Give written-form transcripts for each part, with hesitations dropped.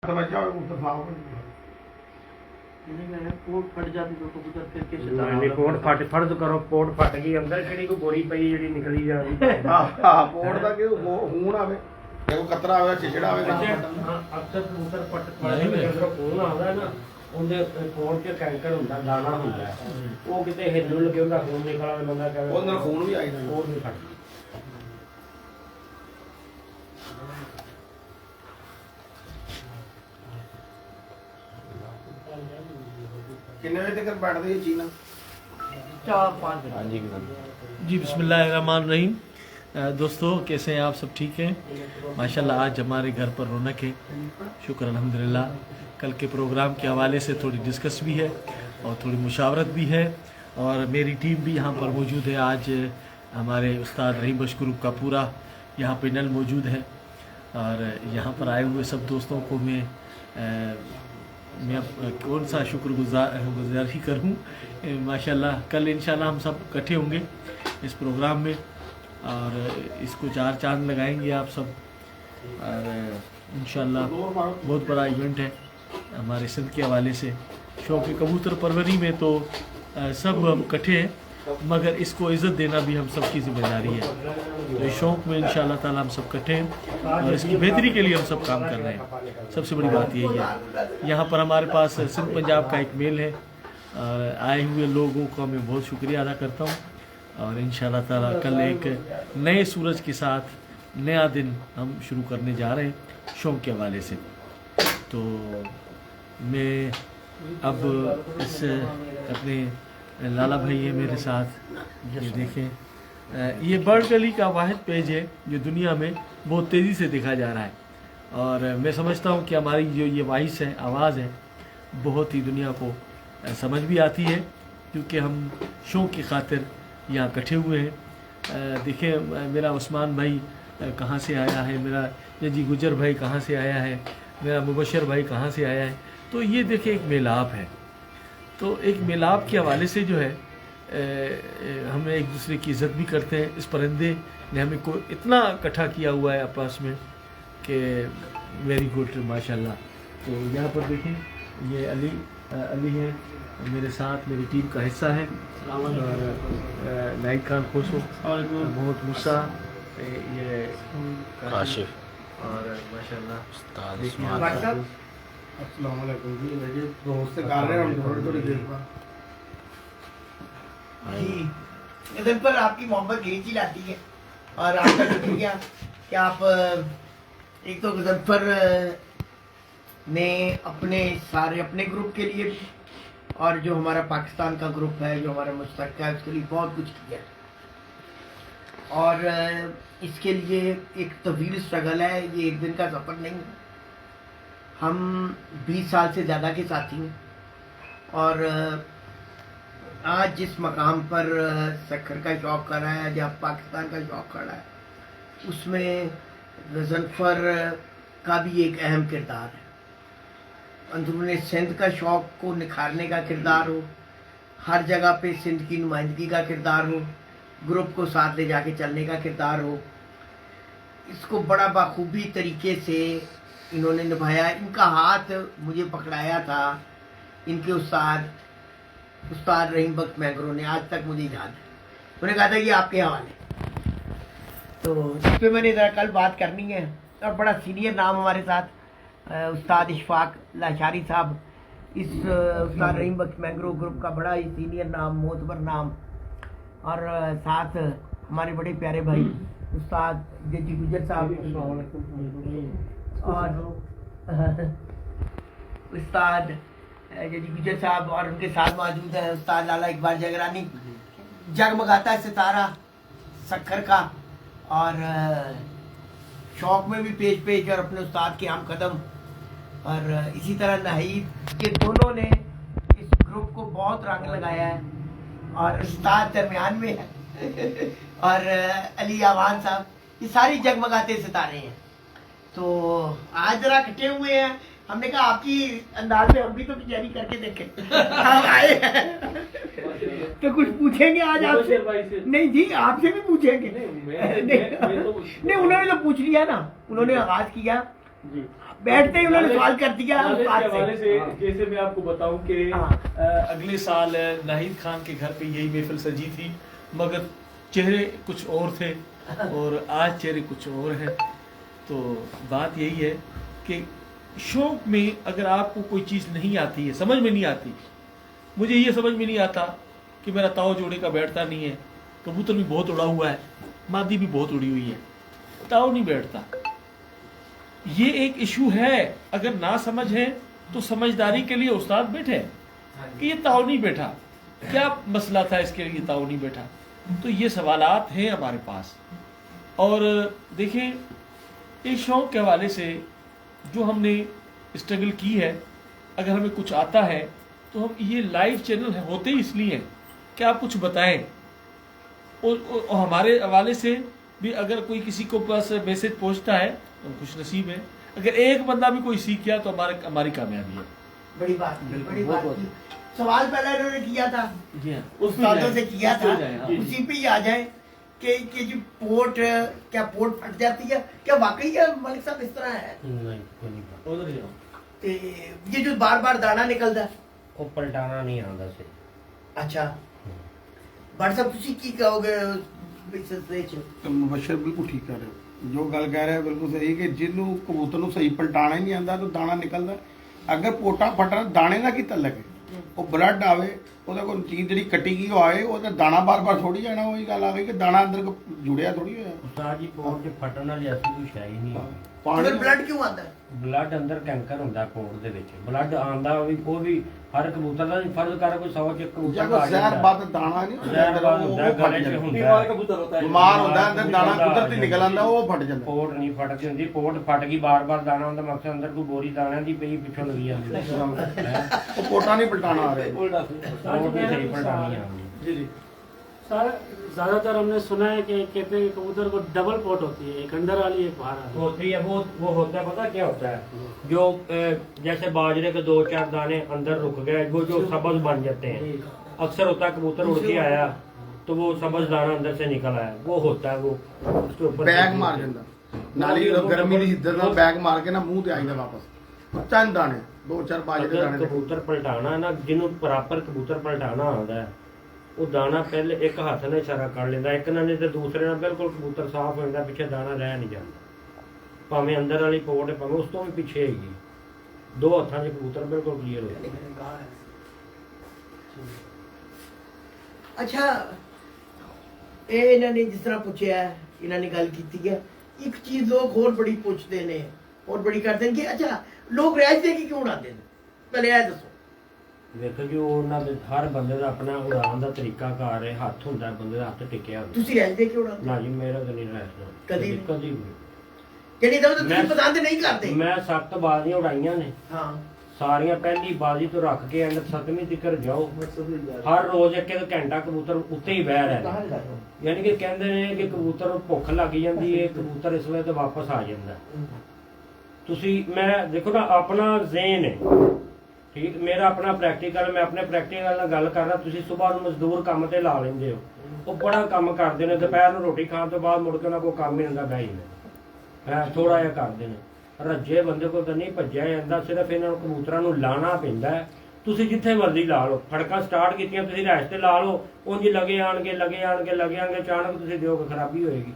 Pot फट जाती तो कबूतर फिर कैसे नहीं पोट फट फर्ज करो पोट फट गई अंदर किहड़ी कोई गोरी पई जेडी निकली जा रही पोट दा कि खून आवे देखो कतरा आवे छिछड़ा आवे अक्सर कबूतर फट अंदर खून आਉਂਦਾ है ना ਉਹਦੇ ਪੋਟ 'ਚ ਕੈਂਕਰ ਹੁੰਦਾ ਦਾਣਾ ਹੁੰਦਾ ਉਹ ਕਿਤੇ ਹਿੱਲਣ ਲੱਗੇ ਉਹਦਾ ਖੂਨ ਨਿਕਲ ਆਵੇ ਬੰਦਾ ਕਹੇ ਉਹਦੇ ਨਾਲ ਖੂਨ ਵੀ ਆਈ ਜਾਂਦਾ ਉਹ ਨਹੀਂ ਫਟ किन्ने बजे तक बैठते हैं चीना 4-5 हाँ जी जी बिस्मिल्लाहिर्रहमानिर्रहीम। दोस्तों कैसे हैं आप सब? ठीक हैं माशाल्लाह। आज हमारे घर पर रौनक है, शुक्र अल्हम्दुलिल्लाह। कल के प्रोग्राम के हवाले से थोड़ी डिस्कस भी है और थोड़ी मुशावरत भी है और मेरी टीम भी यहाँ पर मौजूद है। आज हमारे उस्ताद रहीम बख्श ग्रुप का पूरा यहाँ पैनल मौजूद है और यहाँ पर आए हुए सब दोस्तों को मैं कौन सा शुक्रगुजार ही करूँ। माशाल्लाह कल इंशाल्लाह हम सब इकट्ठे होंगे इस प्रोग्राम में और इसको 4 चांद लगाएंगे आप सब और इंशाल्लाह बहुत बड़ा इवेंट है हमारे सिंध के हवाले से। शौक़ कबूतर परवरी में तो सब हम इकट्ठे हैं मगर इसको इज़्ज़त देना भी हम सब की जिम्मेदारी है। तो इस शौक़ में इंशाल्लाह ताला हम सब इकट्ठे हैं और इसकी बेहतरी के लिए हम सब काम कर रहे हैं। सबसे बड़ी बात यही है। यहाँ पर हमारे पास सिंध पंजाब का एक मेल है और आए हुए लोगों का मैं बहुत शुक्रिया अदा करता हूँ और इंशाल्लाह ताला कल एक नए सूरज के साथ नया दिन हम शुरू करने जा रहे हैं शौक़ के हवाले से। तो मैं अब इस अपने लाला भाई है मेरे साथ, ये देखें ये बर्ड गली का वाहिद पेज है जो दुनिया में बहुत तेज़ी से देखा जा रहा है और मैं समझता हूँ कि हमारी जो ये वॉइस है, आवाज़ है, बहुत ही दुनिया को समझ भी आती है क्योंकि हम शौक़ की खातिर यहाँ इकट्ठे हुए हैं। देखिए मेरा उस्मान भाई कहाँ से आया है, मेरा जी गुजर भाई कहाँ से आया है, मेरा मुबशर भाई कहाँ से आया है। तो ये देखिए एक मेलाप है। तो एक मेलाप के हवाले से जो है हम एक दूसरे की इज़्ज़त भी करते हैं। इस परिंदे ने हमें को इतना इकट्ठा किया हुआ है आपस में कि वेरी गुड माशाल्लाह। तो यहाँ पर देखें ये अली है मेरे साथ, मेरी टीम का हिस्सा है और नाइक खान खुशो और बहुत मुस्सा ये काशिफ और माशाल्लाह अस्सलाम वालेकुम जी। मेरे दोस्त से गा रहे हैं हम थोड़ी देर बाद जी। इधर पर आपकी मोहब्बत यही चिल्लाती है और आपका शुक्रिया कि आप एक तो गजनफर ने अपने सारे अपने ग्रुप के लिए भी और जो हमारा पाकिस्तान का ग्रुप है जो हमारा मुश्तरका है उसके लिए बहुत कुछ किया और इसके लिए एक तवील स्ट्रगल है। ये एक दिन का सफ़र नहीं है। हम 20 साल से ज़्यादा के साथी हैं और आज जिस मकाम पर सखर का शौक़ कर रहा है, जहाँ पाकिस्तान का शौक़ कर रहा है, उसमें गजनफर का भी एक अहम किरदार है। अंदरूनी सिंध का शौक़ को निखारने का किरदार हो, हर जगह पे सिंध की नुमाइंदगी का किरदार हो, ग्रुप को साथ ले जाके चलने का किरदार हो, इसको बड़ा बाखूबी तरीके से इन्होंने निभाया। इनका हाथ मुझे पकड़ाया था इनके उस्ताद रहीम बख्श मैंग्रो ने, आज तक मुझे याद है। उन्होंने कहा था ये आपके हवाले। तो इस पर मैंने ज़रा कल बात करनी है और बड़ा सीनियर नाम हमारे साथ उस्ताद इशफाक लाशारी साहब, इस उस्ताद रहीम बख्श मैंग्रो ग्रुप का बड़ा ही सीनियर नाम, मोतबर नाम, और साथ हमारे बड़े प्यारे भाई उस्ताद जी गुजर साहब और उस्ताद जी गुजर साहब और उनके साथ मौजूद है उस्ताद लाला इकबाल जगरानी। जगमगाता है सितारा सखर का और शौक़ में भी पेश और अपने उस्ताद के हम कदम और इसी तरह नाहिद, ये दोनों ने इस ग्रुप को बहुत रंग लगाया है और उस्ताद दरमियान में है और अली आवान साहब, ये सारी जगमगाते सितारे हैं। तो आज जरा इकट्ठे हुए हैं, हमने कहा आपकी अंदाज में हम भी तो तैयारी करके देखें। हम आए हैं तो कुछ पूछेंगे आज आपसे? नहीं जी आपसे भी पूछेंगे। नहीं उन्होंने तो पूछ लिया ना, उन्होंने आगाज किया। बैठते ही उन्होंने सवाल कर दिया नॉलेज बात के हवाले से हाँ। जैसे मैं आपको बताऊं कि हाँ। अगले साल नाहिद खान के घर पे यही महफिल सजी थी, मगर चेहरे कुछ और थे और आज चेहरे कुछ और हैं। तो बात यही है कि शौक में अगर आपको कोई चीज़ नहीं आती है, समझ में नहीं आती, मुझे ये समझ में नहीं आता कि मेरा ताव जोड़े का बैठता नहीं है, कबूतर भी बहुत उड़ा हुआ है, मादी भी बहुत उड़ी हुई है, ताव नहीं बैठता। ये एक इशू है। अगर ना समझ है तो समझदारी के लिए उस्ताद बैठे कि ये ताव नहीं बैठा, क्या मसला था इसके लिए ताव नहीं बैठा। तो ये सवालात हैं हमारे पास। और देखिए, इस शौक के हवाले से जो हमने स्ट्रगल की है, अगर हमें कुछ आता है तो हम ये लाइव चैनल होते ही इसलिए हैं कि आप कुछ बताएं। और हमारे हवाले से भी अगर कोई किसी को पास मैसेज पहुंचता है तो खुश नसीब है। अगर एक बंदा भी कोई सीख गया तो हमारी कामयाबी है। बड़ी बात बिल्कुल, बड़ी बहुत बात बहुत। की। सवाल पहले इन्होंने किया था, जी हाँ, उस्तादों से किया था, उस पे जाएं, हाँ। उसी पे ही आ जाए कि जो पोर्ट, क्या पोर्ट फट जाती है, क्या वाकई है मलिक साहब इस तरह है? नहीं कोई नहीं बात। उधर जाओ। ते ये जो बार बार दाना निकलता है, ਉਹ ਪਲਟਾਣਾ ਨਹੀਂ ਆਉਂਦਾ ਸੀ। अच्छा बट साहब तुसी की कहोगे इस सिलसिले च? ਮੁਬਸ਼ਰ ਬਿਲਕੁਲ ਠੀਕ ਕਰ ਰਹੇ ਹੋ। ਜੋ ਗੱਲ ਕਹਿ ਰਿਹਾ ਬਿਲਕੁਲ ਸਹੀ ਕਿ ਜਿਹਨੂੰ ਕਬੂਤਰ ਨੂੰ ਸਹੀ ਪਲਟਾਣਾ ਹੀ ਨਹੀਂ ਆਉਂਦਾ ਤਾਂ ਦਾਣਾ ਨਿਕਲਦਾ। ਅਗਰ ਪੋਟਾ ਫਟਣਾ, ਦਾਣੇ ਦਾ ਕੀ ਤਲਕ ਹੈ? ਉਹ ਬਲੱਡ ਆਵੇ, ਉਹਦਾ ਕੋਈ ਚੀਜ਼ ਜਿਹੜੀ ਕੱਟੀ ਗਈ ਉਹ ਆਏ, ਉਹਦਾ ਦਾਣਾ ਬਾਰ-ਬਾਰ ਥੋੜੀ ਜਾਣਾ। ਉਹੀ ਗੱਲ ਆ ਗਈ ਕਿ ਦਾਣਾ ਅੰਦਰ ਜੁੜਿਆ ਥੋੜੀ ਹੋਇਆ। ਉਸਤਾਦ ਜੀ ਪੋਰਟ 'ਚ ਫਟਣ ਵਾਲੀ ਐਸੀ ਕੋਈ ਸ਼ੈ ਹੀ ਨਹੀਂ ਹੈ। ਪਾਣੀ फिर ब्लड क्यों आता है? ਬਲੱਡ ਅੰਦਰ ਕੈਂਕਰ ਹੁੰਦਾ ਪੋਰਟ ਦੇ ਵਿੱਚ। ਬਲੱਡ ਆਂਦਾ ਉਹ ਵੀ ਹਰ ਕਬੂਤਰ ਦਾ ਨਹੀਂ, ਫਰਜ਼ ਕਰ ਕੋਈ 100 ਚ ਕਬੂਤਰ ਜਦੋਂ ਆ ਜ਼ਹਿਰ ਜਾਂਦਾ। ਵੱਧ ਦਾਣਾ ਨਹੀਂ ਜ਼ਹਿਰਬਾਦ ਹੁੰਦਾ, ਗਲੇ 'ਚ ਹੁੰਦਾ। कबूतर होता है, ਬਿਮਾਰ ਹੁੰਦਾ, ਅੰਦਰ ਦਾਣਾ ਕੁਦਰਤੀ ਨਿਕਲ ਆਉਂਦਾ, ਉਹ ਫਟ ਜਾਂਦਾ। ਪੋਰਟ ਨਹੀਂ ਫਟਦੀ ਹੁੰਦੀ। ਪੋਰਟ ਫਟ ਗਈ, ਬਾਰ-ਬਾਰ ਦਾਣਾ ਹੁੰਦਾ, ਮਕਸਦ ਅੰਦਰ ਕੋਈ ਬੋਰੀ ਦਾਣਿਆਂ ਦੀ ਪਈ ਪਿੱਛੋਂ ਲੱਗੀ ਜਾਂਦੀ ਹੈ। ਉਹ ਪੋਟਾ ਨਹੀਂ ਪਲਟਾਣਾ ਆ ਰਿਹਾ। उल्टा ਪੋਰਟ ਦੀ ਸਹੀ ਪਲਟਾਣੀ ਆਉਂਦੀ। जी जी। सर ज्यादातर हमने सुना है कि कहते हैं कि कबूतर को डबल पोट होती है, एक अंदर वाली एक बाहर वाली। होती है वो होता है, पता क्या होता है? जो जैसे बाजरे के 2-4 दाने अंदर रुक गए, वो जो सब्ज बन जाते हैं। अक्सर होता है कबूतर उड़ के आया तो वो सब्ज दाना अंदर से निकल आया, वो होता है। वो उसके ऊपर ਬੈਗ ਮਾਰ ਜਾਂਦਾ ਨਾਲੀ, ਜਦੋਂ ਗਰਮੀ ਦੀ ਹਿੱਦਰ ਨਾਲ ਬੈਗ ਮਾਰ ਕੇ ਨਾ ਮੂੰਹ ਤੇ ਆਈਦਾ ਵਾਪਸ। ਚੰਦ ਦਾਣੇ, 2-4 ਬਾਜਰੇ अगर ਦਾਣੇ। कबूतर पलटाना है ना, जिन्हों प्रॉपर कबूतर पलटाना आता है, वो दाना पहले एक हाथ ने इशारा कर लेंदा, एक ने ते दूसरे ने बिल्कुल कबूतर साफ हो जाता, पिछे दाना रह नहीं जाता। भावें अंदर वाली पोट है, भावें उस तो भी पिछे हैगी, 2 हत्थां 'च कबूतर बिल्कुल क्लीयर हो जाता। अच्छा ਇਹ ਇਹਨਾਂ ਨੇ ਜਿਸ ਤਰ੍ਹਾਂ ਪੁੱਛਿਆ, ਇਹਨਾਂ ਨੇ ਗੱਲ ਕੀਤੀ ਹੈ, ਇੱਕ ਚੀਜ਼ ਲੋਕ ਹੋਰ ਬੜੀ ਪੁੱਛਦੇ ਨੇ, ਹੋਰ ਬੜੀ ਕਰਦੇ ਨੇ ਕਿ ਅੱਛਾ ਲੋਕ ਰਹਿਜ ਦੇ ਕੀ ਕਿਉਂ ਉਡਾਉਂਦੇ ਨੇ? ਪਹਿਲੇ ਇਹ ਦੱਸੋ। ਦੇਖੋ ਜੀ, ਉਹਨਾਂ ਦੇ ਹਰ ਬੰਦੇ ਦਾ ਆਪਣਾ ਉਡਾਉਣ ਦਾ ਤਰੀਕਾ ਕਾਰ ਹੈ, ਹੱਥ ਹੁੰਦਾ ਬੰਦੇ ਦਾ, ਹੱਥ ਟਿਕਿਆ ਹੁੰਦਾ। ਤੁਸੀਂ ਰਹਿਜ ਦੇ ਕਿਉਂ ਉਡਾਉਂਦੇ? ਨਾ ਜੀ, ਮੇਰਾ ਤਾਂ ਨਹੀਂ ਰਹਿਣਾ ਕਦੀ? ਕਦੀ ਵੀ। ਜਿਹੜੀ ਤਾਂ ਤੁਸੀਂ ਮੈਂ- ਪਸੰਦ ਨਹੀਂ ਕਰਦੇ। ਮੈਂ 7 ਬਾਜ਼ੀਆਂ ਉਡਾਈਆਂ ਨੇ ਹਾਂ ਸਾਰੀਆਂ, ਪਹਿਲੀ ਬਾਜ਼ੀ ਤੋਂ ਰੱਖ ਕੇ ਐਂਡ 7ਵੀਂ ਤੱਕ ਜਾਓ। ਹਰ ਰੋਜ਼ ਇੱਕ ਘੰਟਾ ਕਬੂਤਰ ਉੱਤੇ ਹੀ ਬਹਿ ਰਿਹਾ। ਯਾਨੀ ਕਿ ਕਹਿੰਦੇ ਨੇ ਕਿ ਕਬੂਤਰ ਨੂੰ ਭੁੱਖ ਲੱਗ ਜਾਂਦੀ ਹੈ, ਕਬੂਤਰ ਇਸ ਵੇਲੇ ਤੇ ਵਾਪਸ ਆ ਜਾਂਦਾ। ਤੁਸੀਂ ਮੈਂ ਦੇਖੋ ਨਾ, ਆਪਣਾ ਜ਼ੇਨ ਹੈ ਠੀਕ, ਮੇਰਾ ਆਪਣਾ ਪ੍ਰੈਕਟੀਕਲ, ਮੈਂ ਆਪਣੇ ਪ੍ਰੈਕਟੀਕਲ ਨਾਲ ਗੱਲ ਕਰ ਰਿਹਾ। ਤੁਸੀਂ ਸਵੇਰ ਨੂੰ ਮਜ਼ਦੂਰ ਕੰਮ ਤੇ ਲਾ ਲੈਂਦੇ ਹੋ, ਉਹ ਬੜਾ ਕੰਮ ਕਰਦੇ ਨੇ, ਦੁਪਹਿਰ ਨੂੰ ਰੋਟੀ ਖਾਣ ਤੋਂ ਬਾਅਦ ਮੁੜ ਕੇ ਉਹਨਾਂ ਕੋਈ ਕੰਮ ਹੀ ਹੁੰਦਾ ਬਹਿ ਜਾਂਦਾ, ਥੋੜਾ ਜਿਹਾ ਕਰਦੇ ਨੇ। ਰੱਜੇ ਬੰਦੇ ਕੋਲ ਤਾਂ ਨਹੀਂ ਭੱਜਿਆ ਜਾਂਦਾ, ਸਿਰਫ ਇਹਨਾਂ ਨੂੰ ਕਬੂਤਰਾਂ ਨੂੰ ਲਾਣਾ ਪੈਂਦਾ ਹੈ। ਤੁਸੀਂ ਜਿੱਥੇ ਮਰਜ਼ੀ ਲਾ ਲਓ, ਫੜਕਾਂ ਸਟਾਰਟ ਕੀਤੀਆਂ ਤੁਸੀਂ ਰੈਸ਼ ਤੇ ਲਾ ਲਓ, ਉਂਝ ਲੱਗੇ ਆਣਗੇ, ਅਚਾਨਕ ਤੁਸੀਂ ਦਿਓਗੇ, ਖਰਾਬੀ ਹੋਏਗੀ।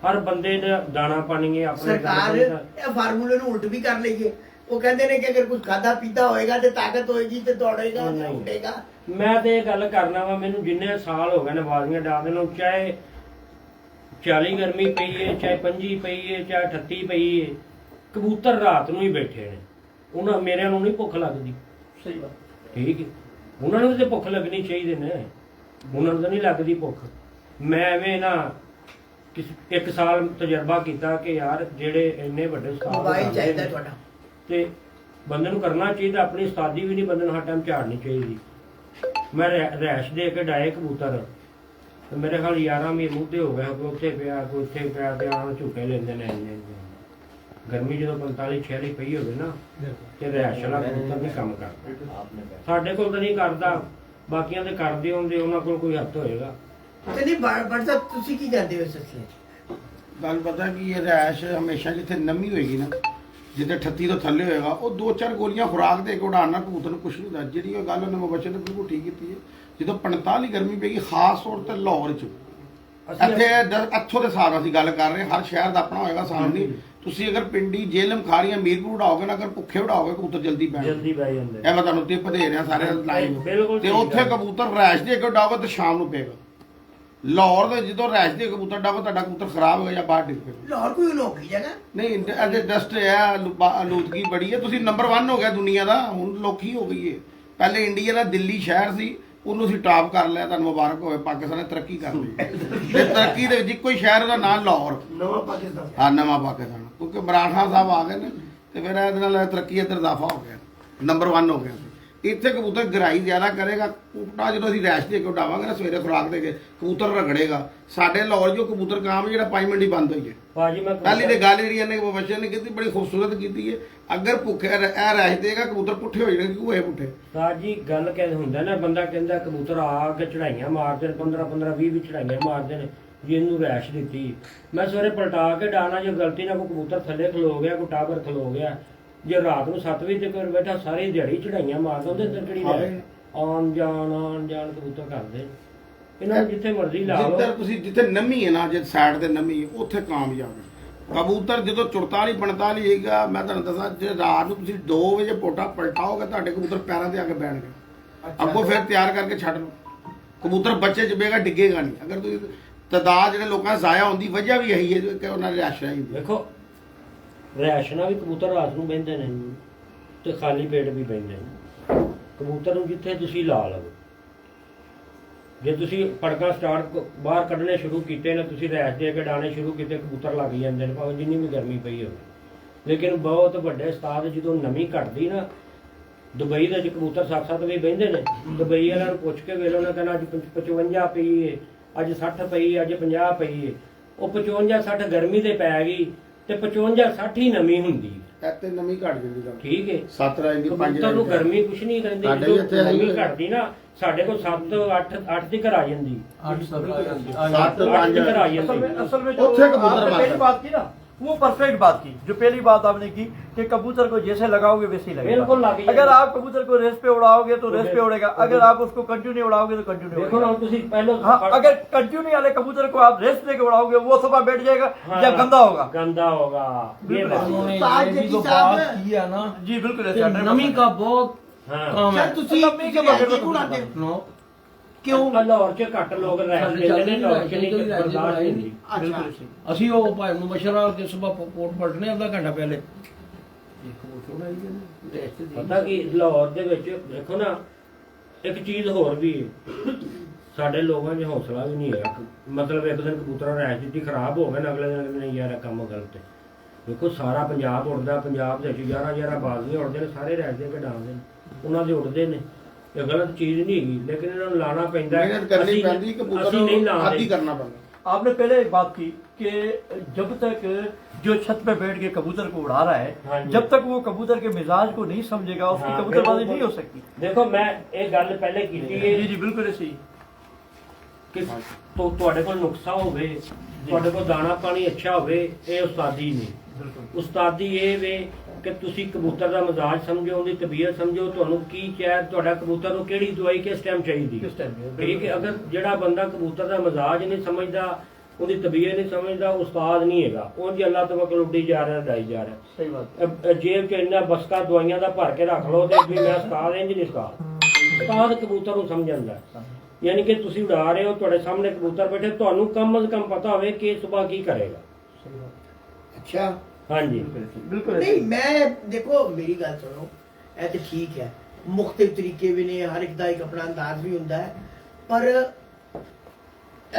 ਹਰ ਬੰਦੇ ਦਾ ਦਾਣਾ ਪਾਣੀ ਹੈ ਆਪਣੇ ਸਰਕਾਰ ਇਹ ਫਾਰਮੂਲੇ ਨੂੰ ਉਲਟ ਵੀ ਕਰ ਲਈਏ। ਉਹ ਕਹਿੰਦੇ ਨੇ ਕਿ ਅਗਰ ਕੁਝ ਖਾਦਾ ਪੀਤਾ ਹੋਏਗਾ ਤੇ ਤਾਕਤ ਹੋਏਗੀ ਤੇ ਦੌੜੇਗਾ ਤੇ ਉੱਡੇਗਾ। ਮੈਂ ਤੇ ਇਹ ਗੱਲ ਕਰਨਾ ਵਾ, ਮੈਨੂੰ ਜਿੰਨੇ ਸਾਲ ਹੋ ਗਏ ਨੇ ਬਾਜ਼ੀਆਂ ਡਾਲਦੇ ਨੂੰ, ਚਾਹੇ 40 ਗਰਮੀ ਪਈ ਹੈ, ਚਾਹੇ 25 ਪਈ ਹੈ, ਚਾਹੇ 38 ਪਈ ਹੈ, ਕਬੂਤਰ ਰਾਤ ਨੂੰ ਹੀ ਬੈਠੇ ਨੇ। ਉਹਨਾਂ ਮੇਰਿਆਂ ਨੂੰ ਨਹੀਂ ਭੁੱਖ ਲੱਗਦੀ। सही बात। ਠੀਕ ਹੈ, ਉਹਨਾਂ ਨੂੰ ਤੇ ਭੁੱਖ ਲੱਗਣੀ ਚਾਹੀਦੀ ਨੇ, ਉਹਨਾਂ ਨੂੰ ਤਾਂ ਨਹੀਂ ਲੱਗਦੀ ਭੁੱਖ। ਮੈਂ ਐਵੇਂ ਨਾ ਇੱਕ ਸਾਲ ਤਜਰਬਾ ਕੀਤਾ ਕਿ ਯਾਰ ਜਿਹੜੇ ਇੰਨੇ ਵੱਡੇ ਉਸਤਾਦ ਮੋਬਾਈਲ ਚਾਹੀਦਾ ਤੁਹਾਡਾ ਤੇ ਬੰਦੇ ਨੂੰ ਕਰਨਾ ਚਾਹੀਦਾ, ਆਪਣੀ ਉਸਤਾਦੀ ਵੀ ਨਹੀਂ ਬੰਦੇ ਨੂੰ ਹਰ ਟਾਈਮ ਝਾੜਨੀ ਚਾਹੀਦੀ। ਮੈਂ ਰੈਸ਼ ਦੇ ਕੇ ਡਾਏ ਕਬੂਤਰ, ਤੇ ਮੇਰੇ ਖਿਆਲ 11 ਮਹੀਨੇ ਮੁੱਦੇ ਹੋ ਗਏ, ਕੋਈ ਉੱਥੇ ਪਿਆ ਕੋਈ ਉੱਥੇ ਪਿਆ, ਤੇ ਆਣ ਝੂਟੇ ਲੈਂਦੇ ਨੇ ਇੰਨੇ। ਗਰਮੀ ਜਦੋਂ 45-46 ਪਈ ਹੋਵੇ ਨਾ, ਤੇ ਰੈਸ਼ ਵਾਲਾ ਕਬੂਤਰ ਨਹੀਂ ਕੰਮ ਕਰਦਾ। ਸਾਡੇ ਕੋਲ ਤਾਂ ਨਹੀਂ ਕਰਦਾ, ਬਾਕੀਆਂ ਦੇ ਕਰਦੇ ਹੁੰਦੇ, ਉਹਨਾਂ ਕੋਲ ਕੋਈ ਹੱਥ ਹੋਏਗਾ। ਤੇ ਨਹੀਂ ਬੜ ਸਾਹਿਬ ਤੁਸੀਂ ਕੀ ਕਰਦੇ ਹੋ ਇਸ ਸਿਲਸਿਲੇ 'ਚ? ਗੱਲ ਪਤਾ ਕੀ ਇਹ ਰੈਸ਼ ਹਮੇਸ਼ਾ ਜਿੱਥੇ ਨਮੀ ਹੋਏਗੀ ਨਾ, ਜਿੱਥੇ 38 ਤੋਂ ਥੱਲੇ ਹੋਏਗਾ ਉਹ 2-4 ਗੋਲੀਆਂ ਖੁਰਾਕ ਦੇ ਕੇ ਉਡਾਉਣ ਨਾਲ ਕਬੂਤਰ ਨੂੰ ਕੁਛ ਨਹੀਂ ਹੁੰਦਾ। ਜਿਹੜੀ ਉਹ ਗੱਲ ਉਹਨੇ ਮੁਬਸ਼ਰ ਨੇ ਬਿਲਕੁਲ ਠੀਕ ਕੀਤੀ ਹੈ। ਜਦੋਂ 45 ਗਰਮੀ ਪੈਗੀ ਖਾਸ ਤੌਰ ਤੇ ਲਾਹੌਰ 'ਚ, ਇੱਥੇ ਇੱਥੋਂ ਦੇ ਹਿਸਾਬ ਨਾਲ ਅਸੀਂ ਗੱਲ ਕਰ ਰਹੇ ਹਾਂ, ਹਰ ਸ਼ਹਿਰ ਦਾ ਆਪਣਾ ਹੋਏਗਾ ਸਾਨੂੰ ਨਹੀਂ। ਤੁਸੀਂ ਅਗਰ ਪਿੰਡੀ ਜੇਲਮ ਖਾਰੀਆਂ ਮੀਰਪੁਰ ਉਡਾਓਗੇ ਨਾ, ਅਗਰ ਭੁੱਖੇ ਉਡਾਓਗੇ ਕਬੂਤਰ ਜਲਦੀ ਪੈਣਗੇ। ਜਲਦੀ ਪੈ ਜਾਂਦੇ ਇਹ ਮੈਂ ਤੁਹਾਨੂੰ ਟਿਪ ਦੇ ਰਿਹਾ ਸਾਰੇ ਲਾਈਵ। ਬਿਲਕੁਲ ਤੇ ਠੀਕ ਉੱਥੇ ਹੈ। ਕਬੂਤਰ ਰੈਸ਼ ਦੇ ਕੇ ਉਡਾਓਗੇ ਤੇ ਸ਼ਾਮ ਨੂੰ ਪਏਗਾ। ਲਾਹੌਰ ਦੇ ਜਦੋਂ ਰੈਸ਼ ਦੇ ਕਬੂਤਰ ਉਡਾਓਗੇ ਤੁਹਾਡਾ ਕਬੂਤਰ ਖਰਾਬ ਹੋ ਗਿਆ ਜਾਂ ਬਾਹਰ ਡਿੱਗ ਪਏਗਾ। लाहौर कोई लोग जगह ਨਹੀਂ ਇਹਦੇ ਡਸਟ ਹੈ, ਆਲੂਦਗੀ ਬੜੀ ਹੈ। ਤੁਸੀਂ ਨੰਬਰ 1 ਹੋ ਗਿਆ ਦੁਨੀਆ ਦਾ, ਹੁਣ ਲੋਕੀ ਹੋ ਗਈ ਹੈ। ਪਹਿਲੇ ਇੰਡੀਆ ਦਾ ਦਿੱਲੀ ਸ਼ਹਿਰ ਸੀ, ਉਹਨੂੰ ਅਸੀਂ ਟਾਪ ਕਰ ਲਿਆ। ਤੁਹਾਨੂੰ ਮੁਬਾਰਕ ਹੋਵੇ, ਪਾਕਿਸਤਾਨ ਨੇ ਤਰੱਕੀ ਕਰ ਲਈ। ਤੇ ਤਰੱਕੀ ਦੇ ਵਿੱਚ ਇੱਕੋ ਹੀ ਸ਼ਹਿਰ ਦਾ ਨਾਮ ਲਾਹੌਰ, नवा पाकिस्तान ਹਾਂ ਨਵਾਂ ਪਾਕਿਸਤਾਨ, ਕਿਉਂਕਿ ਮਰਾਠਾ ਸਾਹਿਬ ਆ ਗਏ ਨੇ ਤੇ ਫਿਰ ਇਹਦੇ ਨਾਲ ਤਰੱਕੀ ਇੱਧਰ ਇਜ਼ਾਫਾ ਹੋ ਗਿਆ, ਨੰਬਰ 1 ਹੋ ਗਿਆ। ਇੱਥੇ ਕਬੂਤਰ ਗਰਾਈ ਜ਼ਿਆਦਾ ਕਰੇਗਾ। ਕੁੱਟਾ ਜਦੋਂ ਅਸੀਂ ਰੈਸ਼ ਦੇ ਕੇ ਉਡਾਵਾਂਗੇ ਨਾ, ਸਵੇਰੇ ਖੁਰਾਕ ਦੇ ਕੇ ਕਬੂਤਰ ਰਗੜੇਗਾ। ਸਾਡੇ ਲਾਹੌਰ ਜੋ ਕਬੂਤਰ ਕਾਮ ਜਿਹੜਾ 5 ਮਿੰਟ ਹੀ ਬੰਦ ਹੋਈ ਹੈ। ਭਾਜੀ ਮੈਂ ਪਹਿਲੀ ਤੇ ਗੱਲ ਜਿਹੜੀ ਇਹਨੇ ਮੁਬਸ਼ਰ ਨੇ ਕੀਤੀ ਬੜੀ ਖੂਬਸੂਰਤ ਕੀਤੀ ਹੈ। ਅਗਰ ਭੁੱਖੇ ਇਹ ਰੈਸ਼ ਦੇਗਾ ਕਬੂਤਰ ਪੁੱਠੇ ਹੋ ਜਾਣਗੇ, ਕਿਉਂ ਹੋਏ ਪੁੱਠੇ? ਜੀ ਗੱਲ ਕਹਿੰਦੇ ਹੁੰਦਾ ਨਾ, ਬੰਦਾ ਕਹਿੰਦਾ ਕਬੂਤਰ ਆ ਕੇ ਚੜਾਈਆਂ ਮਾਰਦੇ ਨੇ, 15-15 20 ਚੜਾਈਆਂ ਮਾਰਦੇ ਨੇ ਜੀ, ਇਹਨੂੰ ਰੈਸ਼ ਦਿੱਤੀ। ਮੈਂ ਸਵੇਰੇ ਪਲਟਾ ਕੇ ਡਾਣਾ, ਜੇ ਗਲਤੀ ਨਾਲ ਕੋਈ ਕਬੂਤਰ ਥੱਲੇ ਖਲੋ ਗਿਆ, ਕੋਈ ਟਾਵਰ ਖਲੋ ਗਿਆ, ਜੇ ਰਾਤ ਨੂੰ 7 ਵਜੇ ਤੱਕ ਬੈਠਾ ਸਾਰੀ ਦਿਹਾੜੀ ਚੜਾਈਆਂ ਮਾਰਦਾ, ਉਹਦੇ ਅੰਦਰ ਕਿਹੜੀ ਰਹਿ ਆਉਣ ਜਾਣ ਕਬੂਤਰ ਕਰਦੇ। ਇਹਨਾਂ ਨੂੰ ਜਿੱਥੇ ਮਰਜ਼ੀ ਲਾ ਲਓ। ਜਿੱਧਰ ਤੁਸੀਂ ਜਿੱਥੇ ਨਮੀ ਹੈ ਨਾ, ਜੇ ਸਾਈਡ ਤੇ ਨਮੀ ਹੈ ਉੱਥੇ ਕਾਮਯਾਬ ਹੈ ਕਬੂਤਰ। ਜਦੋਂ 44-45 ਹੈਗਾ, ਮੈਂ ਤੁਹਾਨੂੰ ਦੱਸਾਂ, ਜੇ ਰਾਤ ਨੂੰ ਤੁਸੀਂ 2 ਵਜੇ ਪੋਟਾ ਪਲਟਾਓਗੇ ਤੁਹਾਡੇ ਕਬੂਤਰ ਪੈਰਾਂ ਤੇ ਆ ਕੇ ਬੈਠਣਗੇ। ਅੱਗੋਂ ਫਿਰ ਤਿਆਰ ਕਰਕੇ ਛੱਡ ਲਓ। ਕਬੂਤਰ ਬੱਚੇ ਚੁਬੇਗਾ, ਡਿੱਗੇਗਾ ਨਹੀਂ। ਅਗਰ ਤੁਸੀਂ ਤਾਦਾਦ ਜਿਹੜੇ ਲੋਕਾਂ ਜ਼ਾਇਆ ਹੁੰਦੀ ਵਜ੍ਹਾ ਵੀ ਇਹੀ ਹੈ ਕਿ ਉਹਨਾਂ ਦੀ ਰਾਸ਼ਾ ਹੀ ਦੇਖੋ ਰੈਸ਼ਨਾ ਵੀ ਕਬੂਤਰ ਰਾਤ ਨੂੰ ਬਹਿੰਦੇ ਨੇ ਤੇ ਖਾਲੀ ਪੇਟ ਵੀ ਬਹਿੰਦੇ ਨੇ। ਕਬੂਤਰ ਨੂੰ ਜਿੱਥੇ ਤੁਸੀਂ ਲਾ ਲਓ, ਜੇ ਤੁਸੀਂ ਪੜਕਾ ਸਟਾਰਟ ਬਾਹਰ ਕੱਢਣੇ ਸ਼ੁਰੂ ਕੀਤੇ ਨੇ, ਤੁਸੀਂ ਰੈਸ਼ ਦੇ ਕੇ ਡਾਣੇ ਸ਼ੁਰੂ ਕੀਤੇ, ਕਬੂਤਰ ਲੱਗ ਜਾਂਦੇ ਨੇ ਭਾਵੇਂ ਜਿੰਨੀ ਵੀ ਗਰਮੀ ਪਈ ਹੋਵੇ। ਲੇਕਿਨ ਬਹੁਤ ਵੱਡੇ ਉਸਤਾਦ ਜਦੋਂ ਨਮੀ ਘਟਦੀ ਨਾ, ਦੁਬਈ ਦੇ ਵਿੱਚ ਕਬੂਤਰ 7-7 ਵਜੇ ਬਹਿੰਦੇ ਨੇ। ਦੁਬਈ ਵਾਲਿਆਂ ਨੂੰ ਪੁੱਛ ਕੇ ਵੇਲੋ, ਉਹਨਾਂ ਕਹਿੰਦਾ ਅੱਜ 55 ਪਈ ਏ, ਅੱਜ 60 ਪਈ, ਅੱਜ 50 ਪਈ ਏ। ਉਹ 55-60 ਗਰਮੀ ਦੇ ਪੈ ਗਈ ਤੇ 55-60 ਹੀ ਨਮੀ ਹੁੰਦੀ ਹੈ। ਇੱਥੇ ਨਮੀ ਘਟ ਜਾਂਦੀ ਗੱਲ ਠੀਕ ਹੈ। 7 ਰਾਈ ਦੀ 5 ਕਬੂਤਰ ਨੂੰ ਗਰਮੀ ਕੁਛ ਨਹੀਂ ਕਹਿੰਦੀ। ਸਾਡੇ ਜਦੋਂ ਇੱਥੇ ਨਮੀ ਆਈ ਘਟਦੀ ਨਾ, ਸਾਡੇ ਕੋਲ 7-8 ਤੱਕ ਆ ਜਾਂਦੀ। 7 8 5 ਤੱਕ ਆ ਜਾਂਦੀ। असल में जो उत्थे कबूतर आपने बात पहली है। बात की ना, वो परफेक्ट बात की। जो पहली बात आपने की कि कबूतर को जैसे लगाओगे वैसे ही बिल्कुल लगेगा। लग जाएगा। अगर आप कबूतर को रेस पे उड़ाओगे तो रेस पे उड़ेगा, अगर आप उसको कंटिन्यू उड़ाओगे तो कंटिन्यू देखो ना उड़ेगा। ਤੁਸੀਂ ਪਹਿਲਾਂ हाँ, अगर कंटिन्यू वाले कबूतर को आप रेस लेके उड़ाओगे वो सुबह बैठ जाएगा या गंदा होगा। गंदा होगा। ये बिल्कुल। बात। उन्होंने ये भी जो बात की है ना, जी बिल्कुल ऐसा नमी का बहुत हाँ। कम है। सर ਤੁਸੀਂ ਨਮੀ ਕੇ ਬਗੈਰ ਕਿਉਂ ਉਡਾते हो? नो ਕਿਉਂ? ਲਾਹੌਰ 'ਚ ਘੱਟ ਲੋਕ ਰਹਿ ਜਾਂਦੇ ਨੇ, ਲਾਹੌਰ 'ਚ ਨਹੀਂ ਬਰਦਾਸ਼ਤ ਨਹੀਂ ਹੁੰਦੀ। ਅੱਛਾ, ਅਸੀਂ ਉਹ ਭਾਈ ਮੁਬਸ਼ਰਾ ਕੇ ਸਵੇਰ ਪੋਟ ਪਲਟਨੇ ਅੱਧਾ ਘੰਟਾ ਪਹਿਲੇ ਪਤਾ ਕੀ ਲਾਹੌਰ ਦੇ ਵਿੱਚ ਦੇਖੋ ਨਾ, ਇੱਕ ਚੀਜ਼ ਹੋਰ ਵੀ ਹੈ। ਸਾਡੇ ਲੋਕਾਂ 'ਚ ਹੌਸਲਾ ਵੀ ਨਹੀਂ ਹੈਗਾ। ਮਤਲਬ ਇੱਕ ਦਿਨ ਕਬੂਤਰਾਂ ਰੈਸ਼ ਦਿੱਤੀ, ਖਰਾਬ ਹੋ ਗਏ ਨਾ, ਅਗਲੇ ਦਿਨ ਨਹੀਂ ਯਾਰ ਇਹ ਕੰਮ ਗਲਤ ਹੈ। ਦੇਖੋ ਸਾਰਾ ਪੰਜਾਬ ਉੱਡਦਾ, ਪੰਜਾਬ ਦੇ ਵਿੱਚ 11 ਬਾਜ਼ੀਆਂ ਉੱਡਦੇ ਨੇ, ਸਾਰੇ ਰੈਸ਼ ਦੇ ਕਢਾਉਂਦੇ ਨੇ, ਉਹਨਾਂ ਦੇ ਉੱਡਦੇ ਨੇ। ਇਹ ਗਲਤ ਚੀਜ਼ ਨਹੀਂ ਹੈਗੀ, ਲੇਕਿਨ ਇਹਨਾਂ ਨੂੰ ਲਾਣਾ ਪੈਂਦਾ। ਮਿਹਨਤ ਕਰਨੀ ਪੈਂਦੀ, ਕਬੂਤਰ ਅਸੀਂ ਨਹੀਂ ਨੂੰ ਆਦੀ ਲਾਉਂਦੇ। ਕਰਨਾ ਪੈਂਦਾ। आपने पहले एक बात की कि जब तक जो छत पे बैठ के कबूतर को उड़ा रहा हाँ है, जी। जब तक वो कबूतर के मिजाज को नहीं समझेगा उसकी हाँ, कबूतरबाजी बिल्कुल। नहीं हो सकती। ਦੇਖੋ ਮੈਂ ਇਹ ਗੱਲ ਪਹਿਲੇ ਕੀਤੀ ਹੈ जी जी बिल्कुल ऐसे ही। ਕਿ ਤੁਹਾਡੇ ਕੋਲ ਨੁਕਸਾ ਹੋਵੇ, ਤੁਹਾਡੇ ਕੋਲ ਦਾਣਾ ਪਾਣੀ ਅੱਛਾ ਹੋਵੇ, ਇਹ ਉਸਤਾਦੀ ਨਹੀਂ। ਉਸਤਾਦੀ ਇਹ ਵੇ ਕਿ ਤੁਸੀਂ ਕਬੂਤਰ ਦਾ ਮਿਜ਼ਾਜ ਸਮਝੋ, ਉਹਦੀ ਤਬੀਅਤ ਸਮਝੋ, ਤੁਹਾਨੂੰ ਕੀ ਚਾਹੀਦਾ, ਤੁਹਾਡਾ ਕਬੂਤਰ ਨੂੰ ਕਿਹੜੀ ਦਵਾਈ ਕਿਸ ਟਾਈਮ ਚਾਹੀਦੀ। किस टाइम में? ਠੀਕ ਹੈ। ਅਗਰ ਜਿਹੜਾ ਬੰਦਾ ਕਬੂਤਰ ਦਾ ਮਿਜ਼ਾਜ ਨਹੀਂ ਸਮਝਦਾ, ਉਹਦੀ ਤਬੀਅਤ ਨਹੀਂ ਸਮਝਦਾ, ਉਸਤਾਦ ਨਹੀਂ ਹੈਗਾ। ਉਹ ਜੀ ਅੱਲਾਹ ਤਵੱਕਲ ਉੱਡੀ ਜਾ ਰਿਹਾ, ਡਾਈ ਜਾ ਰਿਹਾ। सही बात। ਜੇਬ 'ਚ ਇੰਨਾ ਬਸਕਾ ਦਵਾਈਆਂ ਦਾ ਭਰ ਕੇ ਰੱਖ ਲਓ ਤੇ ਵੀ ਮੈਂ ਉਸਤਾਦ ਇੰਜ ਨਹੀਂ ਉਸਤਾਦ। ਉਸਤਾਦ ਕਬੂਤਰ ਨੂੰ ਸਮਝਦਾ। ਯਾਨੀ ਕਿ ਤੁਸੀਂ ਉਡਾ ਰਹੇ ਹੋ, ਤੁਹਾਡੇ ਸਾਹਮਣੇ ਕਬੂਤਰ ਬੈਠੇ, ਤੁਹਾਨੂੰ ਕਮ ਅਜ਼ ਕਮ ਪਤਾ ਹੋਵੇ ਕਿ ਸੁਬਹ ਕੀ ਕਰੇਗਾ। ਅੱਛਾ ਹਾਂਜੀ बिल्कुल ਨਹੀਂ ਮੈਂ ਦੇਖੋ ਮੇਰੀ ਗੱਲ ਸੁਣੋ, ਇਹ ਤੇ ਠੀਕ ਹੈ, ਮੁxtਲਿਫ ਤਰੀਕੇ ਵੀ ਨੇ, ਹਰ ਇੱਕ ਦਾ ਇੱਕ ਆਪਣਾ ਅੰਦਾਜ਼ ਵੀ ਹੁੰਦਾ ਹੈ, ਪਰ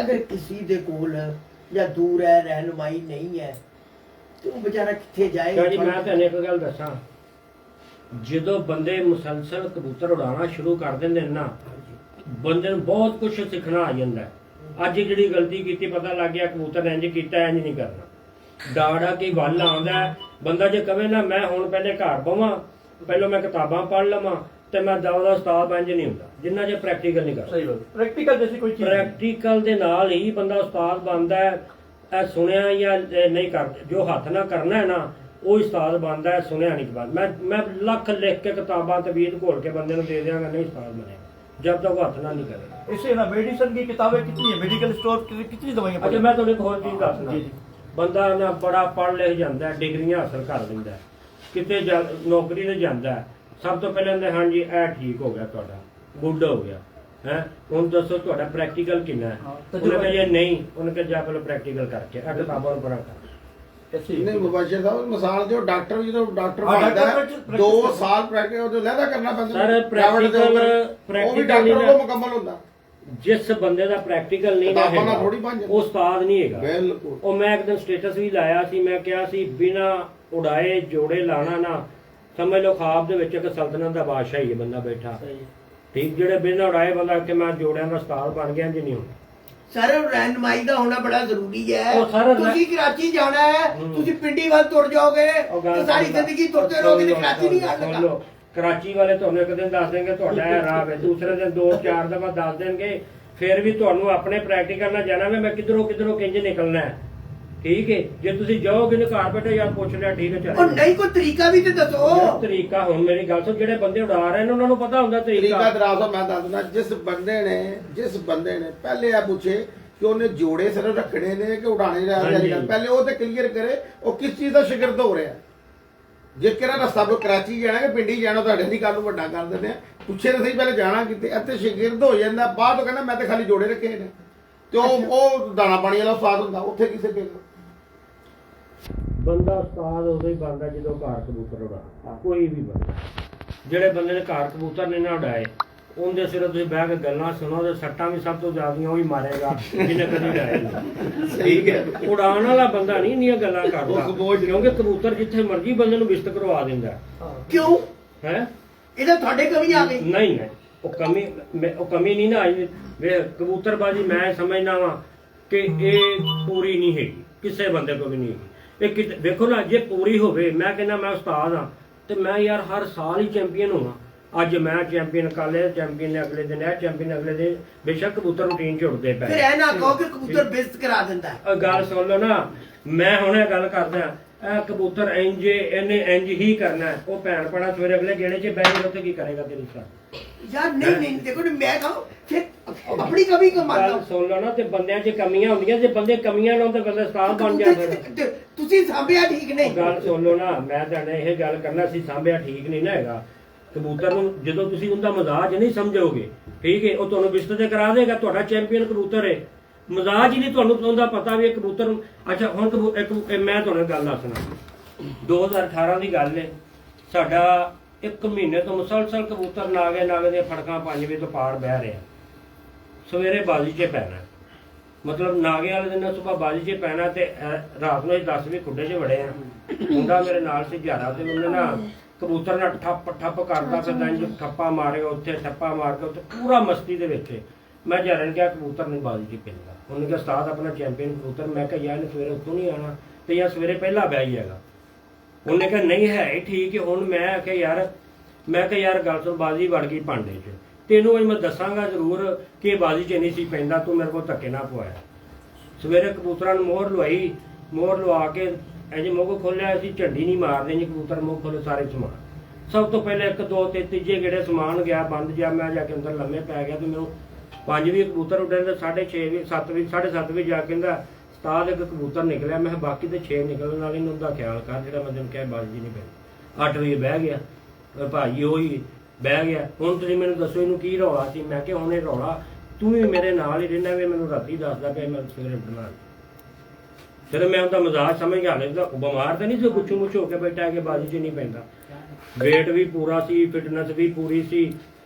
ਅਗਰ ਕਿਸੇ ਦੇ ਕੋਲ ਜਾਂ ਦੂਰ ਹੈ, ਰਹਿਨੁਮਾਈ ਨਹੀਂ ਹੈ, ਤੇ ਉਹ ਵਿਚਾਰਾ ਕਿੱਥੇ ਜਾਏ? ਜੀ ਮੈਂ ਤੁਹਾਨੂੰ ਇੱਕ ਗੱਲ ਦੱਸਾਂ, ਜਦੋਂ ਬੰਦੇ ਮੁਸਲਸਲ ਕਬੂਤਰ ਉਡਾਉਣਾ ਸ਼ੁਰੂ ਕਰ ਦਿੰਦੇ ਨੇ ਨਾ, ਬੰਦੇ ਨੂੰ ਬਹੁਤ ਕੁਝ ਸਿੱਖਣਾ ਆ ਜਾਂਦਾ ਹੈ। ਅੱਜ ਜਿਹੜੀ ਗਲਤੀ ਕੀਤੀ ਪਤਾ ਲੱਗ ਗਿਆ, ਕਬੂਤਰ ਇੰਜ ਕੀਤਾ, ਇੰਜ ਨਹੀਂ ਕਰਨਾ। ਡਾੜਾ ਕੀ ਵੱਲ ਆਉਂਦਾ ਬੰਦਾ, ਜੇ ਕਵੇ ਨਾ ਮੈਂ ਹੁਣ ਪਹਿਲੇ ਘਰ ਬਵਾਂ, ਪਹਿਲਾਂ ਮੈਂ ਕਿਤਾਬਾਂ ਪੜ੍ਹ ਲਵਾਂ ਤੇ ਮੈਂ ਦਾ ਉਸਤਾਦ ਇੰਜ ਨਹੀਂ ਹੁੰਦਾ ਜਿੰਨਾ ਜੇ ਪ੍ਰੈਕਟੀਕਲ ਨਹੀਂ ਕਰਦਾ। सही बात। प्रैक्टिकल जैसी कोई चीज नहीं। ਪ੍ਰੈਕਟੀਕਲ ਦੇ ਨਾਲ ਹੀ ਬੰਦਾ ਉਸਤਾਦ ਬਣਦਾ ਹੈ। ਇਹ ਸੁਣਿਆ ਜਾਂ ਨਹੀਂ ਕਰਦੇ, ਜੋ ਹੱਥ ਨਾਲ ਕਰਨਾ ਹੈ ਨਾ, ਉਹ ਉਸਤਾਦ ਬਣਦਾ ਹੈ, ਸੁਣਿਆ ਨਹੀਂ ਬਾਤ। ਮੈਂ ਲੱਖ ਲਿਖ ਕੇ ਕਿਤਾਬਾਂ ਤਵੀਤ ਘੋਲ ਕੇ ਬੰਦੇ ਨੂੰ ਦੇ ਦਿਆਂਗਾ, ਨਹੀਂ ਉਸਤਾਦ ਬਣੇਗਾ जब तक वो हथ ना नहीं करेगा। इससे ना मेडिसिन की किताबें कितनी है, मेडिकल स्टोर कितनी दवाइयाँ अच्छा मैं तुहानू एक होर चीज़ दसना, ਬੰਦਾ ਨਾ ਬੜਾ ਪੜ੍ਹ ਲਿਖ ਜਾਂਦਾ, ਡਿਗਰੀਆਂ ਹਾਸਲ ਕਰ ਲੈਂਦਾ, ਕਿਤੇ ਨੌਕਰੀ ਤੇ ਜਾਂਦਾ, ਸਭ ਤੋਂ ਪਹਿਲਾਂ ਕਹਿੰਦੇ ਹਾਂਜੀ ਇਹ ਠੀਕ ਹੋ ਗਿਆ ਤੁਹਾਡਾ, ਗੁੱਡ ਹੋ ਗਿਆ ਹੈ, ਹੁਣ ਦੱਸੋ ਤੁਹਾਡਾ ਪ੍ਰੈਕਟੀਕਲ ਕਿੰਨਾ ਹੈ। ਉਹਨੇ ਕਿਹਾ ਜੇ ਨਹੀਂ, ਉਹਨੇ ਕਿਹਾ ਜਾ ਪਹਿਲਾਂ ਪ੍ਰੈਕਟੀਕਲ ਕਰਕੇ ਆ ਕਿਤਾਬਾਂ ਨੂੰ ਪੜ੍ਹਾ ਕਰ। ਨਹੀਂ ਮੁਬਾਸ਼ਰ ਸਾਹਿਬ, ਮਿਸਾਲ ਜੋ ਡਾਕਟਰ ਜਦੋਂ ਡਾਕਟਰ ਬਣਦਾ 2 ਸਾਲ ਪ੍ਰੈਕਟਿਸ ਉਹ ਲਹਿਦਾ ਕਰਨਾ ਪੈਂਦਾ ਸਰ। ਪ੍ਰੈਕਟੀਕਲ ਉਹ ਵੀ ਡਾਕਟਰ ਕੋਲ ਮੁਕੰਮਲ ਹੁੰਦਾ। ਜਿਸ ਬੰਦੇ ਦਾ ਪ੍ਰੈਕਟੀਕਲ ਨਹੀਂ ਨਾ ਹੈਗਾ ਉਹ ਉਸਤਾਦ ਨਹੀਂ ਹੈਗਾ। ਬਿਲਕੁਲ। ਉਹ ਮੈਂ ਇੱਕ ਦਿਨ ਸਟੇਟਸ ਵੀ ਲਾਇਆ ਸੀ, ਮੈਂ ਕਿਹਾ ਸੀ ਬਿਨਾ ਉਡਾਏ ਜੋੜੇ ਲਾਣਾ ਨਾ, ਸਮਝ ਲਓ ਖਾਬ ਦੇ ਵਿੱਚ ਇੱਕ ਸਲਤਨਤ ਦਾ ਬਾਦਸ਼ਾਹ ਹੀ ਹੈ ਬੰਦਾ ਬੈਠਾ, ਠੀਕ। ਜਿਹੜੇ ਬਿਨਾ ਉਡਾਏ ਬੰਦਾ ਕਿ ਮੈਂ ਜੋੜਿਆਂ ਦਾ ਉਸਤਾਦ ਬਣ ਗਿਆ ਜੀ, ਨਹੀਂ ਹੁੰਦਾ। ਸਰ ਰਹਿਨਮਾਈ ਦਾ ਹੋਣਾ ਬੜਾ ਜ਼ਰੂਰੀ ਹੈ। ਉਹ ਸਾਰਾ ਤੁਸੀਂ ਕਰਾਚੀ ਜਾਣਾ ਹੈ, ਤੁਸੀਂ ਪਿੰਡੀ ਵੱਲ ਤੁਰ ਜਾਓਗੇ ਤੇ ਸਾਰੀ ਜ਼ਿੰਦਗੀ ਤੁਰਦੇ ਰਹੋਗੇ ਤੇ ਕਰਾਚੀ ਨਹੀਂ ਆਣ ਲੱਗਾ। ਕਰਾਚੀ ਵਾਲੇ ਤੁਹਾਨੂੰ ਇੱਕ ਦਿਨ ਦੱਸ ਦੇਣਗੇ ਤੁਹਾਡਾ ਇਹ ਰਾਹ ਹੈ, ਦੂਸਰੇ ਦਿਨ 2-4 ਦਫਾ ਦੱਸ ਦੇਣਗੇ, ਫਿਰ ਵੀ ਤੁਹਾਨੂੰ ਆਪਣੇ ਪ੍ਰੈਕਟੀਕਲ ਨਾਲ ਜਾਣਾ ਵੇ ਮੈਂ ਕਿਧਰੋਂ ਕਿੰਜ ਨਿਕਲਣਾ ਹੈ, ਠੀਕ ਹੈ। ਜੇ ਤੁਸੀਂ ਜਾਓਗੇ ਨਾ ਘਰ ਬੈਠੇ ਯਾਰ ਪੁੱਛ ਲਿਆ, ਠੀਕ ਹੈ ਚੱਲ। ਉਹ ਨਹੀਂ ਕੋਈ ਤਰੀਕਾ ਵੀ ਤੇ ਦੱਸੋ। ਤਰੀਕਾ ਹੁਣ ਮੇਰੀ ਗੱਲ ਸੁਣ, ਜਿਹੜੇ ਬੰਦੇ ਉਡਾ ਰਹੇ ਨੇ ਉਹਨਾਂ ਨੂੰ ਪਤਾ ਹੁੰਦਾ ਤਰੀਕਾ ਦਰਾਜ਼ਾ। ਮੈਂ ਦੱਸਦਾ, ਜਿਸ ਬੰਦੇ ਨੇ ਪਹਿਲੇ ਇਹ ਪੁੱਛੇ ਕਿ ਉਹਨੇ ਜੋੜੇ ਸਿਰ ਰੱਖਣੇ ਨੇ ਕਿ ਉਡਾਣੇ ਨੇ, ਪਹਿਲੇ ਉਹ ਤੇ ਕਲੀਅਰ ਕਰੇ ਉਹ ਕਿਸ ਚੀਜ਼ ਦਾ ਸ਼ਾਗਿਰਦ ਹੋ ਰਿਹਾ। ਜੇ ਕਿਹੜਾ ਰਸਤਾ ਕੋ ਕਰਾਚੀ ਜਾਣਾ ਕਿ ਪਿੰਡੀ ਜਾਣਾ, ਤੁਹਾਡੇ ਦੀ ਗੱਲ ਨੂੰ ਵੱਡਾ ਕਰ ਦਿੰਦੇ ਆ। ਪੁੱਛੇ ਤਾਂ ਸਹੀ ਪਹਿਲੇ ਜਾਣਾ ਕਿਤੇ, ਇੱਥੇ ਸ਼ਾਗਿਰਦ ਹੋ ਜਾਂਦਾ, ਬਾਅਦ ਉਹ ਕਹਿੰਦਾ ਮੈਂ ਤੇ ਖਾਲੀ ਜੋੜੇ ਰੱਖੇ ਨੇ, ਤੇ ਉਹ ਦਾਣਾ ਪਾਣੀ ਵਾਲਾ ਉਸਤਾਦ ਹੁੰਦਾ, ਉੱਥੇ ਕਿਸੇ ਕੇ ਬੰਦਾ ਉਸਤਾਦ ਉਦੋਂ ਹੀ ਬਣਦਾ ਜਦੋਂ ਘਰ ਕਬੂਤਰ ਉਡਾ। ਕੋਈ ਵੀ ਬੰਦਾ, ਜਿਹੜੇ ਬੰਦੇ ਨੇ ਘਰ ਕਬੂਤਰ ਨੇ ਨਾ ਉਡਾਏ, ਉਹਦੇ ਸਿਰ ਤੁਸੀਂ ਬਹਿ ਕੇ ਗੱਲਾਂ ਸੁਣੋ ਤੇ ਸੱਟਾਂ ਵੀ ਸਭ ਤੋਂ ਜ਼ਿਆਦੀਆਂ ਉਹੀ ਮਾਰੇਗਾ ਜਿਹਨੇ ਕਦੀ ਉਡਾਏ ਨਹੀਂ, ਠੀਕ ਹੈ। ਉਡਾਉਣ ਵਾਲਾ ਬੰਦਾ ਨਹੀਂ ਇੰਨੀਆਂ ਗੱਲਾਂ ਕਰਦਾ, ਕਿਉਂਕਿ ਕਬੂਤਰ ਜਿੱਥੇ ਮਰਜ਼ੀ ਬੰਦੇ ਨੂੰ ਵਿਸਤ ਕਰਵਾ ਦਿੰਦਾ। ਕਿਉਂ ਹੈ ਇਹਦਾ ਤੁਹਾਡੇ ਕਮੀ ਆ ਗਈ? ਨਹੀਂ ਉਹ ਕਮੀ ਨਹੀਂ ਨਾ ਆਈ। ਵੇ ਕਬੂਤਰਬਾਜੀ ਮੈਂ ਸਮਝਦਾ ਵਾਂ ਕਿ ਇਹ ਪੂਰੀ ਨਹੀਂ ਹੈਗੀ, ਕਿਸੇ ਬੰਦੇ ਕੋਲ ਵੀ ਨਹੀਂ ਹੈਗੀ। ਇਹ ਵੇਖੋ ਨਾ, ਜੇ ਪੂਰੀ ਹੋਵੇ, ਮੈਂ ਕਹਿੰਦਾ ਮੈਂ ਉਸਤਾਦ ਹਾਂ ਤੇ ਮੈਂ ਯਾਰ ਹਰ ਸਾਲ ਹੀ ਚੈਂਪੀਅਨ ਹੋਵਾਂ। ਅੱਜ ਮੈਂ ਚੈਂਪੀਅਨ ਕਰ ਲਿਆ, ਚੈਂਪੀਅਨ ਨੇ ਅਗਲੇ ਦਿਨ ਇਹ ਚੈਂਪੀਅਨ ਅਗਲੇ ਦਿਨ, ਬੇਸ਼ੱਕ ਕਬੂਤਰ ਰੂਟੀਨ ਚ ਉੱਡਦੇ ਪਏ। ਫਿਰ ਇਹ ਨਾ ਕਹੋ ਕਿ ਕਬੂਤਰ ਬਿਸਤ ਕਰਾ ਦਿੰਦਾ ਹੈ। ਗੱਲ ਸੁਣ ਲਓ ਨਾ, ਮੈਂ ਹੁਣ ਇਹ ਗੱਲ ਕਰਦਾ, ਇਹ ਕਬੂਤਰ ਇਹਨੇ ਇੰਜ ਹੀ ਕਰਨਾ ਹੈ। ਉਹ ਭੈਣ ਪੜਾ ਸਵੇਰੇ ਅਗਲੇ ਗੇੜੇ 'ਚ ਬਹਿ ਗਿਆ, ਉੱਥੇ ਕੀ ਕਰੇਗਾ ਤੇਰੀ ਸਾਥ ਯਾਰ? ਨਹੀਂ ਦੇਖੋ ਮੈਂ ਕਹਾਂ ਫਿਰ ਆਪਣੀ ਕਮੀ ਕਿਉਂ ਮੰਨਦਾ? ਸੁਣ ਲਓ ਨਾ, ਤੇ ਬੰਦਿਆਂ 'ਚ ਕਮੀਆਂ ਹੁੰਦੀਆਂ, ਜੇ ਬੰਦੇ ਕਮੀਆਂ ਲਾਉਣ ਤੇ ਬੰਦਾ ਉਸਤਾਦ ਬਣ ਜਾਂਦਾ। ਤੁਸੀਂ ਸਾਂਭਿਆ ਠੀਕ ਨਹੀਂ। ਗੱਲ ਸੁਣ ਲਓ ਨਾ, ਮੈਂ ਤੁਹਾਡੇ ਇਹ ਗੱਲ ਕਰਨਾ ਸੀ, ਸਾਂਭਿਆ ਠੀਕ ਨਹੀਂ ਨਾ ਹੈਗਾ। ਕਬੂਤਰ ਨੂੰ ਜਦੋਂ ਤੁਸੀਂ ਉਹਦਾ ਮਜ਼ਾਜ ਨਹੀਂ ਸਮਝੋਗੇ, ਠੀਕ ਹੈ, ਉਹ ਤੁਹਾਨੂੰ ਵਿਸਤ ਤੇ ਕਰਾ ਦੇਗਾ। ਤੁਹਾਡਾ ਚੈਂਪੀਅਨ ਕਬੂਤਰ ਹੈ, ਮਜ਼ਾਜ ਹੀ ਨਹੀਂ ਤੁਹਾਨੂੰ ਉਹਦਾ ਪਤਾ ਵੀ ਇਹ ਕਬੂਤਰ ਨੂੰ। ਅੱਛਾ ਹੁਣ ਮੈਂ ਤੁਹਾਨੂੰ ਗੱਲ ਦੱਸਣਾ, 2018 ਦੀ ਗੱਲ ਹੈ। ਸਾਡਾ 1 ਮਹੀਨੇ ਤੋਂ ਮੁਸਲਸਲ ਕਬੂਤਰ ਨਾਗੇ ਦੀਆਂ ਫੜਕਾਂ 5 ਵਜੇ ਤੋਂ ਪਾਰ ਬਹਿ ਰਿਹਾ। ਸਵੇਰੇ ਬਾਜ਼ੀ 'ਚ ਪੈਣਾ, ਮਤਲਬ ਨਾਗੇ ਵਾਲੇ ਦਿਨ ਸੁਬਾਹ ਬਾਜ਼ੀ 'ਚ ਪੈਣਾ ਤੇ ਰਾਤ ਨੂੰ 10 ਵਜੇ ਖੁੱਡੇ 'ਚ ਵੜੇ ਆ। ਮੁੰਡਾ ਮੇਰੇ ਨਾਲ ਸੀ ਗਿਆਰਾ, ਤੇ ਉਹਨੇ ਨਾ ਕਬੂਤਰ ਨਾਲ ਠੱਪ ਕਰਦਾ ਫਿਰਦਾ, ਇੰਜ ਠੱਪਾ ਮਾਰੇਗਾ ਉੱਥੇ, ਠੱਪਾ ਮਾਰ ਕੇ ਉੱਥੇ, ਪੂਰਾ ਮਸਤੀ ਦੇ ਵਿੱਚ। ਮੈਂ ਜਰਨ ਕਿਹਾ ਕਬੂਤਰ ਨਹੀਂ ਬਾਜ਼ੀ 'ਚ ਪੈਂਦਾ। ਉਹਨੇ ਕਿਹਾ ਉਸਤਾਦ ਆਪਣਾ ਚੈਂਪੀਅਨ ਕਬੂਤਰ। ਮੈਂ ਕਿਹਾ ਯਾਰ ਸਵੇਰੇ ਉੱਥੋਂ ਨਹੀਂ ਆਉਣਾ ਤੇ ਜਾਂ ਸਵੇਰੇ ਪਹਿਲਾਂ ਬਹਿ ਹੀ ਹੈਗਾ। ਉਹਨੇ ਕਿਹਾ ਨਹੀਂ ਹੈ ਹੀ ਠੀਕ ਹੈ। ਹੁਣ ਮੈਂ ਕਿਹਾ ਯਾਰ ਗੱਲ ਸੁਣ, ਬਾਜ਼ੀ ਵੜ ਗਈ ਭਾਂਡੇ 'ਚ, ਤੈਨੂੰ ਅੱਜ ਮੈਂ ਦੱਸਾਂਗਾ ਜ਼ਰੂਰ ਕਿ ਇਹ ਬਾਜ਼ੀ 'ਚ ਨਹੀਂ ਸੀ ਪੈਂਦਾ, ਤੂੰ ਮੇਰੇ ਕੋਲ ਧੱਕੇ ਨਾ ਪਵਾਇਆ। ਸਵੇਰੇ ਕਬੂਤਰਾਂ ਨੂੰ ਮੋਹਰ ਲਵਾਈ, ਮੋਹਰ ਲਵਾ ਕੇ ਇੰਜ ਮੂੰਹ ਖੋਲਿਆ, ਅਸੀਂ ਝੰਡੀ ਨਹੀਂ ਮਾਰਦੇ ਜੀ, ਕਬੂਤਰ ਮੂੰਹ ਖੋਲ੍ਹੋ ਸਾਰੇ ਸਮਾਨ। ਸਭ ਤੋਂ ਪਹਿਲੇ 1 2 ਤੇ ਤੀਜੇ ਗੇੜੇ ਸਮਾਨ ਗਿਆ ਬੰਦ ਜਾ, ਮੈਂ ਜਾ ਕੇ ਅੰਦਰ ਲੰਮੇ ਪੈ ਗਿਆ ਤੇ ਮੈਨੂੰ 5 ਵੀ ਕਬੂਤਰ ਉੱਡੇ ਤੇ 6:30 ਵੀ 7 ਵੀ 7:30 ਵੀ ਜਾ ਕੇ ਕਹਿੰਦਾ ਉਸਤਾਦ ਇੱਕ ਕਬੂਤਰ ਨਿਕਲਿਆ। ਮੈਂ ਬਾਕੀ ਤੇ 6 ਨਿਕਲਣ ਵਾਲੇ ਨੂੰ ਉਹਦਾ ਖਿਆਲ ਕਰ ਜਿਹੜਾ ਮੈਂ ਤੈਨੂੰ ਕਿਹਾ ਬਾਜ਼ੀ ਨਹੀਂ ਪਈ। 8 ਵਜੇ ਬਹਿ ਗਿਆ ਭਾਈ, ਉਹੀ ਬਹਿ ਗਿਆ। ਹੁਣ ਤੁਸੀਂ ਮੈਨੂੰ ਦੱਸੋ ਇਹਨੂੰ ਕੀ ਰੌਲਾ ਸੀ? ਮੈਂ ਕਿਹਾ ਹੁਣ ਇਹ ਰੌਲਾ ਤੂੰ ਵੀ ਮੇਰੇ ਨਾਲ ਹੀ ਰਹਿਣਾ ਵੀ, ਮੈਨੂੰ ਰਾਤੀ ਦੱਸਦਾ ਪਿਆ ਮੈਂ ਸਵੇਰੇ ਉੱਠਣਾ। ਜਦੋਂ ਮੈਂ ਉਹਦਾ ਮਜ਼ਾਕ ਸਮਝ ਗਿਆ, ਹਾਲੇ ਤਾਂ ਬਿਮਾਰ ਤਾਂ ਨਹੀਂ ਸੀ, ਗੁੱਛੂ ਮੁੱਛੂ ਹੋ ਕੇ ਬੈਠਾ ਕਿ ਬਾਜ਼ੀ 'ਚ ਨਹੀਂ ਪੈਂਦਾ। ਵੇਟ ਵੀ ਪੂਰਾ ਸੀ, ਫਿਟਨੈਸ ਵੀ ਪੂਰੀ ਸੀ,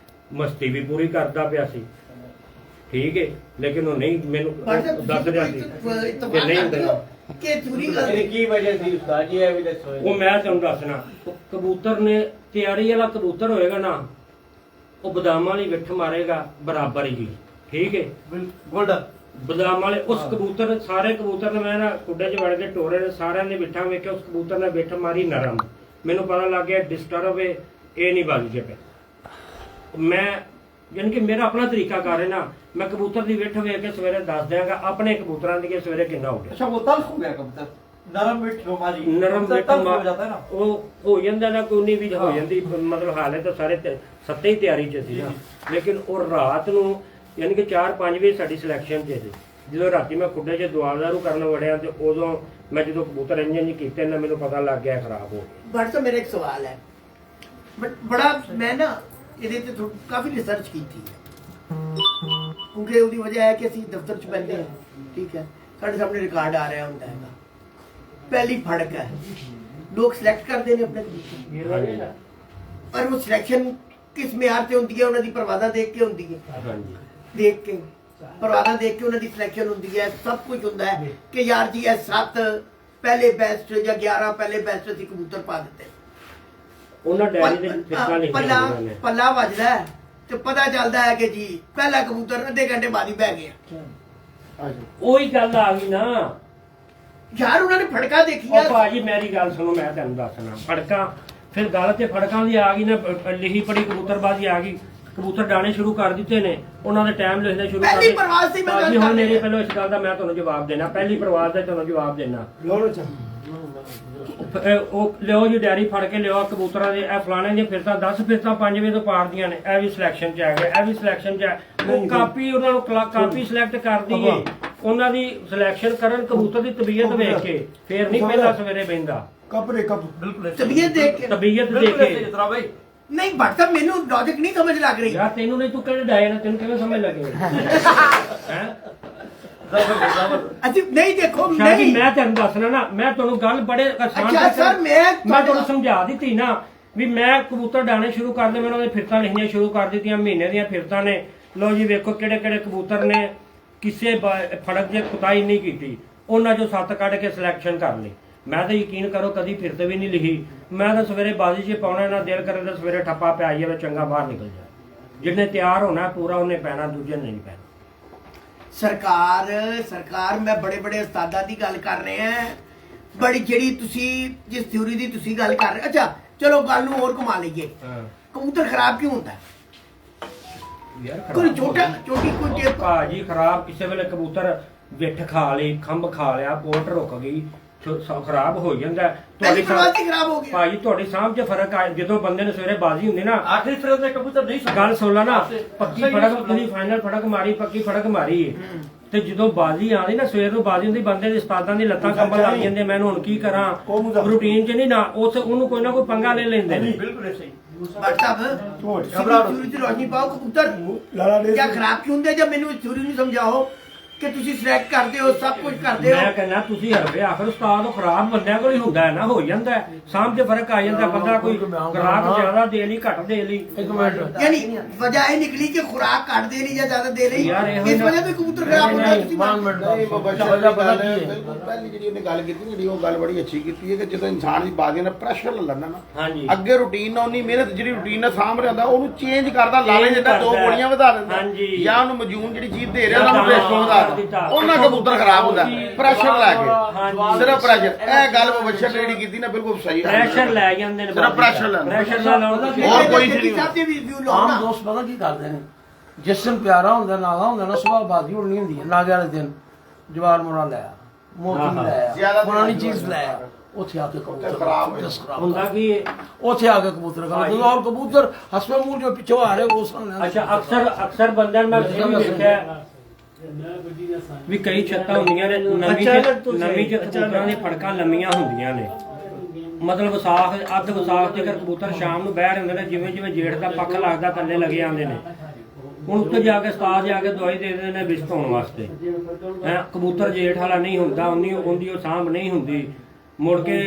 ਮਸਤੀ ਵੀ ਪੂਰੀ ਕਰਦਾ ਪਿਆ ਸੀ, ਠੀਕ ਹੈ। ਲੇਕਿਨ ਉਹ ਨਹੀਂ ਮੈਨੂੰ ਦੱਸ ਰਿਹਾ ਸੀ ਕਿ ਨਹੀਂ ਹੁੰਦਾ। ਕੀ ਵਜ੍ਹਾ ਸੀ ਉਸਤਾਦ ਜੀ, ਇਹ ਵੀ ਦੱਸੋ। ਉਹ ਮੈਂ ਤੁਹਾਨੂੰ ਦੱਸਣਾ, ਕਬੂਤਰ ਨੇ ਤਿਆਰੀ ਵਾਲਾ ਕਬੂਤਰ ਹੋਏਗਾ ਨਾ, ਉਹ ਬਦਾਮ ਵਾਲੀ ਵਿੱਠ ਮਾਰੇਗਾ ਬਰਾਬਰ ਹੀ, ਠੀਕ ਹੈ। ਗੋਲਡਨ ਬਦਾਮ ਵਾਲੇ ਉਸ ਕਬੂਤਰ, ਸਾਰੇ ਕਬੂਤਰ ਨੇ ਮੈਂ ਨਾ ਕੁੱਡੇ 'ਚ ਵੜ ਕੇ ਟੋਰੇ ਨੇ ਸਾਰਿਆਂ ਨੇ ਵਿੱਠਾਂ ਵੇਖਿਆ, ਉਸ ਕਬੂਤਰ ਨੇ ਵਿੱਠ ਮਾਰੀ ਨਰਮ। ਮੈਨੂੰ ਪਤਾ ਲੱਗ ਗਿਆ ਡਿਸਟਰਬ ਹੈ, ਇਹ ਨਹੀਂ ਬਾਜ਼ੀ 'ਚ ਪਿਆ। ਮੈਂ ਯਾਨੀ ਕਿ ਮੇਰਾ ਆਪਣਾ ਤਰੀਕਾ ਕਰ ਰਿਹਾ ਨਾ, मैं कबूतर की विठ वेख के सवेरे दस देंगा अपने कबूतरों की सवेरे कितना हो गया। अच्छा वो तल्ख हो गया कबूतर? नरम मिठ रोमाली ਨਰਮ तो ਮਿੱਠ टफ हो जाता है ना। ਉਹ ਹੋ ਜਾਂਦਾ ਨਾ ਕੋਈ ਨਹੀਂ ਵੀ ਹੋ ਜਾਂਦੀ ਮਤਲਬ ਹਾਲੇ ਤਾਂ ਸਾਰੇ ਸੱਤੇ ਹੀ ਤਿਆਰੀ ਚ ਸੀ ਨਾ ਲੇਕਿਨ ਉਹ ਰਾਤ ਨੂੰ ਯਾਨੀ ਕਿ 4-5 ਵਜੇ ਸਾਡੀ ਸਿਲੈਕਸ਼ਨ ਚ ਸੀ ਜਦੋਂ ਰਾਤੀ ਮੈਂ ਖੁੱਡੇ 'ਚ ਦੁਆਰਦਾਰੂ ਕਰਨ ਵੜਿਆ ਤੇ ਉਦੋਂ ਮੈਂ ਜਦੋਂ ਕਬੂਤਰ ਇੰਜ ਕੀਤੇ ਨਾ ਮੈਨੂੰ ਪਤਾ ਲੱਗ ਗਿਆ ਖਰਾਬ ਹੋ ਗਏ। बट तो मेरा एक सवाल है बट बड़ा मैं ना ਇਹਦੇ ਤੇ ਕਾਫੀ ਰਿਸਰਚ ਕੀਤੀ ਹੈ ਕਿਉਂਕਿ ਉਹਦੀ ਵਜ੍ਹਾ ਹੈ ਕਿ ਅਸੀਂ ਦਫ਼ਤਰ 'ਚ ਬੈਠੇ ਹਾਂ ਠੀਕ ਹੈ ਸਾਡੇ ਸਾਹਮਣੇ ਰਿਕਾਰਡ ਆ ਰਿਹਾ ਹੁੰਦਾ ਹੈਗਾ ਪਹਿਲੀ ਫੜਕ ਹੈ ਲੋਕ ਸਿਲੈਕਟ ਕਰਦੇ ਨੇ ਆਪਣੇ ਕਬੂਤਰ ਪਰ ਉਹ ਸਿਲੈਕਸ਼ਨ ਕਿਸ ਮਿਆਰ ਤੇ ਹੁੰਦੀ ਹੈ ਉਹਨਾਂ ਦੀ ਪਰਵਾਦਾ ਦੇਖ ਕੇ ਹੁੰਦੀ ਹੈ ਹਾਂਜੀ ਦੇਖ ਕੇ ਪਰਵਾਦਾ ਦੇਖ ਕੇ ਉਹਨਾਂ ਦੀ ਸਿਲੈਕਸ਼ਨ ਹੁੰਦੀ ਹੈ ਸਭ ਕੁਝ ਹੁੰਦਾ ਹੈ ਕਿ ਯਾਰ ਜੀ ਇਹ 7 ਪਹਿਲੇ ਬੈਸਟ ਜਾਂ 11 ਪਹਿਲੇ ਬੈਸਟ ਅਸੀਂ ਕਬੂਤਰ ਪਾ ਦਿੱਤੇ ਉਹਨਾਂ ਡੈਰੀ ਦੇ ਫਿੱਕਾ ਲਿਖਿਆ ਉਹਨਾਂ ਨੇ ਪੱਲਾ ਵੱਜਦਾ ਹੈ ਤੇ ਪਤਾ ਚੱਲਦਾ ਹੈ ਕਿ ਜੀ ਪਹਿਲਾ ਕਬੂਤਰ ਅੱਧੇ ਘੰਟੇ ਬਾਅਦ ਹੀ ਬਹਿ ਗਿਆ ਉਹੀ ਗੱਲ ਆ ਗਈ ਨਾ ਯਾਰ ਉਹਨਾਂ ਨੇ ਫੜਕਾ ਦੇਖੀਆਂ ਉਹ ਭਾਜੀ ਮੇਰੀ ਗੱਲ ਸੁਣੋ ਮੈਂ ਤੁਹਾਨੂੰ ਦੱਸਣਾ ਫੜਕਾਂ ਫਿਰ ਗੱਲ ਤੇ ਫੜਕਾਂ ਦੀ ਆ ਗਈ ਨਾ ਲਿਖੀ ਪੜੀ ਕਬੂਤਰਬਾਜ਼ੀ ਆ ਗਈ ਕਬੂਤਰ ਡਾਣੇ ਸ਼ੁਰੂ ਕਰ ਦਿੱਤੇ ਨੇ ਉਹਨਾਂ ਦੇ ਟਾਈਮ ਲਿਖਣੇ ਸ਼ੁਰੂ ਕਰ ਪਹਿਲੀ ਦਿੱਤੇ ਪ੍ਰਵਾਸ ਦੀ ਮੈਂ ਗੱਲ ਭਾਜੀ ਹੁਣ ਕਰ ਮੇਰੇ ਰਿਹਾ। ਪਹਿਲਾਂ ਇਸ ਗੱਲ ਦਾ ਮੈਂ ਤੁਹਾਨੂੰ ਜਵਾਬ ਦੇਣਾ ਪਹਿਲੀ ਪ੍ਰਵਾਸ ਦਾ ਤੁਹਾਨੂੰ ਜਵਾਬ ਦੇਣਾ ਉਹ ਲਿਓ ਜੀ ਡੈਰੀ ਫੜ ਕੇ ਲਿਓ ਕਬੂਤਰਾਂ ਦੇ ਇਹ ਫਲਾਣੇ ਦੀਆਂ ਫਿਰਤਾਂ 10 ਫਿਰਤਾਂ 5 ਵਜੇ ਤੋਂ ਪਾਰਦੀਆਂ ਨੇ ਇਹ ਵੀ ਸਿਲੈਕਸ਼ਨ ਚ ਆ ਗਿਆ ਇਹ ਵੀ ਸਿਲੈਕਸ਼ਨ ਚ ਆ ਉਹ ਕਾਪੀ ਉਹਨਾਂ ਨੂੰ ਕਾਪੀ ਸਿਲੈਕਟ ਕਰਦੀ ਏ ਉਹਨਾਂ ਦੀ ਸਿਲੈਕਸ਼ਨ ਕਰਨ ਕਬੂਤਰ ਦੀ ਤਬੀਅਤ ਵੇਖ ਕੇ ਫੇਰ ਨਹੀਂ ਪਹਿਲਾਂ ਸਵੇਰੇ ਬਹਿੰਦਾ बिल्कुल ऐसे। ਤਬੀਅਤ ਦੇਖ ਕੇ ਤਬੀਅਤ ਦੇਖ बिल्कुल ऐसे ਕੇ जितना भाई ਨਹੀਂ ਬਟ ਤਾਂ ਮੈਨੂੰ ਲੌਜਿਕ ਨਹੀਂ ਸਮਝ ਲੱਗ ਰਹੀ ਯਾਰ ਤੈਨੂੰ ਨਹੀਂ ਤੂੰ ਕਿਹੜੇ ਡਾਇਆ ਨਾ ਤੈਨੂੰ ਕਿਵੇਂ ਸਮਝ ਲੱਗੇ ਹੈ ਅਸੀਂ ਨਹੀਂ ਦੇਖੋ ਸ਼ਾਇਦ ਨਹੀਂ ਮੈਂ ਤੁਹਾਨੂੰ ਦੱਸਣਾ ਨਾ ਮੈਂ ਤੁਹਾਨੂੰ ਗੱਲ ਬੜੇ ਆਸਾਨ ਅੱਛਾ ਤਰੀਕੇ ਸਰ ਮੈਂ ਤੁਹਾਨੂੰ ਸਮਝਾ ਦਿੱਤੀ ਨਾ ਵੀ ਮੈਂ ਕਬੂਤਰ ਡਾਣੇ ਸ਼ੁਰੂ ਕਰਦੇ ਮੈਂ ਉਹਨਾਂ ਦੇ ਫਿਰਤਾਂ ਲਿਖਣੀਆਂ ਸ਼ੁਰੂ ਕਰ ਦਿੱਤੀਆਂ ਮਹੀਨੇ ਦੀਆਂ ਫਿਰਤਾਂ ਨੇ ਲੋ ਜੀ ਵੇਖੋ ਕਿਹੜੇ ਕਿਹੜੇ ਕਬੂਤਰ ਨੇ ਕਿਸੇ ਫੜਕ ਦੀ ਕੁਤਾਈ ਨਹੀਂ ਕੀਤੀ ਉਹਨਾਂ ਚੋਂ 7 ਕੱਢ ਕੇ ਸਿਲੈਕਸ਼ਨ ਕਰ ਲਈ ਮੈਂ ਤਾਂ ਯਕੀਨ ਕਰੋ ਕਦੀ ਫਿਰਤ ਵੀ ਨਹੀਂ ਲਿਖੀ ਮੈਂ ਤਾਂ ਸਵੇਰੇ ਬਾਜ਼ੀ 'ਚ ਪਾਉਣਾ ਨਾ ਦਿਲ ਕਰੇ ਤਾਂ ਸਵੇਰੇ ਠੱਪਾ ਪਿਆ ਜਾਵੇ ਚੰਗਾ ਬਾਹਰ ਨਿਕਲ ਜਾਏ ਜਿਹਨੇ ਤਿਆਰ ਹੋਣਾ ਪੂਰਾ ਉਹਨੇ ਪੈਣਾ ਦੂਜੇ ਨੇ ਨਹੀਂ ਪੈਣਾ ਸਰਕਾਰ ਮੈਂ ਬੜੇ ਉਸਤਾਦਾਂ ਦੀ ਗੱਲ ਕਰ ਰਹੇ ਹਾਂ ਬੜੀ ਜਿਹੜੀ ਤੁਸੀਂ ਜਿਸ ਥਿਊਰੀ ਦੀ ਤੁਸੀਂ ਗੱਲ ਕਰ ਰਹੇ ਅੱਛਾ ਚਲੋ ਗੱਲ ਨੂੰ ਹੋਰ ਘੁਮਾ ਲਈਏ ਕਬੂਤਰ ਖਰਾਬ ਕਿਉਂ ਹੁੰਦਾ ਕੋਈ ਛੋਟੀ ਕੋਈ ਟਿਪ ਭਾਜੀ ਖਰਾਬ ਕਿਸੇ ਵੇਲੇ ਕਬੂਤਰ ਵਿੱਠ ਖਾ ਲਈ ਖੰਭ ਖਾ ਲਿਆ ਪੋਟ ਰੁਕ ਗਈ ਖਰਾਬ ਹੋ ਜਾਂਦਾ ਪਹਿਲੀ ਪ੍ਰਵਾਸੀ ਖਰਾਬ ਹੋ ਗਿਆ ਭਾਜੀ ਤੁਹਾਡੀ ਸਾਹਮ 'ਚ ਫਰਕ ਆ ਜਦੋਂ ਬੰਦੇ ਨੇ ਸਵੇਰੇ ਬਾਜ਼ੀ ਹੁੰਦੀ ਨਾ आखिरी फिर में कबूतर नहीं समझ ਗੱਲ ਸੁਣ ਲਾ ਨਾ आपसे ਪੱਕੀ सही ਫੜਕ नहीं ਤੁਸੀਂ ਫਾਈਨਲ ਫੜਕ ਮਾਰੀ ਪੱਕੀ ਫੜਕ ਮਾਰੀ ਏ ਤੇ ਜਦੋਂ ਬਾਜ਼ੀ ਆਉਂਦੀ ਨਾ ਸਵੇਰ ਨੂੰ ਬਾਜ਼ੀ ਹੁੰਦੀ ਬੰਦੇ ਦੇ ਉਸਤਾਦਾਂ ਦੀ ਲੱਤਾਂ ਕੰਬਣ ਲੱਗ ਜਾਂਦੇ ਮੈਨੂੰ ਹੁਣ ਕੀ ਕਰਾਂ ਰੂਟੀਨ 'ਚ ਨਹੀਂ ਨਾ ਉਹਨੂੰ ਕੋਈ ਨਾ ਕੋਈ ਪੰਗਾ ਲੈ ਲੈਂਦੇ ਨੇ बिल्कुल ऐसे ही ਬਟ ਸਾਹਿਬ ਥਿਊਰੀ ਦੀ ਰੋਸ਼ਨੀ ਪਾਓ ਕਬੂਤਰ ਕਿਆ ਖਰਾਬ ਕਿਉਂ ਹੁੰਦੇ ਜਦ ਮੈਨੂੰ ਥਿਊਰੀ ਨੂੰ ਸਮਝਾਓ ਕਿ ਤੁਸੀਂ ਸਿਲੈਕਟ ਕਰਦੇ ਹੋ ਸਭ ਕੁਝ ਕਰਦੇ ਮੈਂ ਹੋ ਕਹਿੰਦਾ ਤੁਸੀਂ ਹਰਵੇ ਆਖਰ ਉਸਤਾਦ ਉਹ ਖਰਾਬ ਬੰਦਿਆਂ ਕੋਲ ਹੀ ਹੁੰਦਾ ਹੈ ਨਾ ਹੋ ਜਾਂਦਾ ਹੈ ਸਾਹਮ 'ਚ ਫਰਕ ਆ ਜਾਂਦਾ ਬੰਦਾ ਕੋਈ ਖੁਰਾਕ ਜ਼ਿਆਦਾ ਦੇ ਲਈ ਘੱਟ ਦੇ ਲਈ ਯਾਨੀ ਵਜ੍ਹਾ ਇਹ ਨਿਕਲੀ ਕਿ ਖੁਰਾਕ ਘੱਟ ਦੇ ਲਈ ਜਾਂ ਜ਼ਿਆਦਾ ਦੇ ਲਈ ਯਾਰ ਇਹੋ ਇਸ ਜਿਹਾ- ਵਜ੍ਹਾ ਤੋਂ ਕਬੂਤਰ ਖਰਾਬ ਹੁੰਦਾ ਤੁਸੀਂ ਨਹੀਂ ਮੁਬਸ਼ਰ ਦੀ ਗੱਲ ਹੈ ਬਿਲਕੁਲ ਪਹਿਲੀ ਜਿਹੜੀ ਉਹਨੇ ਗੱਲ ਕੀਤੀ ਜਿਹੜੀ ਉਹ ਗੱਲ ਬੜੀ ਅੱਛੀ ਕੀਤੀ ਹੈ ਕਿ ਜਦੋਂ ਇਨਸਾਨ ਦੀ ਬਾਜ਼ੀ ਨਾਲ ਪ੍ਰੈਸ਼ਰ ਲੈ ਲੈਂਦਾ ਨਾ ਹਾਂਜੀ ਅੱਗੇ ਰੂਟੀਨ ਨਾਲ ਉਨੀ ਮਿਹਨਤ ਜਿਹੜੀ ਰੂਟੀਨ ਨਾਲ ਸਾਂਭ ਰਿਹਾ ਹੁੰਦਾ ਉਹਨੂੰ ਚੇਂਜ ਕਰਦਾ ਲਾਲੇ ਜਿੱਦਾਂ 2 ਕਰਦਾ। ਗੋਲੀਆਂ ਵਧਾ ਦਿੰਦਾ ਹਾਂਜੀ। ਜਾਂ ਉਹਨੂੰ ਮਜੂਨ ਜਿਹੜੀ ਚੀਜ਼ ਦੇ ਰਿਹਾ ਉਹਨੂੰ ਪ੍ਰੈਸ਼ਰ ਵਧਾ ਦਿੰਦਾ ਉਹਨਾਂ ਕਬੂਤਰ ਖਰਾਬ ਹੁੰਦਾ ਪ੍ਰੈਸ਼ਰ ਲੈ ਕੇ ਹਾਂਜੀ। ਸਿਰਫ ਪ੍ਰੈਸ਼ਰ ਇਹ ਗੱਲ ਮੁਬਸ਼ਰ ਨੇ ਜਿਹੜੀ ਕੀਤੀ ਨਾ ਬਿਲਕੁਲ ਸਹੀ ਹੈ ਪ੍ਰੈਸ਼ਰ ਲੈ ਜਾਂਦੇ ਨੇ ਸਿਰਫ pressure ਲੈਂਦੇ। ਪ੍ਰੈਸ਼ਰ ਨਾਲ ਲਾਉਣ ਹੋਰ ਕੋਈ ਨਹੀਂ ਸਾਹਿਬ ਦੇ ਵੀ ਵਿਊ ਲਓ ਆਮ ਨਾ ਦੋਸਤ ਪਤਾ ਕੀ ਕਰਦੇ ਨੇ ਜਿਸ ਦਿਨ ਪਿਆਰਾ ਹੁੰਦਾ ਨਾਗਾ ਹੁੰਦਾ ਨਾ ਸੁਬਾਹ ਬਾਜ਼ੀ ਉੜਨੀ ਹੁੰਦੀ ਹੈ ਨਾਗੇ ਵਾਲੇ ਦਿਨ ਜਵਾਰ ਮੋਰਾ ਲਿਆ ਮੋਤੀ ਲਿਆ ਜ਼ਿਆਦਾ ਪੁਰਾਣੀ ਚੀਜ਼ ਲਿਆ ਉੱਥੇ ਆ ਕੇ ਕਬੂਤਰ ਖਰਾਬ ਹੁੰਦਾ ਕੀ ਉੱਥੇ ਆ ਕੇ ਕਬੂਤਰ ਕਰ ਔਰ ਕਬੂਤਰ ਹਸਪੇ ਮੂਲ ਜੋ ਪਿੱਛੋਂ ਆ ਰਹੇ ਉਸ ਨਾਲ ਅੱਛਾ ਅਕਸਰ ਬੰਦਿਆਂ ਨੂੰ ਮੈਂ ਇਹ ਵੀ ਦੇਖਿਆ ਵੀ ਕਈ ਛੱਤਾਂ ਹੁੰਦੀਆਂ ਨੇ ਨਵੀਂ ਚ ਕਬੂਤਰਾਂ ਦੀਆਂ ਫੜਕਾਂ ਲੰਮੀਆਂ ਹੁੰਦੀਆਂ ਨੇ ਮਤਲਬ ਅੱਧ ਵਿਸਾਖ ਤੇ ਕਬੂਤਰ ਸ਼ਾਮ ਨੂੰ ਬਹਿ ਰਹੇ ਹੁੰਦੇ ਨੇ ਜਿਵੇਂ ਜਿਵੇਂ ਜੇਠ ਦਾ ਪੱਖ ਲੱਗਦਾ ਥੱਲੇ ਲੱਗੇ ਆਉਂਦੇ ਨੇ ਹੁਣ ਉੱਤੇ ਜਾ ਕੇ ਉਸਤਾਦ ਜਾ ਕੇ ਦਵਾਈ ਦੇ ਦਿੰਦੇ ਨੇ ਵਿਸ਼ ਧੋਣ ਵਾਸਤੇ ਕਬੂਤਰ ਜੇਠ ਵਾਲਾ ਨਹੀਂ ਹੁੰਦਾ ਉਹਦੀ ਉਹ ਸਾਂਭ ਨਹੀਂ ਹੁੰਦੀ ਮੁੜ ਕੇ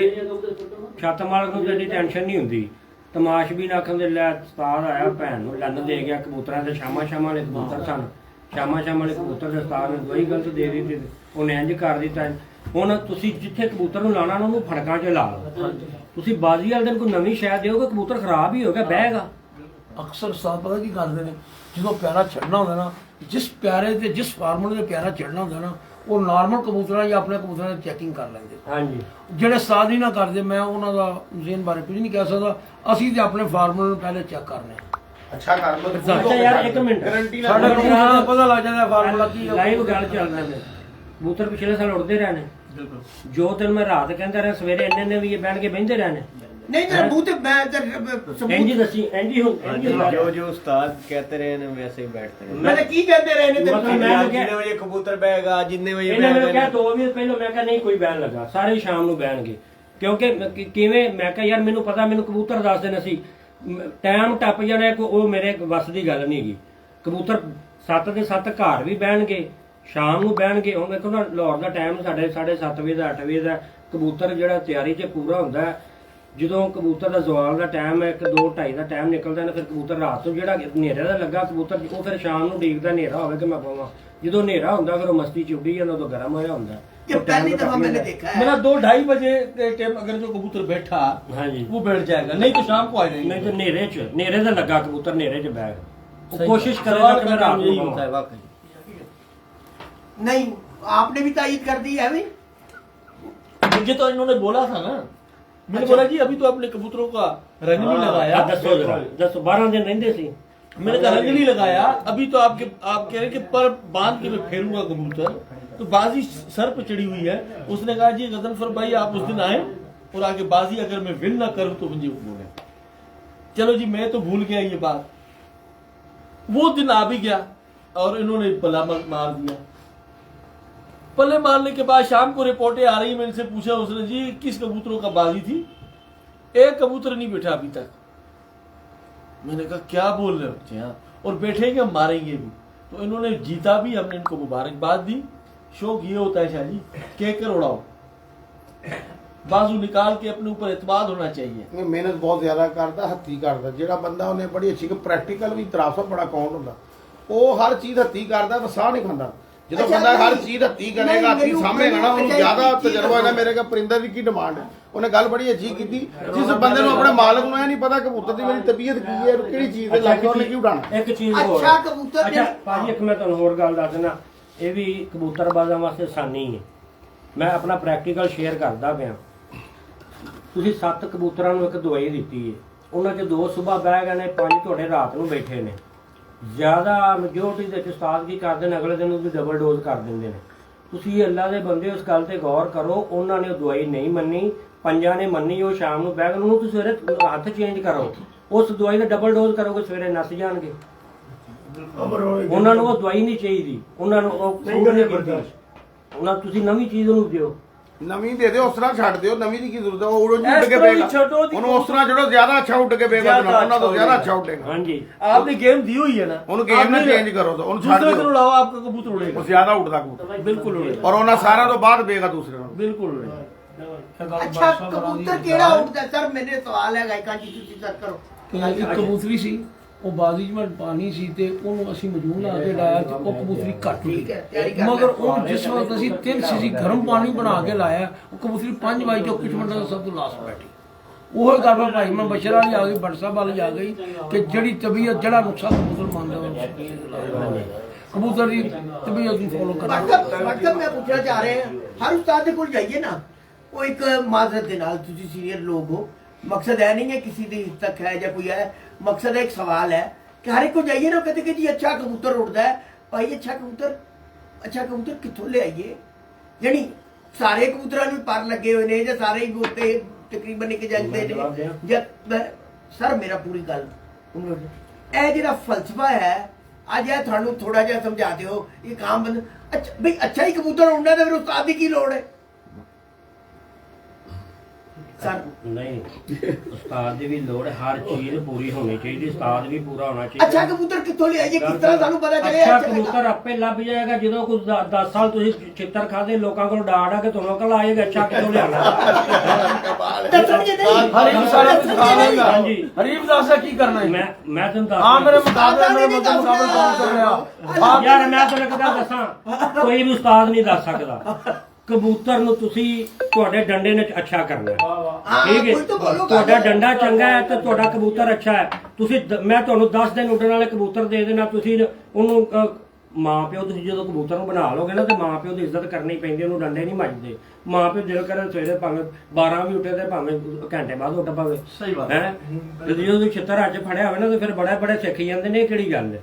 ਛੱਤ ਮਾਲਕ ਨੂੰ ਜਿਹੜੀ ਟੈਨਸ਼ਨ ਨਹੀਂ ਹੁੰਦੀ ਤਮਾਸ਼ ਵੀ ਨਾ ਆਖਣ ਦੇ ਲੈ ਉਸਤਾਦ ਆਇਆ ਭੈਣ ਨੂੰ ਲੰਨ ਦੇ ਗਿਆ ਕਬੂਤਰਾਂ ਦੇ ਸ਼ਾਮਾਂ ਵਾਲੇ ਕਬੂਤਰ ਸਨ ਸ਼ਾਮਾਂ ਵਾਲੇ ਕਬੂਤਰ ਦੇ ਉਸਤਾਦ ਨੇ ਦਵਾਈ ਗਲਤ ਦੇ ਦਿੱਤੀ ਉਹਨੇ ਇੰਝ ਕਰ ਦਿੱਤਾ ਹੁਣ ਤੁਸੀਂ ਜਿੱਥੇ ਕਬੂਤਰ ਨੂੰ ਲਾਣਾ ਉਹਨੂੰ ਫੜਕਾਂ 'ਚ ਲਾ ਲਓ ਤੁਸੀਂ ਬਾਜ਼ੀ ਵਾਲੇ ਦਿਨ ਕੋਈ ਨਵੀਂ ਸ਼ਾਇਦ ਦਿਓਗੇ ਕਬੂਤਰ ਖਰਾਬ ਹੀ ਹੋ ਗਿਆ ਬਹਿਗਾ ਅਕਸਰ ਸਾਹ ਪਤਾ ਕੀ ਕਰਦੇ ਨੇ ਜਦੋਂ ਪਿਆਰਾ ਛੱਡਣਾ ਹੁੰਦਾ ਨਾ ਜਿਸ ਪਿਆਰੇ ਤੇ ਜਿਸ ਫਾਰਮੂਲੇ ਤੇ ਪਿਆਰਾ ਛੱਡਣਾ ਹੁੰਦਾ ਨਾ ਉਹ ਨਾਰਮਲ ਕਬੂਤਰਾਂ ਜਾਂ ਆਪਣੇ ਕਬੂਤਰਾਂ ਦੀ ਚੈਕਿੰਗ ਕਰ ਲੈਂਦੇ ਹਾਂਜੀ ਜਿਹੜੇ ਸਾਧ ਹੀ ਨਾ ਕਰਦੇ ਮੈਂ ਉਹਨਾਂ ਦਾ ਜ਼ੇਨ ਬਾਰੇ ਕੁਝ ਨਹੀਂ ਕਹਿ ਸਕਦਾ ਅਸੀਂ ਤੇ ਆਪਣੇ ਫਾਰਮੂਲੇ ਨੂੰ ਪਹਿਲੇ ਚੈੱਕ ਕਰਨੇ ਅੱਛਾ ਕਰ ਅੱਛਾ ਯਾਰ ਇੱਕ ਮਿੰਟ ਗਾਰੰਟੀ ਸਾਡੇ ਕਬੂਤਰਾਂ ਦਾ ਪਤਾ ਲੱਗ ਜਾਂਦਾ ਫਾਰਮੂਲਾ ਕੀ ਹੈ ਲਾਈਵ ਗੱਲ ਚੱਲ ਰਹੀ ਹੈ ਕਬੂਤਰ ਪਿਛਲੇ ਸਾਲ ਉੜਦੇ ਰਹੇ ਨੇ ਬਿਲਕੁਲ ਜੋ ਤੈਨੂੰ ਮੈਂ ਰਾਤ ਕਹਿੰਦਾ ਰਿਹਾ ਸਵੇਰੇ ਇੰਨੇ ਵੀ ਇਹ ਬਹਿਣ ਕੇ ਬਹਿੰਦੇ ਰਹਿਣੇ नहीं तेरा मुंह ते मैं ਇੰਜੀ ਦੱਸੀ ਇੰਜੀ ਹੋ ਇੰਜੀ जो जो उस्ताद कहते रहे ना वैसे ही बैठते रहे मैंने की कहते रहे ने मतलब मैं यार, क्या- जितने बजे कबूतर बहेगा जितने बजे ਇਹਨਾਂ ਮੈਨੂੰ ਕਿਹਾ बहेगा 2 ਵਜੇ ਪਹਿਲਾਂ ਮੈਂ ਕਿਹਾ ਨਹੀਂ ਕੋਈ ਬਹਿਣ ਲੱਗਾ ਸਾਰੇ ਸ਼ਾਮ ਨੂੰ ਬਹਿਣਗੇ ਕਿਉਂਕਿ ਕਿਵੇਂ ਮੈਂ ਕਿਹਾ ਯਾਰ ਮੈਨੂੰ ਪਤਾ ਮੈਨੂੰ ਕਬੂਤਰ ਦੱਸ ਦੇਣ ਅਸੀਂ ਟਾਈਮ ਟੱਪ ਜਾਣਾ ਉਹ ਮੇਰੇ ਵੱਸ ਦੀ ਗੱਲ ਨਹੀਂ ਹੈਗੀ ਕਬੂਤਰ 7 ਦੇ 7 ਘਰ ਵੀ ਬਹਿਣਗੇ ਸ਼ਾਮ ਨੂੰ ਬਹਿਣਗੇ ਹੁਣ ਵੇਖੋ ਨਾ ਲਾਹੌਰ ਦਾ ਟਾਈਮ ਸਾਡੇ 7:30 ਵਜੇ ਦਾ 8 ਵਜੇ ਦਾ ਕਬੂਤਰ ਜਿਹੜਾ ਤਿਆਰੀ 'ਚ ਪੂਰਾ ਹੁੰਦਾ ਹੈ। ਜਦੋਂ ਕਬੂਤਰ ਦਾ ਜ਼ਵਾਲ ਦਾ ਟਾਈਮ ਹੈ 1 2 2:30 ਦਾ ਟਾਈਮ ਨਿਕਲਦਾ ਨਾ ਫਿਰ ਕਬੂਤਰ ਰਾਤ ਨੂੰ ਜਿਹੜਾ ਹਨੇਰੇ ਦਾ ਲੱਗਾ ਕਬੂਤਰ ਉਹ ਫਿਰ ਸ਼ਾਮ ਨੂੰ ਡੀਕਦਾ ਹਨੇਰਾ ਹੋਵੇ ਕਿ ਮੈਂ ਪਾਵਾਂ ਜਦੋਂ ਹਨੇਰਾ ਹੁੰਦਾ ਫਿਰ ਉਹ ਮਸਤੀ ਚ ਉੱਡੀ ਜਾਂਦਾ ਉਦੋਂ ਗਰਮ ਹੋਇਆ ਹੁੰਦਾ ये पहली दफा मैंने देखा है मेरा 2-2:30 बजे के टाइम अगर जो कबूतर बैठा ਹਾਂਜੀ वो बैठ जाएगा, नहीं तो शाम को आ ਨਹੀਂ जाएंगे। ਤਾਂ ਹਨੇਰੇ ਦਾ ਲੱਗਾ ਕਬੂਤਰ ਹਨੇਰੇ 'ਚ ਬੈਠ ਉਹ सही ਕੋਸ਼ਿਸ਼ बात। ਕਰੇਗਾ सवाल ਕਿ मैं का रात काम ਨੂੰ यही पाऊं। होता है वाकई। नहीं आपने भी तायीद कर दी है भाई मुझे तो इन्होंने बोला था ना, मैंने बोला जी अभी तो आपने कबूतरों का रंग नहीं लगाया। ਦੱਸੋ ਜਰਾ ਦੱਸੋ 12 ਦਿਨ ਰਹਿੰਦੇ ਸੀ मैंने कहा रंग नहीं लगाया, अभी तो आप कह रहे कि पर बांध के मैं फेरूंगा कबूतर, तो बाजी सर पे चढ़ी हुई है। उसने कहा जी गजनफर भाई आप उस दिन आए और आगे बाजी अगर मैं विन ना करूं तो मुझे बोले। चलो जी मैं तो भूल गया ये बात, वो दिन आ भी गया और इन्होंने पल्ला मार दिया। पल्ले मारने के बाद शाम को रिपोर्टें आ रही, मैंने से पूछा उसने जी किस कबूतरों का बाजी थी, एक कबूतर नहीं बैठा अभी तक। मैंने कहा क्या बोल रहे हो बच्चे हाँ, और बैठेंगे हम मारेंगे भी। तो इन्होंने जीता भी, हमने इनको मुबारकबाद दी। शौक ये होता है शाह जी कहकर उड़ाओ, बाजू निकाल के अपने ऊपर एतमाद होना चाहिए। ਇਹ ਮਿਹਨਤ ਬਹੁਤ ਜ਼ਿਆਦਾ ਕਰਦਾ, ਹੱਥੀ ਕਰਦਾ। ਜਿਹੜਾ ਬੰਦਾ ਉਹਨੇ ਬੜੀ ਅੱਛੀ ਪ੍ਰੈਕਟੀਕਲ ਵੀ ਤਰਾਸਾ ਬੜਾ ਕਾਉਂਟ ਹੁੰਦਾ, ਉਹ ਹਰ ਚੀਜ਼ ਹੱਥੀ ਕਰਦਾ ਤਾਂ ਸਾਹ ਨਹੀਂ ਖਾਂਦਾ। ਜਦੋਂ ਅੱਛਾ, ਬੰਦਾ ਹਰ ਨਹੀਂ, ਚੀਜ਼ ਹੱਥੀ ਕਰੇਗਾ, ਹੱਥੀ ਮੈਨੂੰ- ਸਾਹਮਣੇਗਾ ਨਾ, ਉਹਨੂੰ ਅੱਛਾ, ਜ਼ਿਆਦਾ ਇੱਕ ਚੀਜ਼ ਤਜਰਬਾ ਹੈ ਨਾ। ਮੇਰੇ ਕੋਲ ਪਰਿੰਦਰ ਦੀ ਕੀ ਡਿਮਾਂਡ ਹੈ, ਉਹਨੇ ਗੱਲ ਬੜੀ ਅੱਛੀ ਕੀਤੀ। ਜਿਸ ਬੰਦੇ ਨੂੰ ਆਪਣੇ ਮਾਲਕ ਨੂੰ ਇਹ ਨਹੀਂ ਪਤਾ ਕਬੂਤਰ ਦੀ ਮੇਰੀ ਤਬੀਅਤ ਕੀ ਹੈ, ਕਿਹੜੀ ਚੀਜ਼ ਤੇ ਲੱਗ ਉਹਨੇ ਕੀ ਉਡਾਣਾ। ਇੱਕ ਚੀਜ਼ ਹੋਰ अच्छा कबूतर ਅੱਛਾ ਭਾਜੀ ਇੱਕ ਮੈਂ ਤੁਹਾਨੂੰ ਹੋਰ ਗੱਲ ਦੱਸ ਦਿੰਦਾ, ਇਹ ਵੀ ਕਬੂਤਰਬਾਜ਼ਾਂ ਵਾਸਤੇ ਆਸਾਨੀ ਹੈ। ਮੈਂ ਆਪਣਾ ਪ੍ਰੈਕਟੀਕਲ ਸ਼ੇਅਰ ਕਰਦਾ ਪਿਆ। ਤੁਸੀਂ 7 ਕਬੂਤਰਾਂ ਨੂੰ ਇੱਕ ਦਵਾਈ ਦਿੱਤੀ ਹੈ, ਉਹਨਾਂ 'ਚ 2 ਸਵੇਰ ਬਹਿ ਗਏ ਨੇ, 5 ਤੁਹਾਡੇ ਰਾਤ ਨੂੰ ਬੈਠੇ ਨੇ। ਜ਼ਿਆਦਾ ਮੈਜੋਰਟੀ ਦੇ ਉਸਤਾਦ ਕੀ ਕਰਦੇ ਨੇ, ਅਗਲੇ ਦਿਨ ਉਹਦੀ ਡਬਲ ਡੋਜ਼ ਕਰ ਦਿੰਦੇ ਨੇ। ਤੁਸੀਂ ਅੱਲਾ ਦੇ ਬੰਦੇ ਉਸ ਗੱਲ ਤੇ ਗੌਰ ਕਰੋ, ਉਹਨਾਂ ਨੇ ਉਹ ਦਵਾਈ ਨਹੀਂ ਮੰਨੀ, 5 ਨੇ ਮੰਨੀ, ਉਹ ਸ਼ਾਮ ਨੂੰ ਬਹਿ ਗਏ, ਉਹਨੂੰ ਤੁਸੀਂ ਸਵੇਰੇ ਹੱਥ ਚੇਂਜ ਕਰੋ, ਉਸ ਦਵਾਈ ਦਾ ਡਬਲ ਡੋਜ਼ ਕਰੋਗੇ ਸਵੇਰੇ ਨੱਸ ਜਾਣਗੇ। ਉਹਨਾਂ ਨੂੰ ਉਹ ਦਵਾਈ ਨਹੀਂ ਚਾਹੀਦੀ, ਉਹਨਾਂ ਨੂੰ ਉਹ ਸੂਟ ਨਹੀਂ ਕਰਦੀ। ਉਹਨਾਂ ਤੁਸੀਂ ਨਵੀਂ ਚੀਜ਼ ਉਹਨੂੰ ਦਿਓ। ਨਵੀਂ ਦੇ ਦਿਓ, ਉਸ ਤਰ੍ਹਾਂ ਛੱਡ ਦਿਓ। ਨਵੀਂ ਦੀ ਕੀ ਜ਼ਰੂਰਤ ਹੈ, ਉਹ ਉੜੋ ਇਸ ਉੱਡ ਕੇ ਤਰ੍ਹਾਂ ਹੀ ਪਏਗਾ। ਛੱਡੋ ਦੀ ਉਹਨੂੰ ਉਸ ਤਰ੍ਹਾਂ ਜਿਹੜਾ ਜ਼ਿਆਦਾ ਅੱਛਾ ਉੱਡ ਕੇ ਪਏਗਾ, ਜ਼ਿਆਦਾ ਉਹਨਾਂ ਤੋਂ ਅੱਛਾ ਜ਼ਿਆਦਾ ਉੱਡੇਗਾ। ਅੱਛਾ ਉੱਡੇਗਾ। ਹਾਂਜੀ आपने गेम दी हुई है ना, ਉਹਨੂੰ ਗੇਮ ਨਾ आपने ਚੇਂਜ ਕਰੋ, ਉਹਨੂੰ ਛੱਡ दूसरे को ਦਿਓ। उड़ाओ, आपका कबूतर उड़ेगा, ਉਹ ਜ਼ਿਆਦਾ ਉੱਡਦਾ ਕਬੂਤਰ, बिल्कुल उड़ेगा, ਔਰ ਉਹਨਾਂ ਸਾਰਿਆਂ ਤੋਂ ਬਾਅਦ ਪਏਗਾ ਦੂਸਰੇ ਨੂੰ। बिल्कुल उड़ेगा। अच्छा कबूतर केड़ा उड़दा है? सर मेरे सवाल है गायका जी ਤੁਸੀਂ सर करो ਕਿ ਇੱਕ ਕਬੂਤਰੀ ਸੀ, ਉਹ ਬਾਜ਼ੀ 'ਚ ਮੈਂ ਪਾਣੀ ਸੀ ਤੇ ਉਹਨੂੰ ਅਸੀਂ ਮਜੂਨ ਲਾ ਕੇ ਲਾਇਆ ਤੇ ਉਹ ਕਬੂਤਰੀ ਘੱਟ ਠੀਕ ਗਈ। ਹੈ, ਤਿਆਰੀ ਕਰ ਮਗਰ ਲੈ। ਉਹ ਜਿਸ ਵਕਤ ਅਸੀਂ 3 ਸੀਸੀ ਗਰਮ ਪਾਣੀ ਬਣਾ ਕੇ ਲਾਇਆ, ਉਹ ਕਬੂਤਰੀ 5 ਵਜੇ ਤੋਂ ਕੁਝ ਮਿੰਟਾਂ ਦਾ ਸਭ ਤੋਂ ਲਾਸਟ ਬੈਠੀ। ਉਹ ਗੱਲ ਮੈਂ ਭਾਈ ਮੈਂ ਬਸ਼ਰਾ ਵਾਲੀ ਆ ਗਈ, ਬਟਸਾ ਵਾਲੀ ਆ ਗਈ ਕਿ ਜਿਹੜੀ ਤਬੀਅਤ ਜਿਹੜਾ ਨੁਕਸਾ ਕਬੂਤਰ ਮੰਨਦਾ ਉਹ ਕਬੂਤਰ ਦੀ ਤਬੀਅਤ ਨੂੰ ਫੋਲੋ ਕਰਨਾ। मतलब मैं पूछना चाह रहे हैं, हर उस्ताद के कोल जाइए ना, वो एक माजरत दे नाल तुसी सीनियर लोग हो, मकसद है नहीं है किसी दी तक है या कोई है, मकसद है एक सवाल है कि हर एक को जाइए ना, कहते कि जी अच्छा कबूतर उड़ता है भाई, अच्छा कबूतर कितों ले आइए। यानी सारे कबूतरां ਨੂੰ ਪਰ ਲੱਗੇ ਹੋਏ ਨੇ ਜਾਂ ਸਾਰੇ ਹੀ ਉੱਤੇ ਤਕਰੀਬਨ ਇੱਕ ਜਾਂਦੇ ਨੇ ਜਾਂ ਸਰ ਮੇਰਾ ਪੂਰੀ ਗੱਲ ਇਹ ਜਿਹੜਾ ਫਲਸਫਾ ਹੈ ਅੱਜ ਇਹ ਤੁਹਾਨੂੰ ਥੋੜਾ ਜਿਹਾ ਸਮਝਾ ਦਿਓ। ਇਹ ਕੰਮ ਬੰਦ ਅੱਛਾ ਬਈ ਅੱਛਾ ਹੀ ਕਬੂਤਰ ਉੜਨਾ ਤੇ ਫਿਰ ਉਸਤਾਦ ਦੀ ਕੀ ਲੋੜ ਹੈ ਸਰ? ਨਹੀਂ ਉਸਤਾਦ ਦੀ ਵੀ ਲੋੜ, ਹਰ ਚੀਜ਼ ਪੂਰੀ ਹੋਣੀ ਚਾਹੀਦੀ, ਉਸਤਾਦ ਵੀ ਪੂਰਾ ਹੋਣਾ ਚਾਹੀਦਾ। ਅੱਛਾ ਕਬੂਤਰ ਕਿੱਥੋਂ ਲਿਆਈਏ, ਕਿਸ ਤਰ੍ਹਾਂ ਸਾਨੂੰ ਪਤਾ ਚੱਲੇ ਅੱਛਾ ਅੱਛਾ ਕਬੂਤਰ ਆਪੇ ਲੱਭ ਜਾਏਗਾ। ਜਦੋਂ ਕੋਈ 10 ਸਾਲ ਤੁਸੀਂ ਚਿੱਤਰ ਖਾਦੇ ਲੋਕਾਂ ਕੋਲ ਡਾੜਾ ਕੇ ਤੁਹਾਨੂੰ ਕੋਲ ਆਏਗਾ ਅੱਛਾ ਕਿੱਥੋਂ ਲਿਆਣਾ। ਦੱਸਣਗੇ ਨਹੀਂ ਹਰੀਫ ਸਾਰਾ ਕੁਝ ਖਾ ਲੇਗਾ। ਹਾਂਜੀ ਹਰੀਫ ਦੱਸਦਾ ਕੀ ਕਰਨਾ ਹੈ? ਮੈਂ ਤੁਹਾਨੂੰ ਹਾਂ ਮੇਰੇ ਦੱਸ ਮੁਕਾਬਲੇ ਮੇਰੇ ਮੁਕਾਬਲੇ ਕੌਣ ਕਰ ਰਿਹਾ? ਯਾਰ ਮੈਂ ਤੁਹਾਨੂੰ ਇੱਕ ਗੱਲ ਦੱਸਾਂ, ਕੋਈ ਵੀ ਉਸਤਾਦ ਨਹੀਂ ਦੱਸ ਸਕਦਾ। ਕਬੂਤਰ ਨੂੰ ਤੁਸੀਂ ਤੁਹਾਡੇ ਡੰਡੇ ਨੇ ਅੱਛਾ ਕਰਨਾ ਹੈ, ਠੀਕ ਕੋਈ ਤਾਂ ਹੈ। ਬੋਲੋ ਤੁਹਾਡਾ ਗੱਲ। ਡੰਡਾ ਚੰਗਾ ਹੈ ਤੇ ਤੁਹਾਡਾ ਕਬੂਤਰ ਅੱਛਾ ਹੈ। ਤੁਸੀਂ ਮੈਂ ਤੁਹਾਨੂੰ 10 ਦਿਨ ਉੱਡਣ ਵਾਲੇ ਕਬੂਤਰ ਦੇ ਦੇਣਾ, ਤੁਸੀਂ ਉਹਨੂੰ ਮਾਂ ਪਿਓ ਤੁਸੀਂ ਜਦੋਂ ਕਬੂਤਰ ਨੂੰ ਬਣਾ ਲੋਗੇ ਨਾ ਤੇ ਮਾਂ ਪਿਓ ਦੀ ਇੱਜ਼ਤ ਕਰਨੀ ਪੈਂਦੀ, ਉਹਨੂੰ ਡੰਡੇ ਨਹੀਂ ਮੱਜਦੇ। ਮਾਂ ਪਿਓ ਦਿਲ ਕਰੇ ਸਵੇਰੇ ਭਾਵੇਂ 12 ਵੀ ਉੱਠੇ ਤੇ ਭਾਵੇਂ ਘੰਟੇ ਬਾਅਦ ਉੱਠ ਪਵੇ, ਸਹੀ ਬਾਤ ਹੈ। ਜਦੋਂ ਛਿੱਤਰ ਅੱਜ ਫੜਿਆ ਹੋਵੇ ਨਾ ਤੇ ਫਿਰ ਬੜੇ ਸਿੱਖ ਜਾਂਦੇ ਨੇ, ਇਹ ਕਿਹੜੀ ਗੱਲ ਹੈ।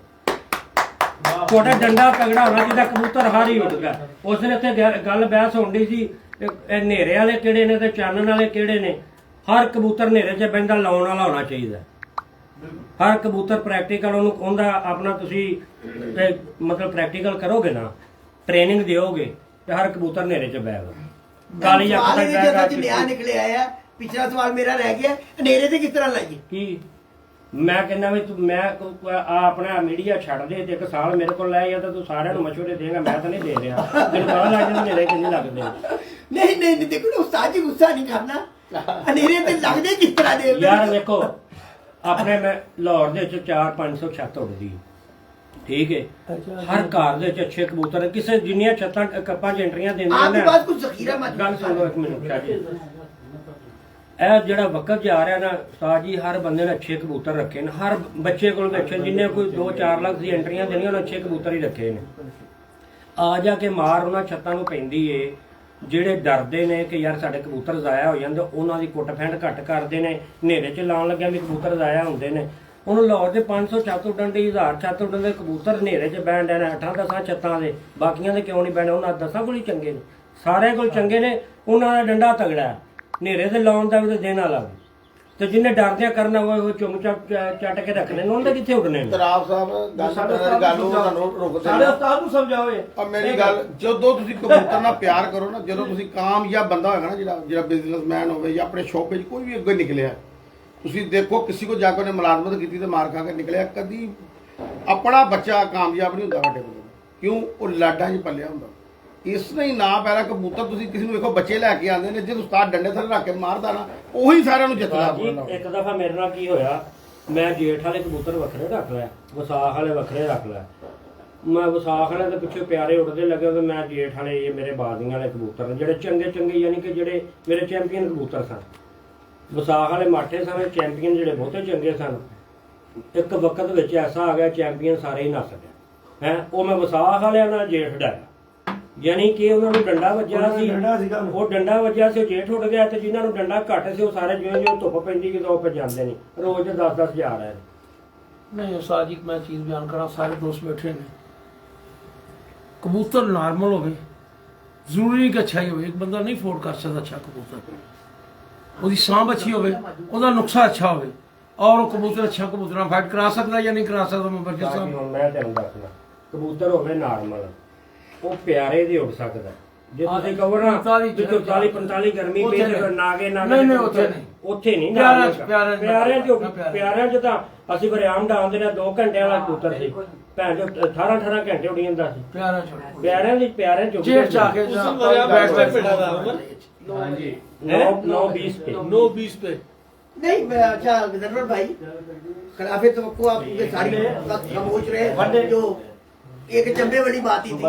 ਤੁਹਾਡਾ ਡੰਡਾ ਤਗੜਾ ਹੋਣਾ ਜਿਹਦਾ ਕਬੂਤਰ ਹਾਰ ਹੀ ਉੱਡਦਾ। ਉਸ ਦਿਨ ਇੱਥੇ ਗੱਲ ਬਹਿਸ ਹੋਣ ਡਈ ਸੀ ਇਹ ਹਨੇਰੇ ਵਾਲੇ ਕਿਹੜੇ ਨੇ ਤੇ ਚਾਨਣ ਵਾਲੇ ਕਿਹੜੇ ਨੇ। ਹਰ ਕਬੂਤਰ ਹਨੇਰੇ 'ਚ ਬਹਿੰਦਾ ਲਾਉਣ ਵਾਲਾ ਹੋਣਾ ਚਾਹੀਦਾ। ਹਰ ਕਬੂਤਰ ਪ੍ਰੈਕਟੀਕਲ ਉਹਦਾ ਆਪਣਾ ਤੁਸੀਂ ਮਤਲਬ ਪ੍ਰੈਕਟੀਕਲ ਕਰੋਗੇ ਨਾ, ਟ੍ਰੇਨਿੰਗ ਦਿਓਗੇ ਤੇ ਹਰ ਕਬੂਤਰ ਹਨੇਰੇ 'ਚ ਬਹਿਗਾ। ਕਾਲੀ ਅੱਖ ਦਾ ਜਿਹੜਾ ਨਿਆ ਨਿਕਲਿਆ ਆ, ਪਿਛਲਾ ਸਵਾਲ ਮੇਰਾ ਰਹਿ ਗਿਆ, ਹਨੇਰੇ ਤੇ ਕਿਸ ਤਰ੍ਹਾਂ ਲਾਈਏ? ਕੀ ਮੈਂ ਕਹਿੰਦਾ ਵੀ ਤੂੰ ਮੈਂ ਆਪਣਾ ਮੀਡੀਆ ਛੱਡ ਦੇ ਤੇ 1 ਸਾਲ ਮੇਰੇ ਕੋਲ ਲੈ ਜਾ ਤਾਂ ਤੂੰ ਸਾਰਿਆਂ ਨੂੰ ਮਸ਼ਵਰੇ ਦੇਗਾ। ਮੈਂ ਤਾਂ ਨਹੀਂ ਦੇ ਰਿਹਾ, ਤੈਨੂੰ ਪਤਾ ਲੱਗ ਜਾਂਦਾ ਹਨੇਰੇ ਕਿੰਨੇ ਲੱਗਦੇ। ਨਹੀਂ ਦੇਖੋ ਉਸਤਾਦ ਜੀ ਗੁੱਸਾ ਨਹੀਂ ਕਰਨਾ, ਹਨੇਰੇ ਤੇ ਲੱਗਦੇ ਕਿਸ ਤਰ੍ਹਾਂ ਦੇ ਯਾਰ ਵੇਖੋ ਆਪਣੇ ਮੈਂ ਲਾਹੌਰ ਦੇ ਵਿੱਚ 400-500 ਛੱਤ ਉੱਡਦੀ, ਠੀਕ ਹੈ। ਹਰ ਘਰ ਦੇ ਵਿੱਚ ਅੱਛੇ ਕਬੂਤਰ, ਕਿਸੇ ਜਿੰਨੀਆਂ ਛੱਤਾਂ ਕੱਪਾਂ 'ਚ ਐਂਟਰੀਆਂ ਦਿੰਦੀਆਂ आपके पास कुछ जखीरा मत ਗੱਲ ਸੁਣੋ ਇੱਕ ਮਿੰਟ ਸ਼ਾਹ ਜੀ। ਇਹ ਜਿਹੜਾ ਵਕਤ ਜਾ ਰਿਹਾ ਨਾ ਉਸਤਾਦ ਜੀ, ਹਰ ਬੰਦੇ ਨੇ ਅੱਛੇ ਕਬੂਤਰ ਰੱਖੇ ਨੇ। ਹਰ ਬੱਚੇ ਕੋਲ ਅੱਛੇ, ਜਿੰਨੇ ਕੋਈ 2-4 ਲੱਖ ਦੀ ਐਂਟਰੀਆਂ ਦੇਣੀਆਂ ਉਹਨੇ ਅੱਛੇ ਕਬੂਤਰ ਹੀ ਰੱਖੇ ਨੇ। ਆ ਜਾ ਕੇ ਮਾਰ ਉਹਨਾਂ ਛੱਤਾਂ ਨੂੰ ਪੈਂਦੀ ਏ। ਜਿਹੜੇ ਡਰਦੇ ਨੇ ਕਿ ਯਾਰ ਸਾਡੇ ਕਬੂਤਰ ਜ਼ਾਇਆ ਹੋ ਜਾਂਦੇ, ਉਹਨਾਂ ਦੀ ਕੁੱਟ ਫੈਂਡ ਘੱਟ ਕਰਦੇ ਨੇ। ਹਨੇਰੇ 'ਚ ਲਾਉਣ ਲੱਗਿਆ ਵੀ ਕਬੂਤਰ ਜ਼ਾਇਆ ਹੁੰਦੇ ਨੇ। ਹੁਣ ਲਾਹੌਰ ਦੇ 500 ਛੱਤ ਉੱਡਣ ਦੀ, 1000 ਛੱਤ ਉੱਡਣ ਦੇ ਕਬੂਤਰ ਹਨੇਰੇ 'ਚ ਬਹਿਣ ਡਏ ਨੇ 8-10 ਛੱਤਾਂ ਦੇ। ਬਾਕੀਆਂ ਦੇ ਕਿਉਂ ਨਹੀਂ ਬਹਿਣੇ? ਉਹਨਾਂ 10 ਕੋਲ ਹੀ ਚੰਗੇ ਨੇ, ਸਾਰਿਆਂ ਕੋਲ ਚੰਗੇ ਨੇ। ਉਹਨਾਂ ਦਾ ਡੰਡਾ ਤਗੜਾ ਹੈ, ਹਨੇਰੇ ਤੇ ਲਾਉਣ ਦਾ ਵੀ ਤੇ ਦੇਣ ਵਾਲਾ ਵੀ। ਤੇ ਜਿਹਨੇ ਡਰਦਿਆਂ ਕਰਨਾ ਉਹ ਚੁੰਮ ਚੱਟ ਕੇ ਰੱਖਣੇ ਨੇ, ਉਹਨਾਂ ਦੇ ਕਿੱਥੇ ਉੱਡਣੇ ਨੇ? ਤਰਾਬ ਸਾਹਿਬ ਗੱਲ ਨੂੰ ਤੁਹਾਨੂੰ ਰੁਕਦੇ साढ़े उस्ताद ਨੂੰ ਸਮਝਾਓ ਇਹ। ਔਰ ਮੇਰੀ ਗੱਲ, ਜਦੋਂ ਤੁਸੀਂ ਕਬੂਤਰ ਨਾਲ ਪਿਆਰ ਕਰੋ ਨਾ, ਜਦੋਂ ਤੁਸੀਂ ਕਾਮਯਾਬ ਬੰਦਾ ਹੋਏਗਾ ਨਾ, ਜਿਹੜਾ ਬਿਜ਼ਨਸਮੈਨ ਹੋਵੇ ਜਾਂ ਆਪਣੇ ਸ਼ੌਪ 'ਚ ਕੋਈ ਵੀ ਅੱਗੇ ਨਿਕਲਿਆ, ਤੁਸੀਂ ਦੇਖੋ ਕਿਸੇ ਕੋ ਜਾ ਕੇ ਉਹਨੇ ਮੁਲਾਜ਼ਮਤ ਕੀਤੀ ਤੇ ਮਾਰ ਖਾ ਕੇ ਨਿਕਲਿਆ, ਕਦੀ ਆਪਣਾ ਬੱਚਾ ਕਾਮਯਾਬ ਨਹੀਂ ਹੁੰਦਾ ਵੱਡੇ ਬੰਦੇ। ਕਿਉਂ? ਉਹ ਲਾਡਾਂ 'ਚ ਪਲਿਆ ਹੁੰਦਾ। ਇਸ ਲਈ ਨਾ ਪੈਰਾ ਕਬੂਤਰ ਤੁਸੀਂ ਕਿਸੇ ਨੂੰ ਵੇਖੋ ਬੱਚੇ ਲੈ ਕੇ ਆਉਂਦੇ ਨੇ, ਜੇ ਉਸਤਾਦ ਡੰਡੇ ਥੱਲੇ ਰੱਖ ਕੇ ਮਾਰਦਾ ਨਾ, ਉਹੀ ਸਾਰਿਆਂ ਨੂੰ ਜਿੱਤਦਾ। ਜੀ ਇੱਕ ਦਫਾ ਮੇਰੇ ਨਾਲ ਕੀ ਹੋਇਆ, ਮੈਂ ਜੇਠ ਵਾਲੇ ਕਬੂਤਰ ਵੱਖਰੇ ਰੱਖ ਲਿਆ, ਵਿਸਾਖ ਵਾਲੇ ਵੱਖਰੇ ਰੱਖ ਲਿਆ। ਮੈਂ ਵਿਸਾਖ ਵਾਲੇ ਦੇ ਪਿੱਛੇ ਪਿਆਰੇ ਉੱਡਦੇ ਲੱਗੇ ਤੇ ਮੈਂ ਜੇਠ ਵਾਲੇ, ਇਹ ਮੇਰੇ ਬਾਜ਼ੀਆਂ ਵਾਲੇ ਕਬੂਤਰ ਨੇ ਜਿਹੜੇ ਚੰਗੇ ਯਾਨੀ ਕਿ ਜਿਹੜੇ ਮੇਰੇ ਚੈਂਪੀਅਨ ਕਬੂਤਰ ਸਨ। ਵਿਸਾਖ ਵਾਲੇ ਮਾਠੇ ਸਨ, ਚੈਂਪੀਅਨ ਜਿਹੜੇ ਬਹੁਤੇ ਚੰਗੇ ਸਨ। ਇੱਕ ਵਕਤ ਵਿੱਚ ਐਸਾ ਆ ਗਿਆ ਚੈਂਪੀਅਨ ਸਾਰੇ ਹੀ ਨੱਸ ਗਏ ਹੈ। ਉਹ ਮੈਂ ਵਿਸਾਖ ਵਾਲਿਆਂ ਨਾਲ ਜੇਠ ਡਾਇਆ, ਯਾਨੀ ਕਿ ਉਹਨਾਂ ਨੂੰ ਡੰਡਾ ਵੱਜਿਆ ਸੀ, ਉਹ ਡੰਡਾ ਵੱਜਿਆ ਸੀ, ਉਹ ਜੇਠ ਉੱਡ ਗਿਆ। ਤੇ ਜਿਨ੍ਹਾਂ ਨੂੰ ਡੰਡਾ ਘੱਟ ਸੀ ਉਹ ਸਾਰੇ ਜਿਉਂ ਧੁੱਪ ਪੈਂਦੀ ਕਿਦੋਂ ਉਹ ਜਾਂਦੇ ਨਹੀਂ, ਰੋਜ਼ 10-10 ਹਜ਼ਾਰ ਹੈ। नहीं उस्ताद जी मैं चीज़ बयान करा, सारे दोस्त बैठे ने, कबूतर नॉर्मल होवे, जरूरी नहीं कि अच्छा ही होवे। एक बंदा नहीं अफोर्ड कर सकता अच्छा कबूतर, उसकी सांभ अच्छी होवे, उसका नुक्सा अच्छा होवे, और वो कबूतर अच्छा कबूतर फाइट करा सकता या नहीं करा सकता। मैं बच्चे साहब ਹੁਣ ਮੈਂ ਤੈਨੂੰ ਦੱਸਣਾ, ਕਬੂतर ਹੋਵੇ ਨਾਰਮਲ, ਉਹ ਪਿਆਰੇ ਦੀ ਉੱਡ ਸਕਦਾ। ਜੇ ਤੁਸੀਂ ਕਹੋ ਨਾ 44-45 ਗਰਮੀ ਪਈ ਤੇ ਨਾਗੇ ਨਹੀਂ ਉੱਥੇ ਨਹੀਂ ਪਿਆਰਿਆਂ 'ਚ ਤਾਂ ਅਸੀਂ ਬਰਿਆਮ ਡਾਉਂਦੇ ਨੇ 2 ਘੰਟਿਆਂ ਵਾਲਾ ਕਬੂਤਰ ਸੀ, ਭੈਣ ਜੋ 18 ਘੰਟੇ ਉੱਡੀ ਜਾਂਦਾ ਸੀ ਪਿਆਰਿਆਂ 'ਚ जेठ जाके बैठ बैठा था ਹਾਂਜੀ 9-20 पे 9-20 पे। नहीं मैं अच्छा गजनफर भाई, खिलाफे तो आपके सारी खामोश रहे। जो एक चंबे वाली बात ही थी,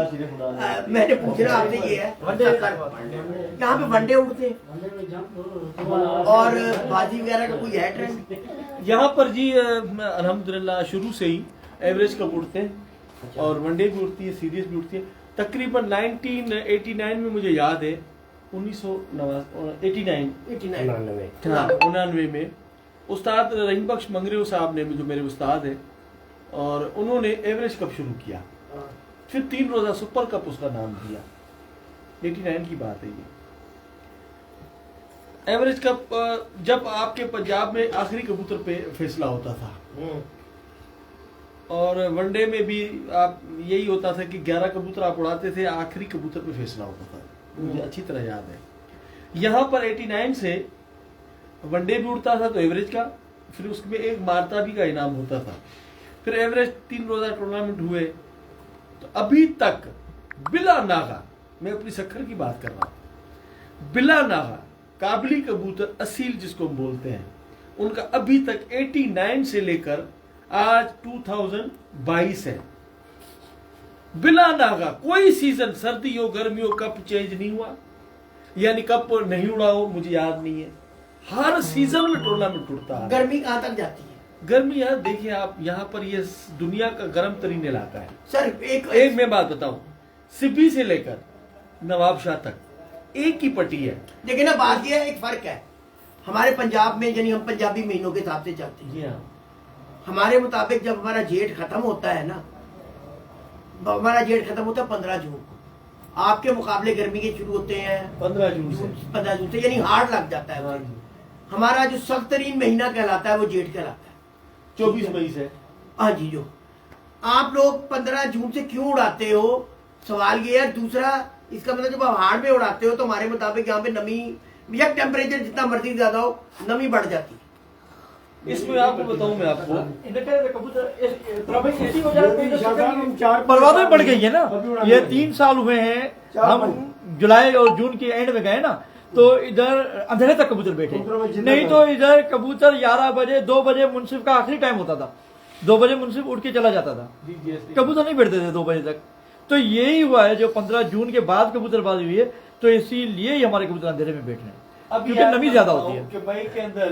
मैंने पूछना आपसे ये है, यहाँ पे वनडे उड़ते और बाजी वगैरह का कोई है ट्रेंड? यहाँ पर जी अल्हम्दुलिल्लाह शुरू से ही एवरेज कप उड़ते हैं और वनडे भी उड़ती है, सीरीज भी उड़ती है। तकरीबन 1989 में मुझे याद है, 1989 में उस्ताद रहीम बख्श मंगरेव साहब ने, जो मेरे उस्ताद हैं, और उन्होंने एवरेज कप शुरू किया। फिर 3 रोजा सुपर कप उसका नाम दिया। 89 की बात है ये। एवरेज कप जब आपके पंजाब में आखिरी कबूतर पे फैसला होता था, और वनडे में भी आप यही होता था कि 11 कबूतर आप उड़ाते थे, आखिरी कबूतर पे फैसला होता था, मुझे अच्छी तरह याद है। यहाँ पर 89 से वनडे भी उड़ता था तो एवरेज का, फिर उसमें एक मारताबी का इनाम होता था, फिर एवरेज 3 रोजा टूर्नामेंट हुए। तो अभी तक बिला नागा, मैं अपनी सखर की बात कर रहा हूँ, बिला नागा काबली कबूतर असील जिसको हम बोलते हैं, उनका अभी तक 89 से लेकर आज 2022 है, बिला नागा कोई सीजन, सर्दी हो गर्मी हो, कप चेंज नहीं हुआ, यानी कप नहीं उड़ा हो, मुझे याद नहीं है। हर सीजन में टूर्नामेंट उड़ता है। गर्मी कहाँ तक जाती है? गर्मी यार देखिए आप, यहाँ पर ये दुनिया का गर्म तरीन इलाका है सर। एक मैं बात बताऊं, सिब्बी से लेकर नवाबशाह तक एक ही पट्टी है। लेकिन ना बात यह है, एक फर्क है हमारे पंजाब में, यानी हम पंजाबी महीनों के हिसाब से चलते हैं। जी हाँ। हमारे मुताबिक जब हमारा जेठ खत्म होता है ना, हमारा जेठ खत्म होता है 15 जून को। आपके मुकाबले गर्मी के शुरू होते हैं 15 जून से। 15 जून से, यानी हार्ड लग जाता है। हमारा जो सख्त तरीन महीना कहलाता है वो जेठ कहलाता है। 24 मई से। हाँ जी। जो आप लोग 15 जून से क्यों उड़ाते हो, सवाल ये है। दूसरा, इसका मतलब जब आप हार्ड में उड़ाते हो तो हमारे मुताबिक यहाँ पे नमी या टेम्परेचर जितना मर्जी ज्यादा हो, नमी बढ़ जाती है। इसमें आपको बताऊं मैं आपको, बर्बादी बढ़ गई है ना। ये 3 साल हुए हैं, हम जुलाई और जून के एंड में गए ना, तो इधर अंधेरे तक कबूतर बैठे, नहीं तो इधर कबूतर 11 बजे 2 बजे मुंसिफ का आखिरी टाइम होता था, 2 बजे मुंसिफ उठ के चला जाता था, कबूतर नहीं बैठते थे 2 बजे तक। तो यही हुआ है जो 15 जून के बाद कबूतरबाजी हुई है, तो इसीलिए ही हमारे कबूतर अंधेरे में बैठ रहे हैं, अब क्योंकि नमी ज्यादा होती है। कि मई के अंदर,